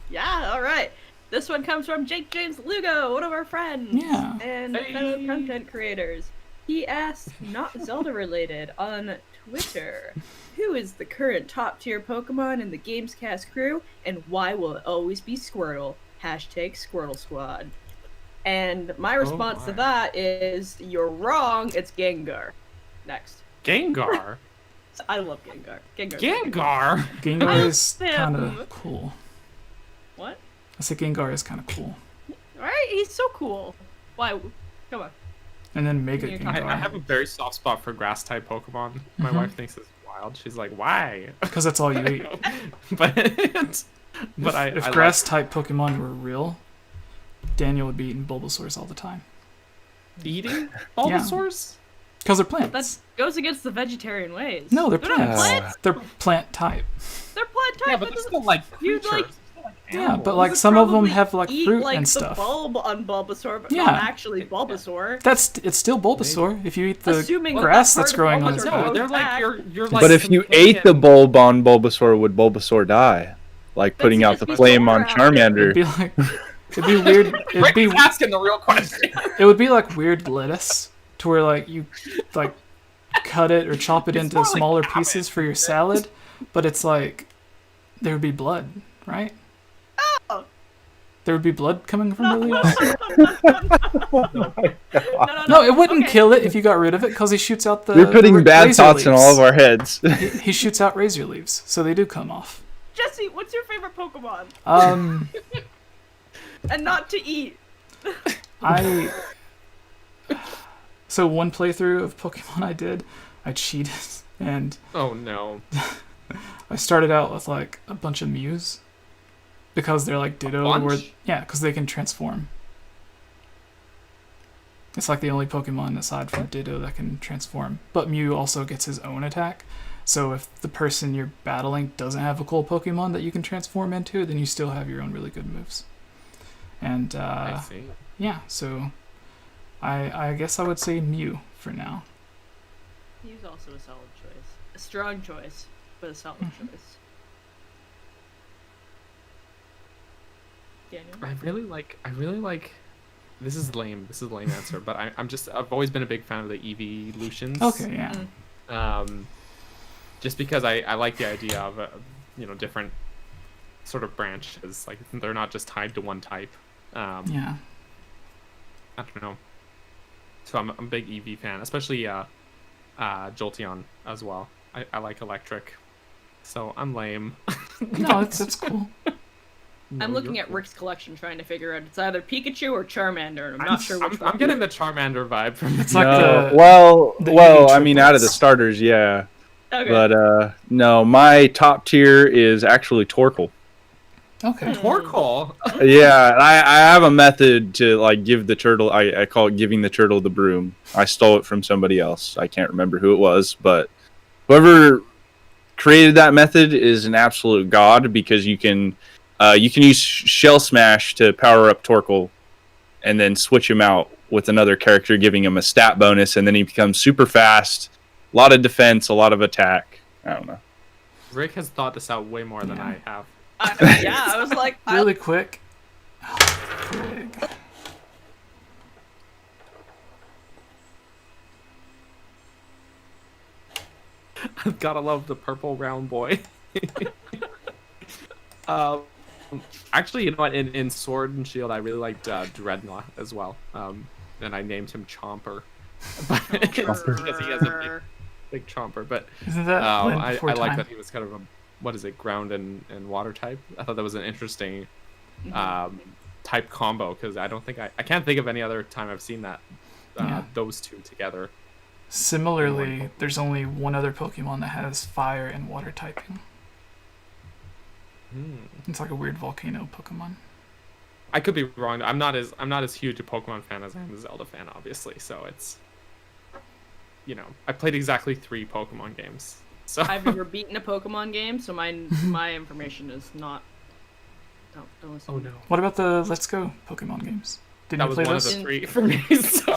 Yeah, alright. This one comes from Jake James Lugo, one of our friends. Yeah. And fellow content creators. He asked, not Zelda related, on Twitter, who is the current top tier Pokemon in the Gamescast crew, and why will it always be Squirtle? Hashtag Squirtle Squad. And my response to my. that is, you're wrong, it's Gengar. Next. Gengar. I love Gengar. Gengar. Gengar is him. kind of cool. What? I said Gengar is kind of cool. Right? He's so cool. Why? Come on. And then Mega You're Gengar. I have a very soft spot for grass type Pokemon. My Mm-hmm. wife thinks it's wild. She's like, why? Because that's all you eat. but If I grass type Pokemon were real, Daniel would be eating Bulbasaurs all the time. like eating Bulbasaurs. Because they're plants. That goes against the vegetarian ways. No, they're not plants. plants. They're plant type. They're plant type. Yeah, but they're still like You'd, creatures. like- Yeah, but You like would some of them probably have like eat, fruit like, and the stuff. bulb on Bulbasaur, but Yeah. not actually Bulbasaur. It's still Bulbasaur if you eat the Assuming grass that that's part growing of on its Bulbasaur No, back. they're like you're like. But if you ate the bulb on Bulbasaur, would Bulbasaur die? Like putting out just the be flame on Sora. It'd Charmander. be like It'd be weird. It'd be Rick's asking the real question. It would be like weird lettuce, to where like you like cut it or chop it It's into more like smaller cabbage. pieces for your salad, but it's like there would be blood, right? Oh. There would be blood coming from the No, leaves. No, it wouldn't Okay. kill it if you got rid of it, because he shoots out the. You're putting the bad razor thoughts in leaves. all of our heads. He shoots out razor leaves, so they do come off. Jesse, what's your favorite Pokemon? And not to eat. So one playthrough of Pokemon I cheated, and Oh no. I started out with like a bunch of Mews, because they're like Ditto, Bunch? because they can transform. It's like the only Pokemon aside from Ditto that can transform. But Mew also gets his own attack. So if the person you're battling doesn't have a cool Pokemon that you can transform into, then you still have your own really good moves. And I see. yeah, so I guess I would say Mew for now. Mew's also a solid choice. A strong choice, but a solid choice. Daniel? I really like. This is lame answer, but I've always been a big fan of the evolutions. Okay, yeah. Just because I like the idea of different sort of branches, like they're not just tied to one type. Yeah. I don't know. So I'm a big EV fan, especially Jolteon as well. I like electric, so I'm lame. No, that's cool. I'm looking at Rick's collection trying to figure out it's either Pikachu or Charmander, and I'm not sure which one. I'm getting the Charmander vibe from It's like No, the well, EV I mean, out of the triplets. starters, yeah. Okay. But no, my top tier is actually Torkoal. Okay. Torkoal. Yeah, I have a method to like give the turtle. I call it giving the turtle the broom. I stole it from somebody else. I can't remember who it was, but whoever created that method is an absolute god, because you can use Shell Smash to power up Torkoal, and then switch him out with another character, giving him a stat bonus, and then he becomes super fast. A lot of defense, a lot of attack. I don't know. Rick has thought this out way more than I have. Yeah, I was like, Really quick. Oh, frig. I've gotta love the purple round boy. um, actually, you know what? In Sword and Shield, I really liked Dreadnought as well. And I named him Chomper, because he has a big chomper. But Isn't that Land I Before like Time? that he was kind of a ground and water type. I thought that was an interesting type combo, because I can't think of any other time I've seen that Yeah. those two together. Similarly, there's only one other Pokemon that has fire and water typing. It's like a weird volcano Pokemon. I could be wrong. I'm not as huge a Pokemon fan as I am a Zelda fan, obviously. So it's, I played exactly 3 Pokemon games. So I've never beaten a Pokemon game, so my information is not. Don't listen. oh no, What about the Let's Go Pokemon games? Did that you was play one of those? the 3 for me. So.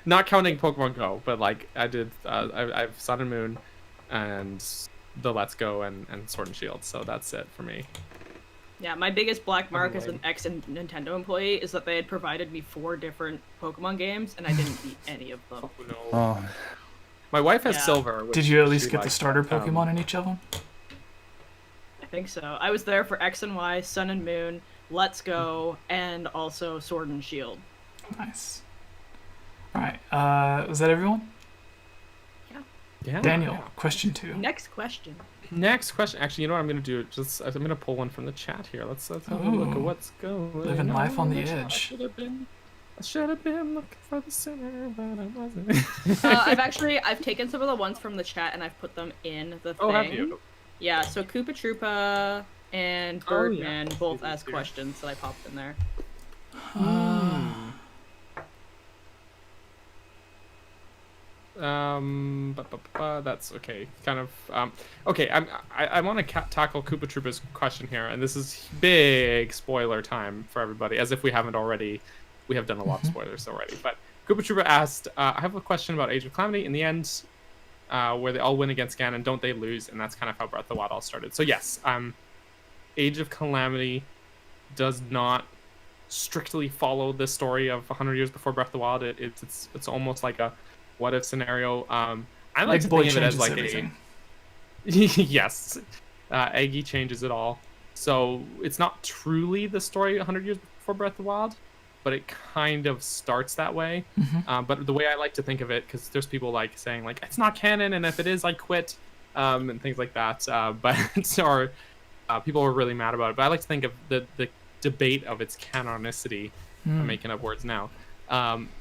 Not counting Pokemon Go, but like I did, I've Sun and Moon, and the Let's Go and Sword and Shield. So that's it for me. Yeah, my biggest black mark as lame. an ex-Nintendo employee is that they had provided me 4 different Pokemon games, and I didn't beat any of them. Oh, no. Oh, My wife has Yeah. Silver. which Did you at least she get the likes. starter Pokemon in each of them? I think so. I was there for X and Y, Sun and Moon, Let's Go, and also Sword and Shield. Nice. Alright, was that everyone? Yeah. Daniel, yeah. question 2. Next question. Next question. Actually, you know what I'm gonna do? I'm gonna pull one from the chat here. Let's have a look at Ooh. what's going on. Living life on the I edge. should have been looking for the center, but I wasn't. I've taken some of the ones from the chat and I've put them in the thing. Oh, have you? Yeah, so Koopa Troopa and Oh, yeah. Birdman both These asked here. questions that I popped in there. That's okay. Kind of. Okay. I want to tackle Koopa Troopa's question here, and this is big spoiler time for everybody, as if we haven't already. We have done a lot of spoilers already, but Koopa Troopa asked, "I have a question about Age of Calamity. In the end, where they all win against Ganon, don't they lose?" And that's kind of how Breath of the Wild all started. So yes, Age of Calamity does not strictly follow the story of 100 years before Breath of the Wild. It's almost like a what if scenario. I like to boy think of it as changes like everything. yes, Agi changes it all. So it's not truly the story 100 years before Breath of the Wild, but it kind of starts that way. But the way I like to think of it, because there's people like saying like it's not canon, and if it is, I quit, and things like that. But or people were really mad about it. But I like to think of the debate of its canonicity. I'm making up words now.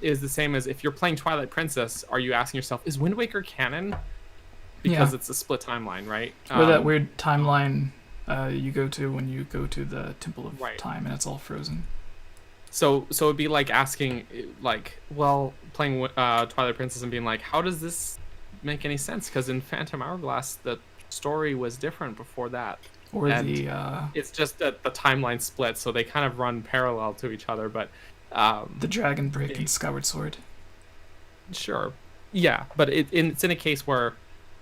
Is the same as if you're playing Twilight Princess. Are you asking yourself, is Wind Waker canon? Because it's a split timeline, right? Or that weird timeline you go to when you go to the Temple of Right. Time and it's all frozen. So it'd be like asking, like, well, playing Twilight Princess and being like, how does this make any sense? Because in Phantom Hourglass, the story was different before that. Or And the it's just that the timeline split, so they kind of run parallel to each other. But Dragon Break and Skyward Sword. sure, yeah, but it's in a case where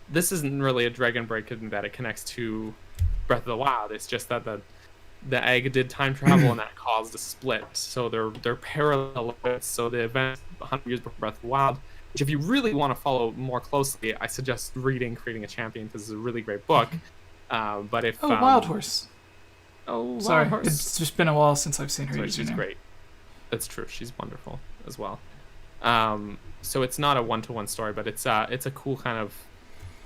this isn't really a Dragon Break in that it connects to Breath of the Wild. It's just that the egg did time travel and that caused a split. So they're parallel events. So the event 100 years before Breath of the Wild, which if you really want to follow more closely, I suggest reading Creating a Champion because it's a really great book. But if Wild Horse. Wild Sorry, Horse. it's just been a while since I've seen her Sorry, use she's her name. great. That's true. She's wonderful as well. So it's not a one-to-one story, but it's a cool kind of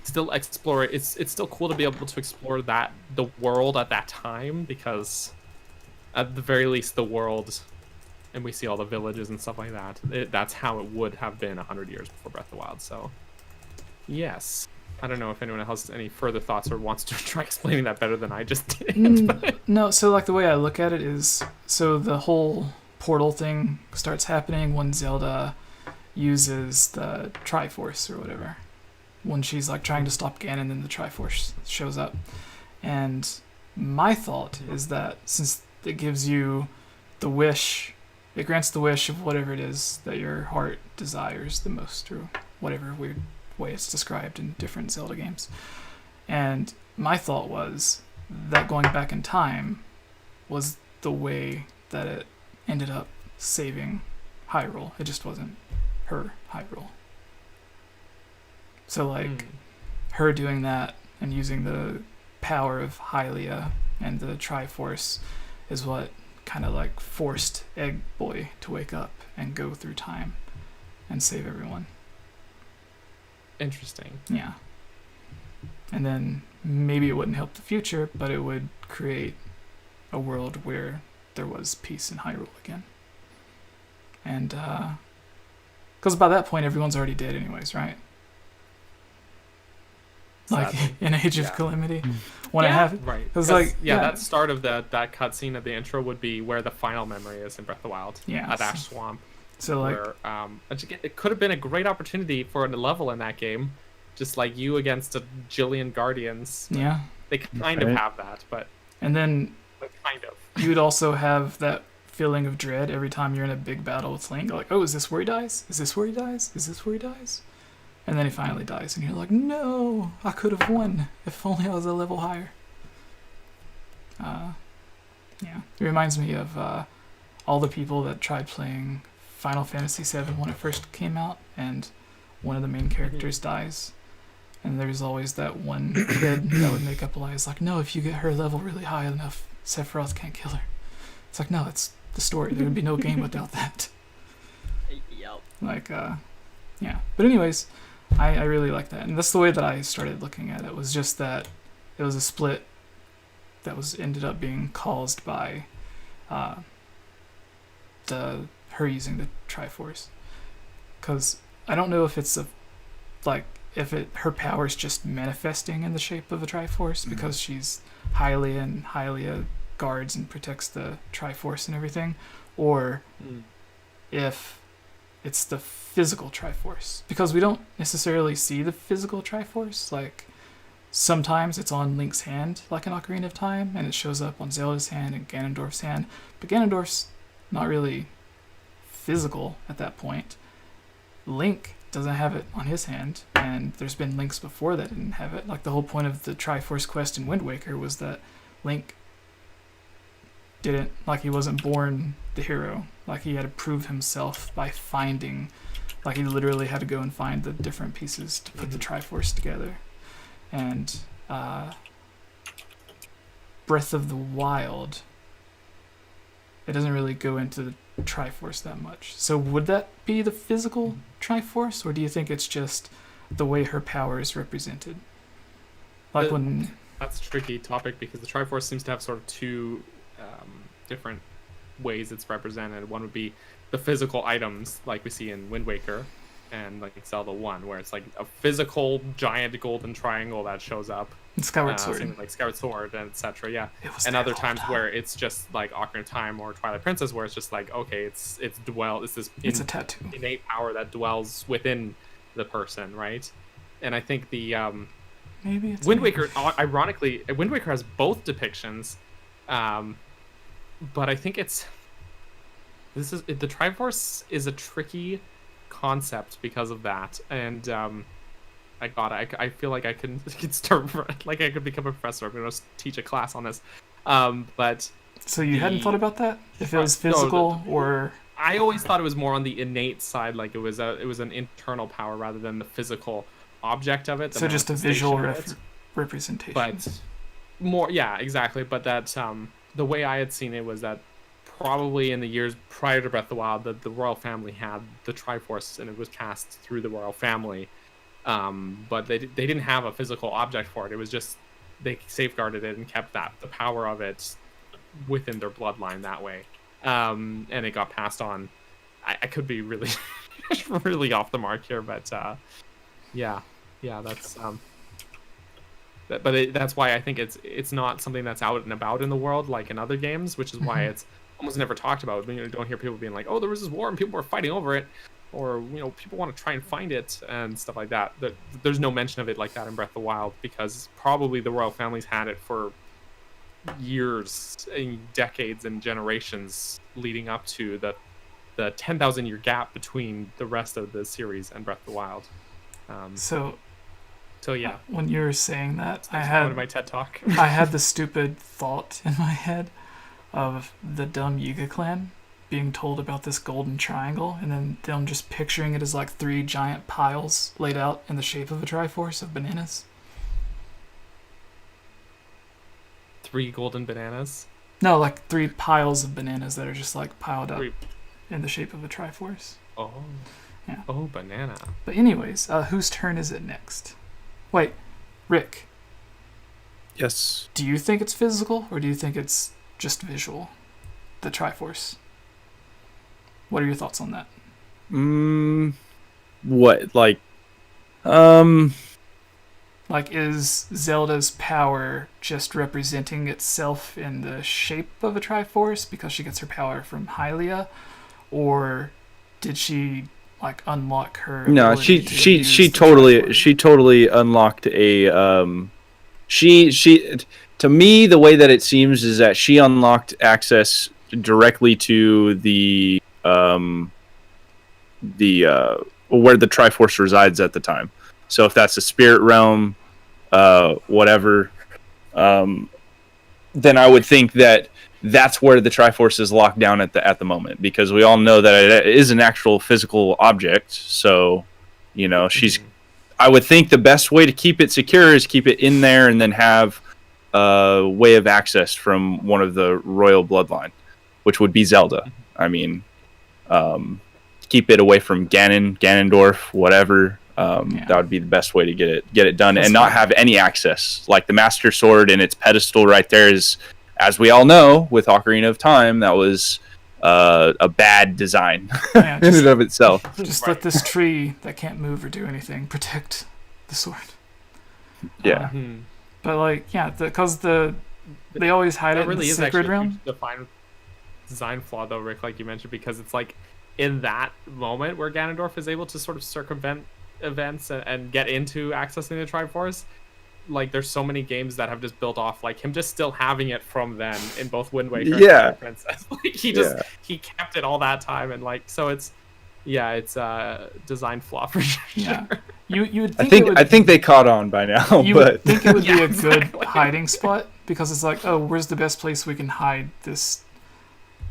still explore. It's still cool to be able to explore the world at that time, because at the very least the world, and we see all the villages and stuff like that. That's how it would have been 100 years before Breath of the Wild. So yes. I don't know if anyone else has any further thoughts or wants to try explaining that better than I just did. No, so like the way I look at it is, so the whole portal thing starts happening when Zelda uses the Triforce or whatever. When she's like trying to stop Ganon, then the Triforce shows up. And my thought is that since it gives you the wish, it grants the wish of whatever it is that your heart desires the most, or whatever weird way it's described in different Zelda games. And my thought was that going back in time was the way that it ended up saving Hyrule. It just wasn't her Hyrule. So like her doing that and using the power of Hylia and the Triforce is what kind of like forced Egg Boy to wake up and go through time and save everyone. Interesting. Yeah. And then maybe it wouldn't help the future, but it would create a world where there was peace in Hyrule again. And, because by that point, everyone's already dead anyways, right? Like, Sadly. in Age of Yeah. Calamity. When it happened. Right. It's like, that start of that cutscene of the intro would be where the final memory is in Breath of the Wild. Yeah, At so- Ash Swamp. So, like, Where it could have been a great opportunity for a level in that game, just like you against a jillion guardians. yeah. They kind of Right. have that, but And then kind of. you would also have that feeling of dread every time you're in a big battle with Link. Like, oh, is this where he dies? Is this where he dies? Is this where he dies? And then he finally dies, and you're like, no, I could have won if only I was a level higher. Yeah, it reminds me of all the people that tried playing Final Fantasy VII when it first came out, and one of the main characters dies. And there's always that one kid that would make up a lie. It's like, no, if you get her level really high enough, Sephiroth can't kill her. It's like, no, it's the story. There would be no game without that. Yep. Like, yeah. But anyways, I really like that. And that's the way that I started looking at it, was just that it was a split that was ended up being caused by her using the Triforce. Because I don't know if it's her power is just manifesting in the shape of a Triforce because she's Hylia and Hylia guards and protects the Triforce and everything, or if it's the physical Triforce, because we don't necessarily see the physical Triforce. Like, sometimes it's on Link's hand, like in Ocarina of Time, and it shows up on Zelda's hand and Ganondorf's hand, but Ganondorf's not really physical at that point. Link doesn't have it on his hand, and there's been Links before that didn't have it. Like, the whole point of the Triforce quest in Wind Waker was that Link didn't, like he wasn't born the hero. Like he had to prove himself by finding, like he literally had to go and find the different pieces to put the Triforce together. And Breath of the Wild, it doesn't really go into the Triforce that much. So would that be the physical Triforce, or do you think it's just the way her power is represented? Like when... That's a tricky topic because the Triforce seems to have sort of two different ways it's represented. One would be the physical items like we see in Wind Waker and like Zelda 1, where it's like a physical giant golden triangle that shows up. Skyward Sword. Something like Skyward Sword and etc. Yeah. And other times where it's just like Ocarina of Time or Twilight Princess, where it's just like, okay, it's this it's a tattoo. Innate power that dwells within the person, right? And I think the maybe it's Wind Waker, ironically, Wind Waker has both depictions, but I think the Triforce is a tricky concept because of that, and I feel like I could start like I could become a professor. I'm gonna teach a class on this, but so you hadn't thought about that if it was physical or I always thought it was more on the innate side, like it was an internal power rather than the physical object of it. So just a visual representation. But more, yeah, exactly. But that the way I had seen it was that probably in the years prior to Breath of the Wild, the royal family had the Triforce and it was passed through the royal family. But they didn't have a physical object for it. It was just they safeguarded it and kept the power of it within their bloodline that way. And it got passed on. I could be really really off the mark here, but yeah, that's that's why I think it's not something that's out and about in the world like in other games, which is why it's almost never talked about. You don't hear people being like, oh, there was this war and people were fighting over it, or people want to try and find it and stuff like that. There's no mention of it like that in Breath of the Wild because probably the royal families had it for years and decades and generations leading up to the 10,000 year gap between the rest of the series and Breath of the Wild. So yeah, when you were saying that, I had my TED talk. I had the stupid thought in my head of the dumb Yiga clan being told about this golden triangle, and then them just picturing it as like 3 giant piles laid out in the shape of a Triforce of bananas. 3 golden bananas? No, like 3 piles of bananas that are just like piled up in the shape of a Triforce. Oh. Yeah. Oh, banana. But anyways, whose turn is it next? Wait, Rick. Yes. Do you think it's physical, or do you think it's just visual? The Triforce. What are your thoughts on that? What, like, Like, is Zelda's power just representing itself in the shape of a Triforce because she gets her power from Hylia, or did she like unlock her? No, she totally unlocked a she to me the way that it seems is that she unlocked access directly to the where the Triforce resides at the time. So if that's the spirit realm, whatever, then I would think that that's where the Triforce is locked down at the moment, because we all know that it is an actual physical object. So, she's. I would think the best way to keep it secure is keep it in there and then have a way of access from one of the royal bloodline, which would be Zelda. I mean, keep it away from Ganondorf, whatever. That would be the best way to get it done. That's and not have any access. Like the Master Sword and its pedestal right there is, as we all know, with Ocarina of Time, that was a bad design in and of itself. Just let this tree that can't move or do anything protect the sword. Yeah. But because they always hide it really in the is sacred actually realm. A fine design flaw, though, Rick, like you mentioned, because it's like in that moment where Ganondorf is able to sort of circumvent events and get into accessing the Triforce, like there's so many games that have just built off like him just still having it from then in both Wind Waker and Twilight Princess. Like he kept it all that time, and like so it's a design flaw for sure. Yeah, you would think I think they caught on by now. You would think it would be a good hiding spot, because it's like, oh, where's the best place we can hide this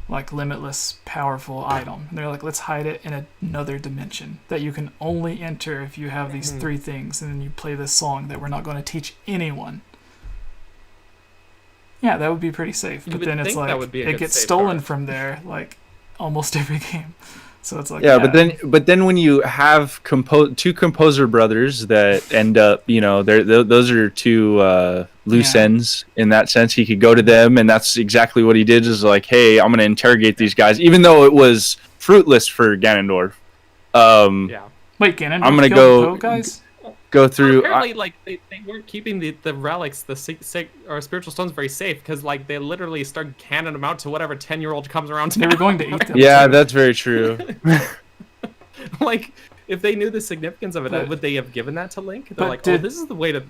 like limitless powerful item. And they're like, let's hide it in another dimension that you can only enter if you have these 3 things, and then you play this song that we're not going to teach anyone. Yeah, that would be pretty safe. But then it's like it gets stolen from there like almost every game. So it's like but then when you have 2 composer brothers that end up, those are 2 loose ends in that sense. He could go to them, and that's exactly what he did. Is like, hey, I'm going to interrogate these guys, even though it was fruitless for Ganondorf. Wait, Ganondorf I'm going to go through. Apparently, like they weren't keeping the relics, the spiritual stones, very safe, because like they literally started canning them out to whatever 10-year-old comes around. They were going to eat them. Yeah, that's very true. Like, if they knew the significance of it, would they have given that to Link? They're like, this is the way to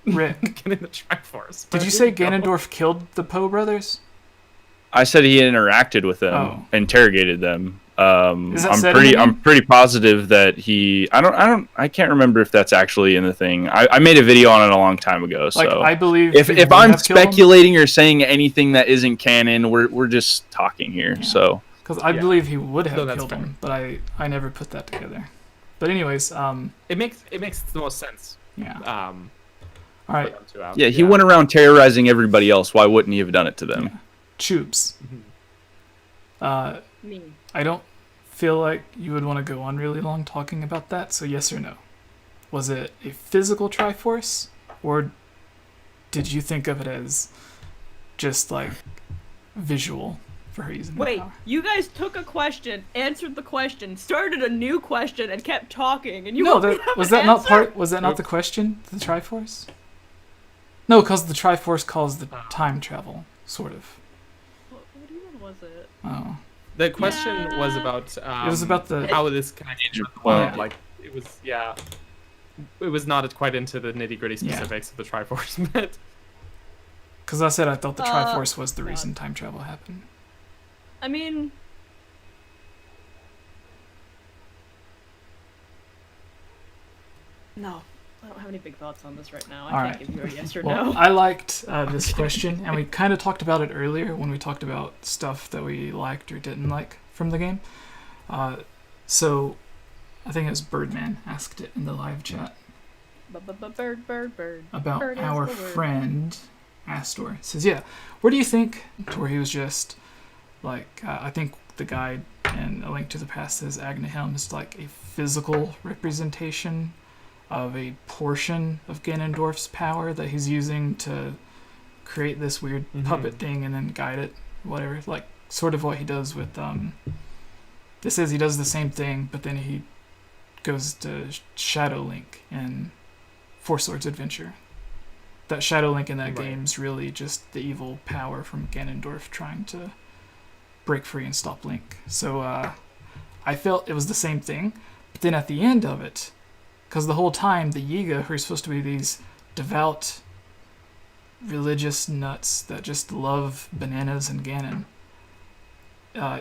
Rick get in the Triforce. Did you say Ganondorf killed the Poe brothers? I said he interacted with them, interrogated them. I'm I'm pretty positive that he. I can't remember if that's actually in the thing. I made a video on it a long time ago. So like, I believe if I'm speculating or saying anything that isn't canon, we're just talking here. Yeah. So because I believe he would have killed him, but I never put that together. But anyways, it makes the most sense. Yeah. All right. Yeah, he went around terrorizing everybody else. Why wouldn't he have done it to them? Yeah. Tubes. I don't feel like you would want to go on really long talking about that, so yes or no. Was it a physical Triforce, or did you think of it as just like visual for her using the power? You guys took a question, answered the question, started a new question, and kept talking, and you was that not the question? The Triforce? No, because the Triforce caused the time travel, sort of. What even was it? Oh. The question was about it was about how this connected with the world. Like it was not quite into the nitty-gritty specifics of the Triforce, but because I said I thought the Triforce was the reason time travel happened. I mean, no. I don't have any big thoughts on this right now. I can't give you a yes or no. I liked this question, and we kind of talked about it earlier when we talked about stuff that we liked or didn't like from the game. So I think it was Birdman asked it in the live chat. Bird. About our friend Astor. It says, where do you think, where he was just like, I think the guide in A Link to the Past says 𝐴𝐺𝐸 is like a physical representation of a portion of Ganondorf's power that he's using to create this weird puppet thing and then guide it, whatever. Like, sort of what he does with, this says he does the same thing, but then he goes to Shadow Link in Four Swords Adventure. That Shadow Link in that game's really just the evil power from Ganondorf trying to break free and stop Link. So, I felt it was the same thing, but then at the end of it, because the whole time, the Yiga, who are supposed to be these devout, religious nuts that just love bananas and Ganon,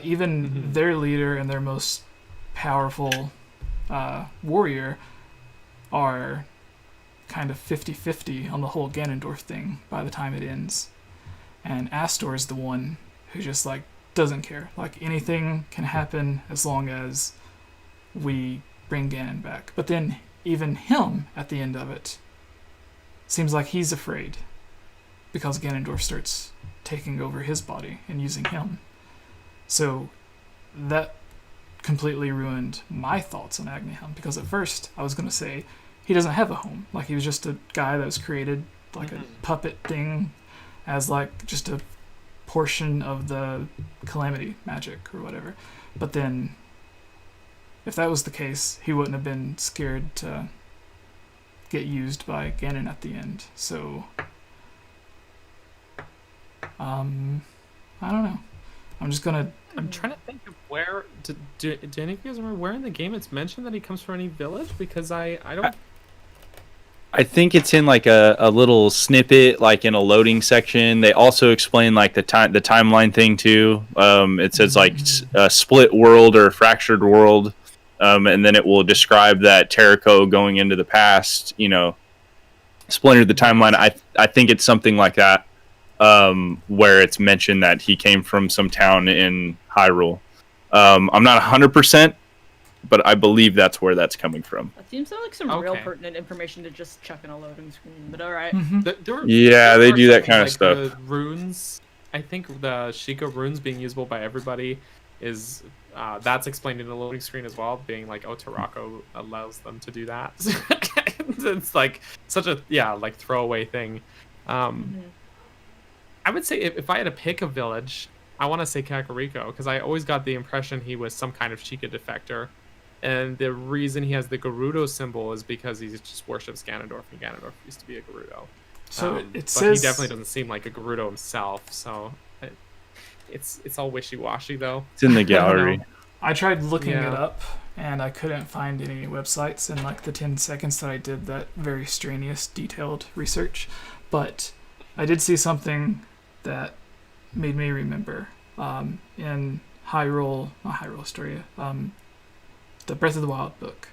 even their leader and their most powerful warrior are kind of 50-50 on the whole Ganondorf thing by the time it ends. And Astor is the one who just, like, doesn't care. Like, anything can happen as long as we bring Ganon back. But then even him, at the end of it, seems like he's afraid because Ganondorf starts taking over his body and using him. So that completely ruined my thoughts on 𝐴𝐺𝐸, because at first I was going to say he doesn't have a home. Like, he was just a guy that was created like a puppet thing as like just a portion of the Calamity magic or whatever. But then if that was the case, he wouldn't have been scared to get used by Ganon at the end. So, I don't know. I'm trying to think of where. Do any of you guys remember where in the game it's mentioned that he comes from any village? Because I don't. I think it's in like a little snippet, like in a loading section. They also explain like the timeline thing too. It says like a split world or a fractured world. And then it will describe that Terraco going into the past, splintered the timeline. I think it's something like that. where it's mentioned that he came from some town in Hyrule. I'm not 100%, but I believe that's where that's coming from. That seems like some real pertinent information to just chuck in a loading screen, but alright. Yeah, they do that kind of stuff. The runes, I think the Sheikah runes being usable by everybody is that's explained in the loading screen as well, being like, oh, Tarako allows them to do that. It's like such a like throwaway thing. I would say if I had to pick a village, I want to say Kakariko, because I always got the impression he was some kind of Sheikah defector. And the reason he has the Gerudo symbol is because he just worships Ganondorf, and Ganondorf used to be a Gerudo. So but he definitely doesn't seem like a Gerudo himself, so it's all wishy-washy, though. It's in the gallery. I tried looking it up, and I couldn't find any websites in like the 10 seconds that I did that very strenuous, detailed research. But I did see something that made me remember. In Hyrule, not Hyrule Historia, the Breath of the Wild book.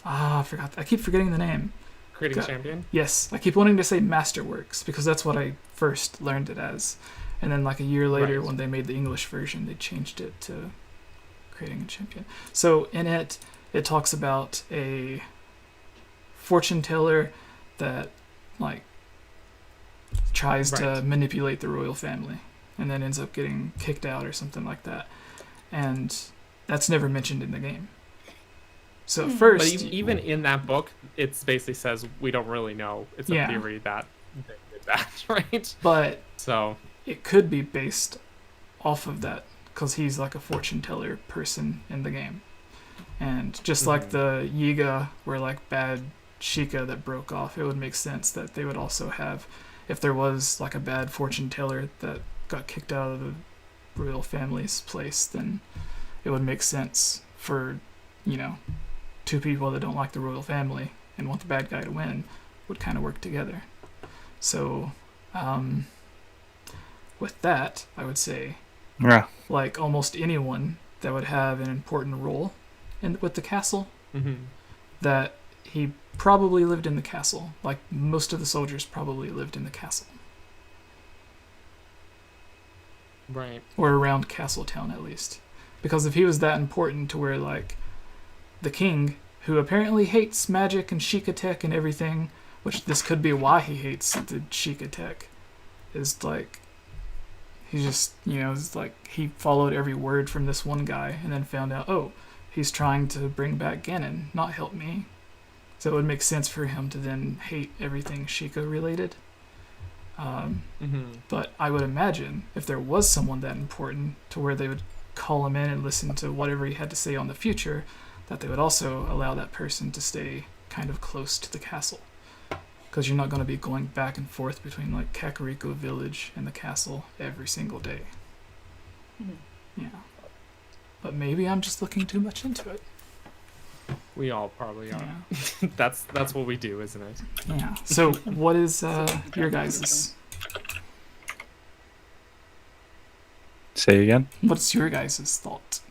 I forgot. I keep forgetting the name. Creating Champion? Yes, I keep wanting to say Masterworks because that's what I first learned it as. And then like a year later, when they made the English version, they changed it to Creating a Champion. So in it talks about a fortune teller that like tries to manipulate the royal family and then ends up getting kicked out or something like that. And that's never mentioned in the game. So first, but even in that book, it basically says we don't really know. It's a theory that they did that, right? But so it could be based off of that because he's like a fortune teller person in the game, and just like the Yiga were like bad Sheikah that broke off, it would make sense that they would also have, if there was like a bad fortune teller that got kicked out of the royal family's place, then it would make sense for, two people that don't like the royal family and want the bad guy to win would kind of work together. So, with that, I would say, like almost anyone that would have an important role with the castle, that he probably lived in the castle. Like most of the soldiers probably lived in the castle. Right. Or around Castletown at least. Because if he was that important to where like the king, who apparently hates magic and Sheikah tech and everything, which this could be why he hates the Sheikah tech, is like he just, it's like he followed every word from this one guy and then found out, oh, he's trying to bring back Ganon, not help me. So it would make sense for him to then hate everything Sheikah related. But I would imagine if there was someone that important to where they would call him in and listen to whatever he had to say on the future, that they would also allow that person to stay kind of close to the castle. Because you're not going to be going back and forth between like Kakariko Village and the castle every single day. Yeah. But maybe I'm just looking too much into it. We all probably are. Yeah. That's what we do, isn't it? Yeah. So what is your guys's? Say again? What's your guys's thought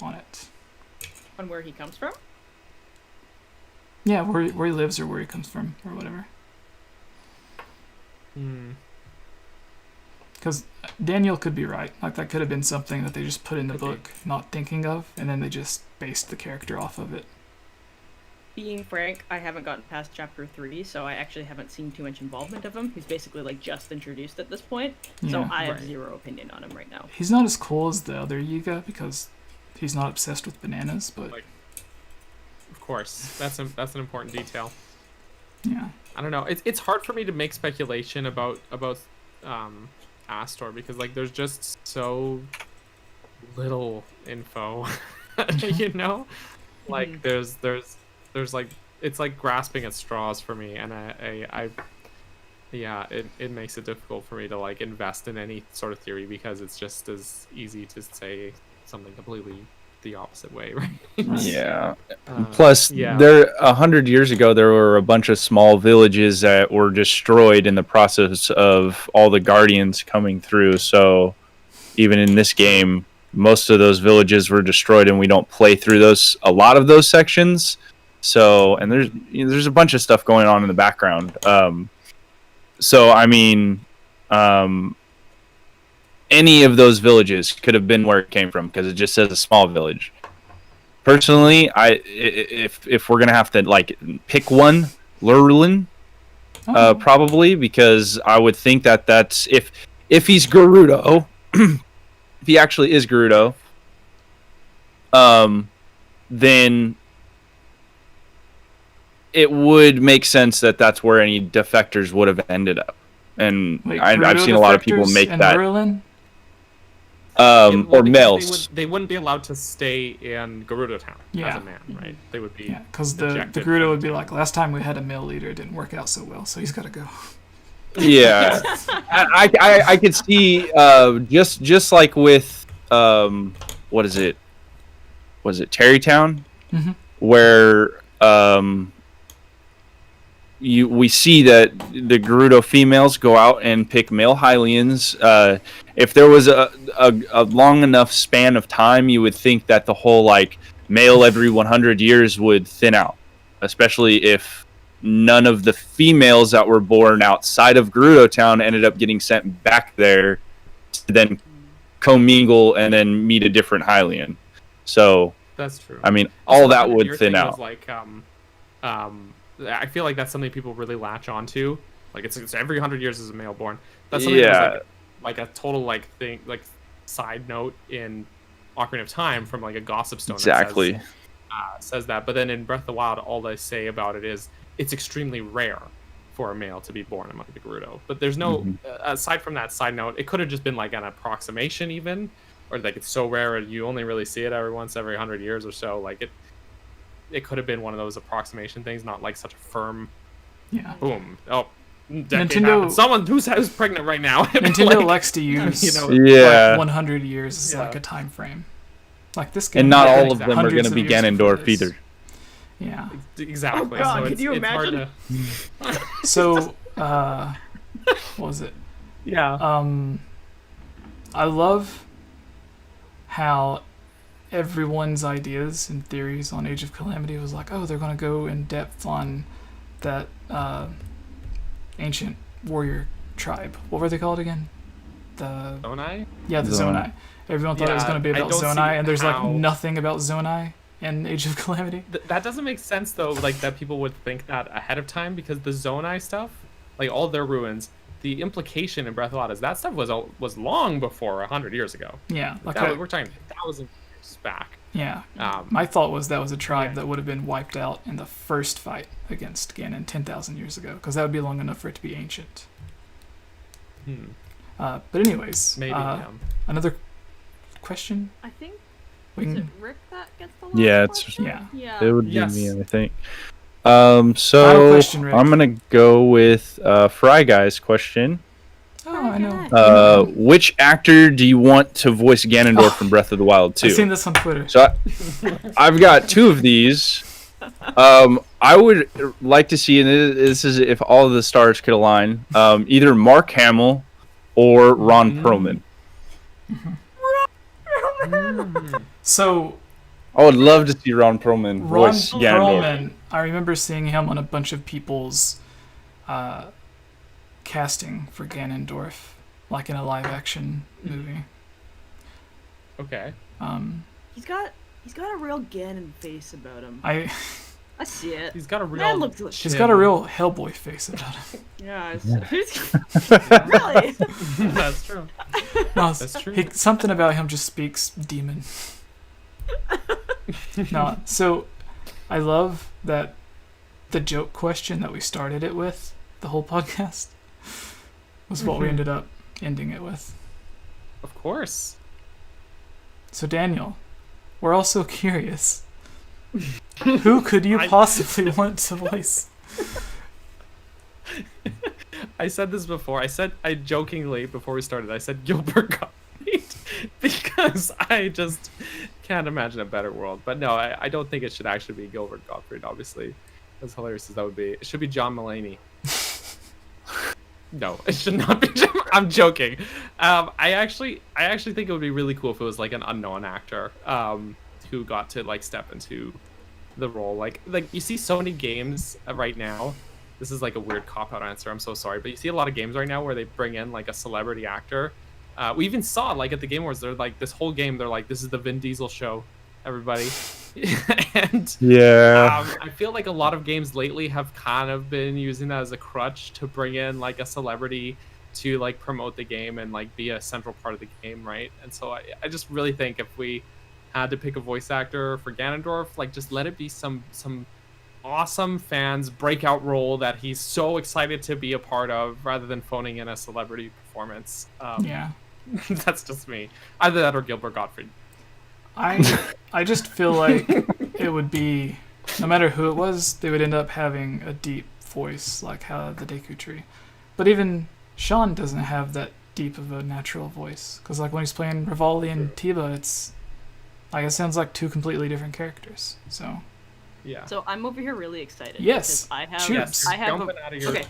on it? On where he comes from? Yeah, where he lives or where he comes from or whatever. Because Daniel could be right. Like that could have been something that they just put in the book, not thinking of, and then they just based the character off of it. Being frank, I haven't gotten past chapter 3, so I actually haven't seen too much involvement of him. He's basically like just introduced at this point, so I have zero opinion on him right now. He's not as cool as the other Yiga because he's not obsessed with bananas, but of course, that's an important detail. Yeah, I don't know. It's hard for me to make speculation about Astor because like there's just so little info, like there's like it's like grasping at straws for me, and it makes it difficult for me to like invest in any sort of theory because it's just as easy to say something completely the opposite way, right? Yeah. Plus, there 100 years ago, there were a bunch of small villages that were destroyed in the process of all the Guardians coming through. So, even in this game, most of those villages were destroyed, and we don't play through a lot of those sections. So, and there's a bunch of stuff going on in the background. So I mean, any of those villages could have been where it came from because it just says a small village. Personally, if we're gonna have to like pick one, Lurlin, probably, because I would think that's if he's Gerudo, if he actually is Gerudo, then it would make sense that that's where any defectors would have ended up. And Wait, I've seen a lot of people make that. Merlin? Or males. They wouldn't be allowed to stay in Gerudo Town as a man, right? They would be. Yeah, because the ejected Gerudo from would be town. like, last time we had a male leader, it didn't work out so well, so he's got to go. Yeah, I could see just like with what is it? Was it Terrytown? Mm-hmm. Where we see that the Gerudo females go out and pick male Hylians. If there was a long enough span of time, you would think that the whole like male every 100 years would thin out, especially if none of the females that were born outside of Gerudo Town ended up getting sent back there to then commingle and then meet a different Hylian. So That's true. I mean, Also, all that your would thing thin was, out. like, I feel like that's something people really latch onto. Like it's every 100 years is a male born. That's something that was, like a total like thing, like side note in Ocarina of Time from like a gossip stone. Exactly. That says that, but then in Breath of the Wild, all they say about it is it's extremely rare for a male to be born among the Gerudo. But there's no aside from that side note, it could have just been like an approximation even, or like it's so rare you only really see it every 100 years or so. Like it could have been one of those approximation things, not like such a firm. Yeah. Boom. Oh. Nintendo. Someone who's pregnant right now. Nintendo like, likes to use Yeah. like 100 years as like a time frame. Like this game. And not had all of them are going hundreds to be years before Ganondorf this. either. Yeah. Exactly. Oh, God, so could it's, you it's hard imagine? to... So, what was it? Yeah. I love how everyone's ideas and theories on Age of Calamity was like, oh, they're going to go in depth on that ancient warrior tribe. What were they called again? The Zonai? Yeah, the Zonai. Zonai. Everyone thought it was Yeah, going to be I about don't see Zonai, and there's how- like nothing about Zonai in Age of Calamity. That doesn't make sense though, like that people would think that ahead of time, because the Zonai stuff, like all their ruins, the implication in Breath of the Wild is that stuff was long before 100 years ago. Yeah, like We're talking 1,000 years back. yeah. Um, My thought was that was a tribe yeah. that would have been wiped out in the first fight against Ganon 10,000 years ago, because that would be long enough for it to be ancient. But anyways, maybe. another question. I think We is it can, Rick that gets the last Yeah, it's- question? yeah. Yeah. It would Yes. be me, I think. Final So question, Rick. I'm gonna go with Fry Guy's question. oh, I know. Which actor do you want to voice Ganondorf from Breath of the Wild 2? I've seen this on Twitter. So I've got two of these. I would like to see, and this is if all of the stars could align, either Mark Hamill or Ron Perlman. So I would love to see Ron Perlman Ron voice Ganondorf. Perlman, I remember seeing him on a bunch of people's casting for Ganondorf, like in a live-action movie. Okay. He's got a real Ganon face about him. I I see it. He's got a real. Man looks like He's got a real Hellboy face about him. Yeah, really. That's true. No, That's true. Something about him just speaks demon. No, so I love that the joke question that we started it with, the whole podcast, was what we ended up ending it with. Of course. So Daniel, we're also curious. Who could you possibly want to voice? I said this before. I jokingly before we started, I said Gilbert Gottfried because I just can't imagine a better world. But no, I don't think it should actually be Gilbert Gottfried. Obviously, as hilarious as that would be, it should be John Mulaney. No, it should not be. I'm joking. I actually think it would be really cool if it was like an unknown actor who got to like step into the role. Like you see so many games right now this is like a weird cop-out answer. I'm so sorry, but you see a lot of games right now where they bring in like a celebrity actor. We even saw like at the Game Awards, they're like this whole game. They're like, this is the Vin Diesel show, everybody. And I feel like a lot of games lately have kind of been using that as a crutch to bring in like a celebrity to like promote the game and like be a central part of the game, right? And so I just really think if we had to pick a voice actor for Ganondorf, like just let it be some awesome fans breakout role that he's so excited to be a part of, rather than phoning in a celebrity performance. That's just me. Either that or Gilbert Gottfried. I just feel like it would be, no matter who it was, they would end up having a deep voice like how the Deku Tree. But even Sean doesn't have that deep of a natural voice, because like when he's playing Rivali and Tiba, it's like it sounds like two completely different characters. So yeah. So I'm over here really excited. Yes. I have. Yes. I have. Okay.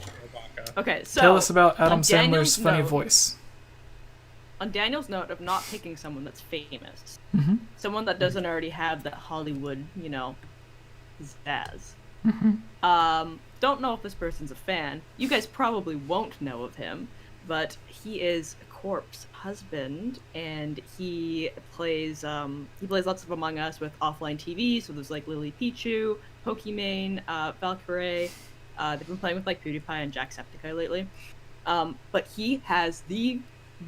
Okay. So tell us about Adam Daniel's Sandler's funny note- voice. On Daniel's note of not picking someone that's famous, Mm-hmm. someone that doesn't already have that Hollywood, zazz. Mm-hmm. Don't know if this person's a fan. You guys probably won't know of him, but he is Corp's husband, and he plays lots of Among Us with offline TV. So there's like Lily Pichu, Pokimane, Valkyrie. They've been playing with like PewDiePie and Jacksepticeye lately. But he has the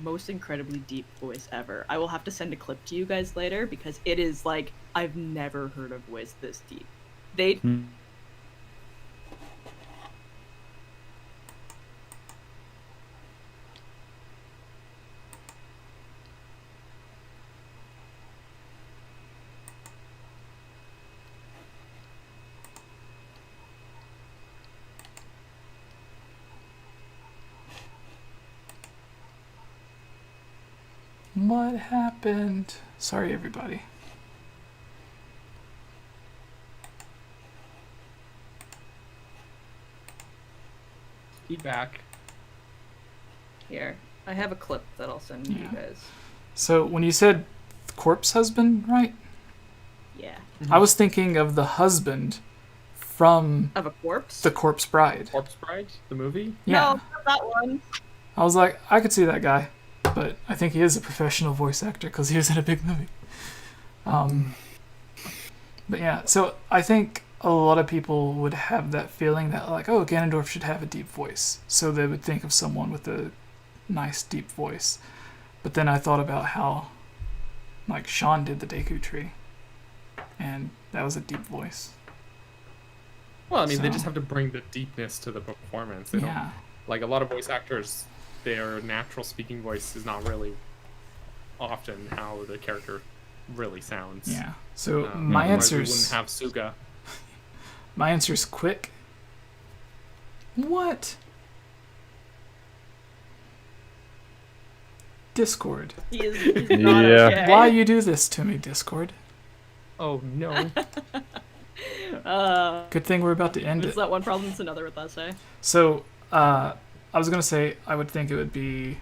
most incredibly deep voice ever. I will have to send a clip to you guys later because it is like I've never heard a voice this deep. They What happened? Sorry, everybody. Feedback. Here, I have a clip that I'll send you guys. So when you said corpse husband, right? Yeah. I was thinking of the husband from Of a corpse? The Corpse Bride. Corpse Bride, the movie. Yeah. No, not that one. I was like, I could see that guy, but I think he is a professional voice actor because he was in a big movie. But yeah, so I think a lot of people would have that feeling that like, oh, Ganondorf should have a deep voice. So they would think of someone with a nice deep voice. But then I thought about how like Sean did the Deku Tree. And that was a deep voice. Well, I mean, they So- just have to bring the deepness to the performance. They don't, Yeah. like a lot of voice actors, their natural speaking voice is not really often how the character really sounds. Yeah. So otherwise my we answer's wouldn't have Suga. my answer's quick. What? Discord. He's not Yeah. okay. Why you do this to me, Discord? Oh no. Good thing we're about to end It's it. that one problem, it's another with us, eh? So, I was gonna say I would think it would be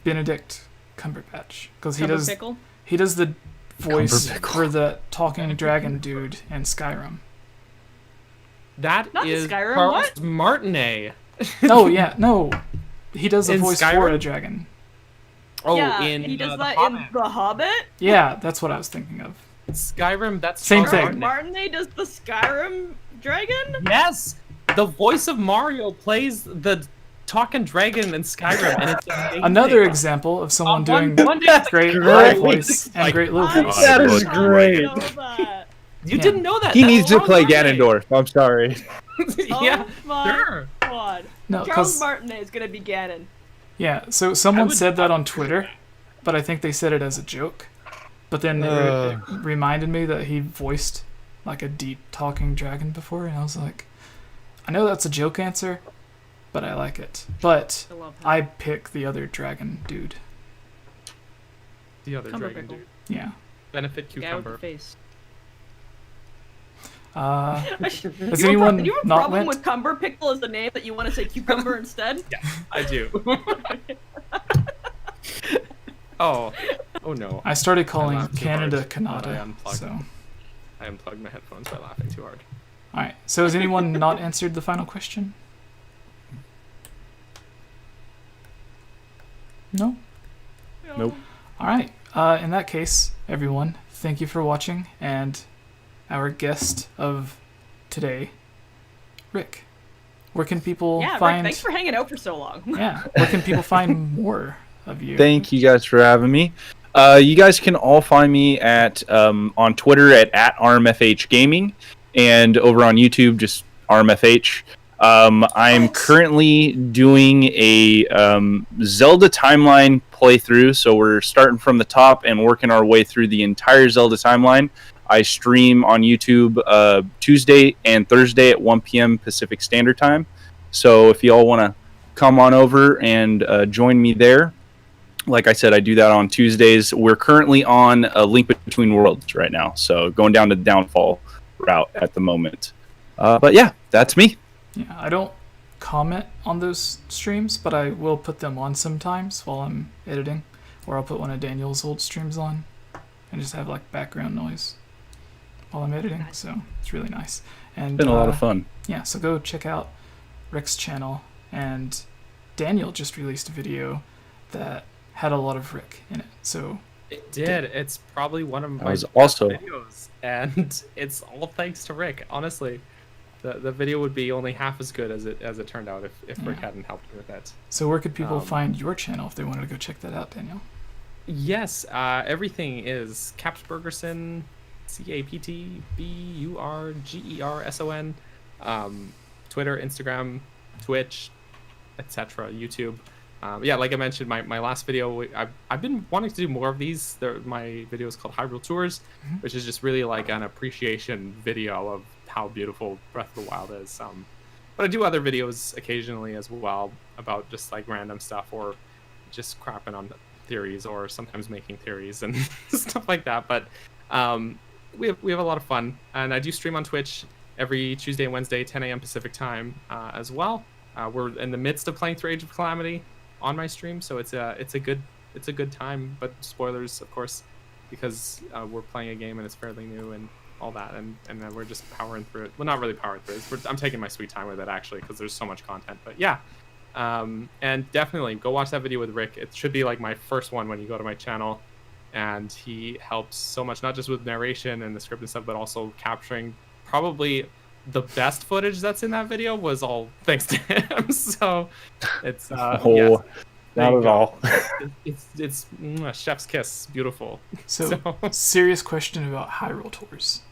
Benedict Cumberbatch because Pickle? he does the voice Cumberpickle. for the talking dragon dude in Skyrim. That Not in is Skyrim, Charles what? Martinet. Oh yeah, no, he does a In voice for Skyrim? a dragon. Oh, yeah, in he does The that Hobbit. in The Hobbit? Yeah, that's what I was thinking of. Skyrim. That's Same Charles thing. Martinet. Martinet does the Skyrim dragon? Yes, the voice of Mario plays the talking dragon in Skyrim, and it's amazing. Another example of someone doing one day it's great like, little great. voice and Like, great little I voice. That is did not great. know that. You Yeah. didn't know that. He That's needs to Charles play Martinet. Ganondorf. I'm sorry. Yeah, Oh my sure. god. No, Charles because Martinet is gonna be Ganon. yeah, so someone would said that not on Twitter, but I think they said it as a joke. But then it reminded me that he voiced like a deep talking dragon before, and I was like, I know that's a joke answer, but I like it. But I love him. I pick the other dragon dude. The other Cumber dragon pickle. dude. Yeah. Benefit Guy with cucumber. the face. Has You anyone have a not problem went? with Cumber Pickle as the name that you want to say cucumber instead? I do. Oh no. I started calling laughed too Canada hard, but I Canada, unplugged. so I unplugged my headphones by laughing too hard. All right. So has anyone not answered the final question? No? Nope. All right. In that case, everyone, thank you for watching. And our guest of today, Rick. Where can people Yeah, find... Rick, thanks for hanging out for so long. Yeah. Where can people find more of you? Thank you guys for having me. You guys can all find me at on Twitter at @𝐅MFHGaming and over on YouTube just 𝐅MFH. I'm currently doing a Zelda timeline playthrough, so we're starting from the top and working our way through the entire Zelda timeline. I stream on YouTube Tuesday and Thursday at 1 p.m. Pacific Standard Time. So if you all want to come on over and join me there, like I said, I do that on Tuesdays. We're currently on a Link Between Worlds right now, so going down to the Downfall route at the moment. But yeah, that's me. Yeah, I don't comment on those streams, but I will put them on sometimes while I'm editing, or I'll put one of Daniel's old streams on and just have like background noise while I'm editing. So it's really nice. And It's been a lot of fun. Yeah, so go check out Rick's channel. And Daniel just released a video that had a lot of Rick in it. So It did. It's probably one of my was also- videos, and it's all thanks to Rick. Honestly, the video would be only half as good as it turned out if Rick hadn't helped me with it. So where could people find your channel if they wanted to go check that out, Daniel? Yes, everything is Capsburgerson, CAPTBURGERSON, Twitter, Instagram, Twitch, etc., YouTube. Yeah, like I mentioned, my last video, I've been wanting to do more of these. My video is called Hyrule Tours, which is just really like an appreciation video of how beautiful Breath of the Wild is. But I do other videos occasionally as well about just like random stuff or just crapping on theories or sometimes making theories and stuff like that. But we have a lot of fun, and I do stream on Twitch every Tuesday and Wednesday, 10 a.m. Pacific time as well. We're in the midst of playing through Age of Calamity on my stream, so it's a good time. But spoilers, of course, because we're playing a game and it's fairly new and all that, and then we're just powering through it. Well, not really powering through it. I'm taking my sweet time with it actually, because there's so much content. But yeah, and definitely go watch that video with Rick. It should be like my first one when you go to my channel, and he helps so much, not just with narration and the script and stuff, but also capturing probably the best footage that's in that video was all thanks to him. So it's Not yes, at all. it's chef's kiss, beautiful. So serious question about Hyrule Tours.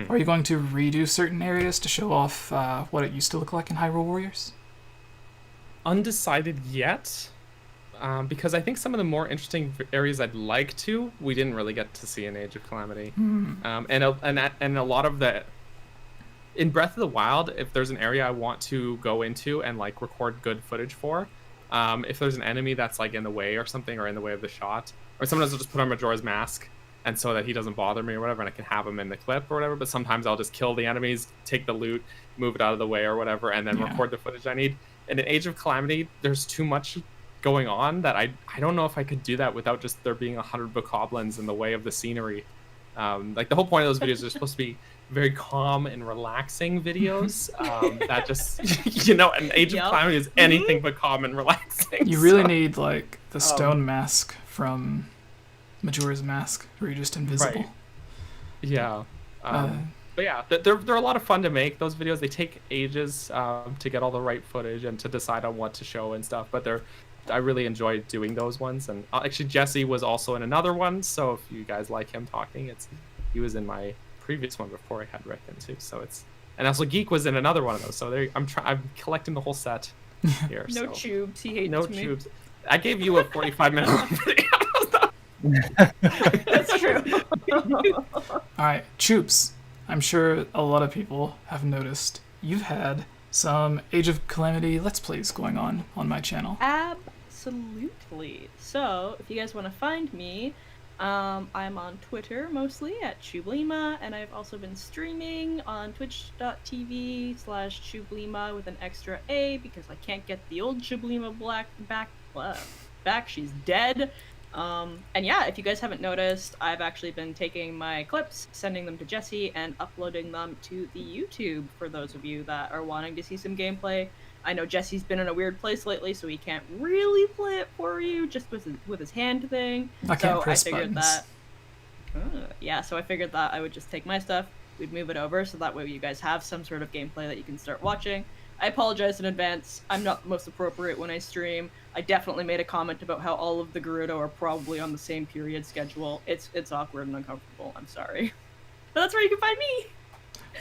Are you going to redo certain areas to show off what it used to look like in Hyrule Warriors? Undecided yet, because I think some of the more interesting areas I'd like to, we didn't really get to see in Age of Calamity. And a lot of the in Breath of the Wild, if there's an area I want to go into and like record good footage for, if there's an enemy that's like in the way or something, or in the way of the shot, or sometimes I'll just put on Majora's Mask and so that he doesn't bother me or whatever, and I can have him in the clip or whatever. But sometimes I'll just kill the enemies, take the loot, move it out of the way or whatever, and then record the footage I need. And in Age of Calamity, there's too much going on that I don't know if I could do that without just there being 100 bokoblins in the way of the scenery. Like the whole point of those videos are supposed to be very calm and relaxing videos. That just an Age of Calamity is anything but calm and relaxing. You really need like the stone mask from Majora's Mask, where you're just invisible. Right. Yeah. But yeah, they're a lot of fun to make. Those videos, they take ages to get all the right footage and to decide on what to show and stuff. But I really enjoy doing those ones. And actually, Jesse was also in another one. So if you guys like him talking, he was in my previous one before I had Rick in too. So and also Geek was in another one of those. So I'm collecting the whole set here. No tubes. He hates no me. tubes. I gave you a 45-minute video. That's true. All right, Choops. I'm sure a lot of people have noticed you've had some Age of Calamity Let's Plays going on my channel. Absolutely. So, if you guys want to find me, I'm on Twitter mostly at 𝐓𝐷𝐼𝐢, and I've also been streaming on twitch.tv/𝐓𝐷𝐼𝐢 with an extra A because I can't get the old 𝐓𝐷𝐼𝐢 back. She's dead. And yeah, if you guys haven't noticed, I've actually been taking my clips, sending them to Jesse, and uploading them to the YouTube for those of you that are wanting to see some gameplay. I know Jesse's been in a weird place lately, so he can't really play it for you, just with his hand thing. I can't So press I figured buttons. that. Yeah, so I figured that I would just take my stuff, we'd move it over, so that way you guys have some sort of gameplay that you can start watching. I apologize in advance. I'm not the most appropriate when I stream. I definitely made a comment about how all of the Gerudo are probably on the same period schedule. It's awkward and uncomfortable. I'm sorry. But that's where you can find me.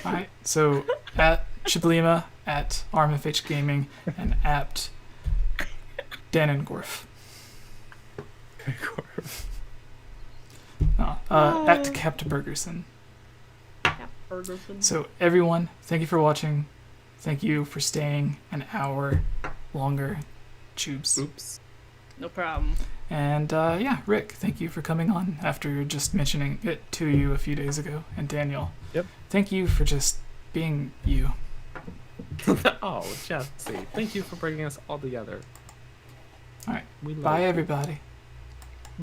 All right. So at Chiblima, at RMFH Gaming, and at Danengorf. At Captain Bergerson. Yeah, Ferguson. So everyone, thank you for watching. Thank you for staying an hour longer, Tubes. Oops. No problem. And yeah, Rick, thank you for coming on after just mentioning it to you a few days ago. And Daniel, Yep. thank you for just being you. Oh, Jesse, thank you for bringing us all together. All right. We love Bye, you. everybody.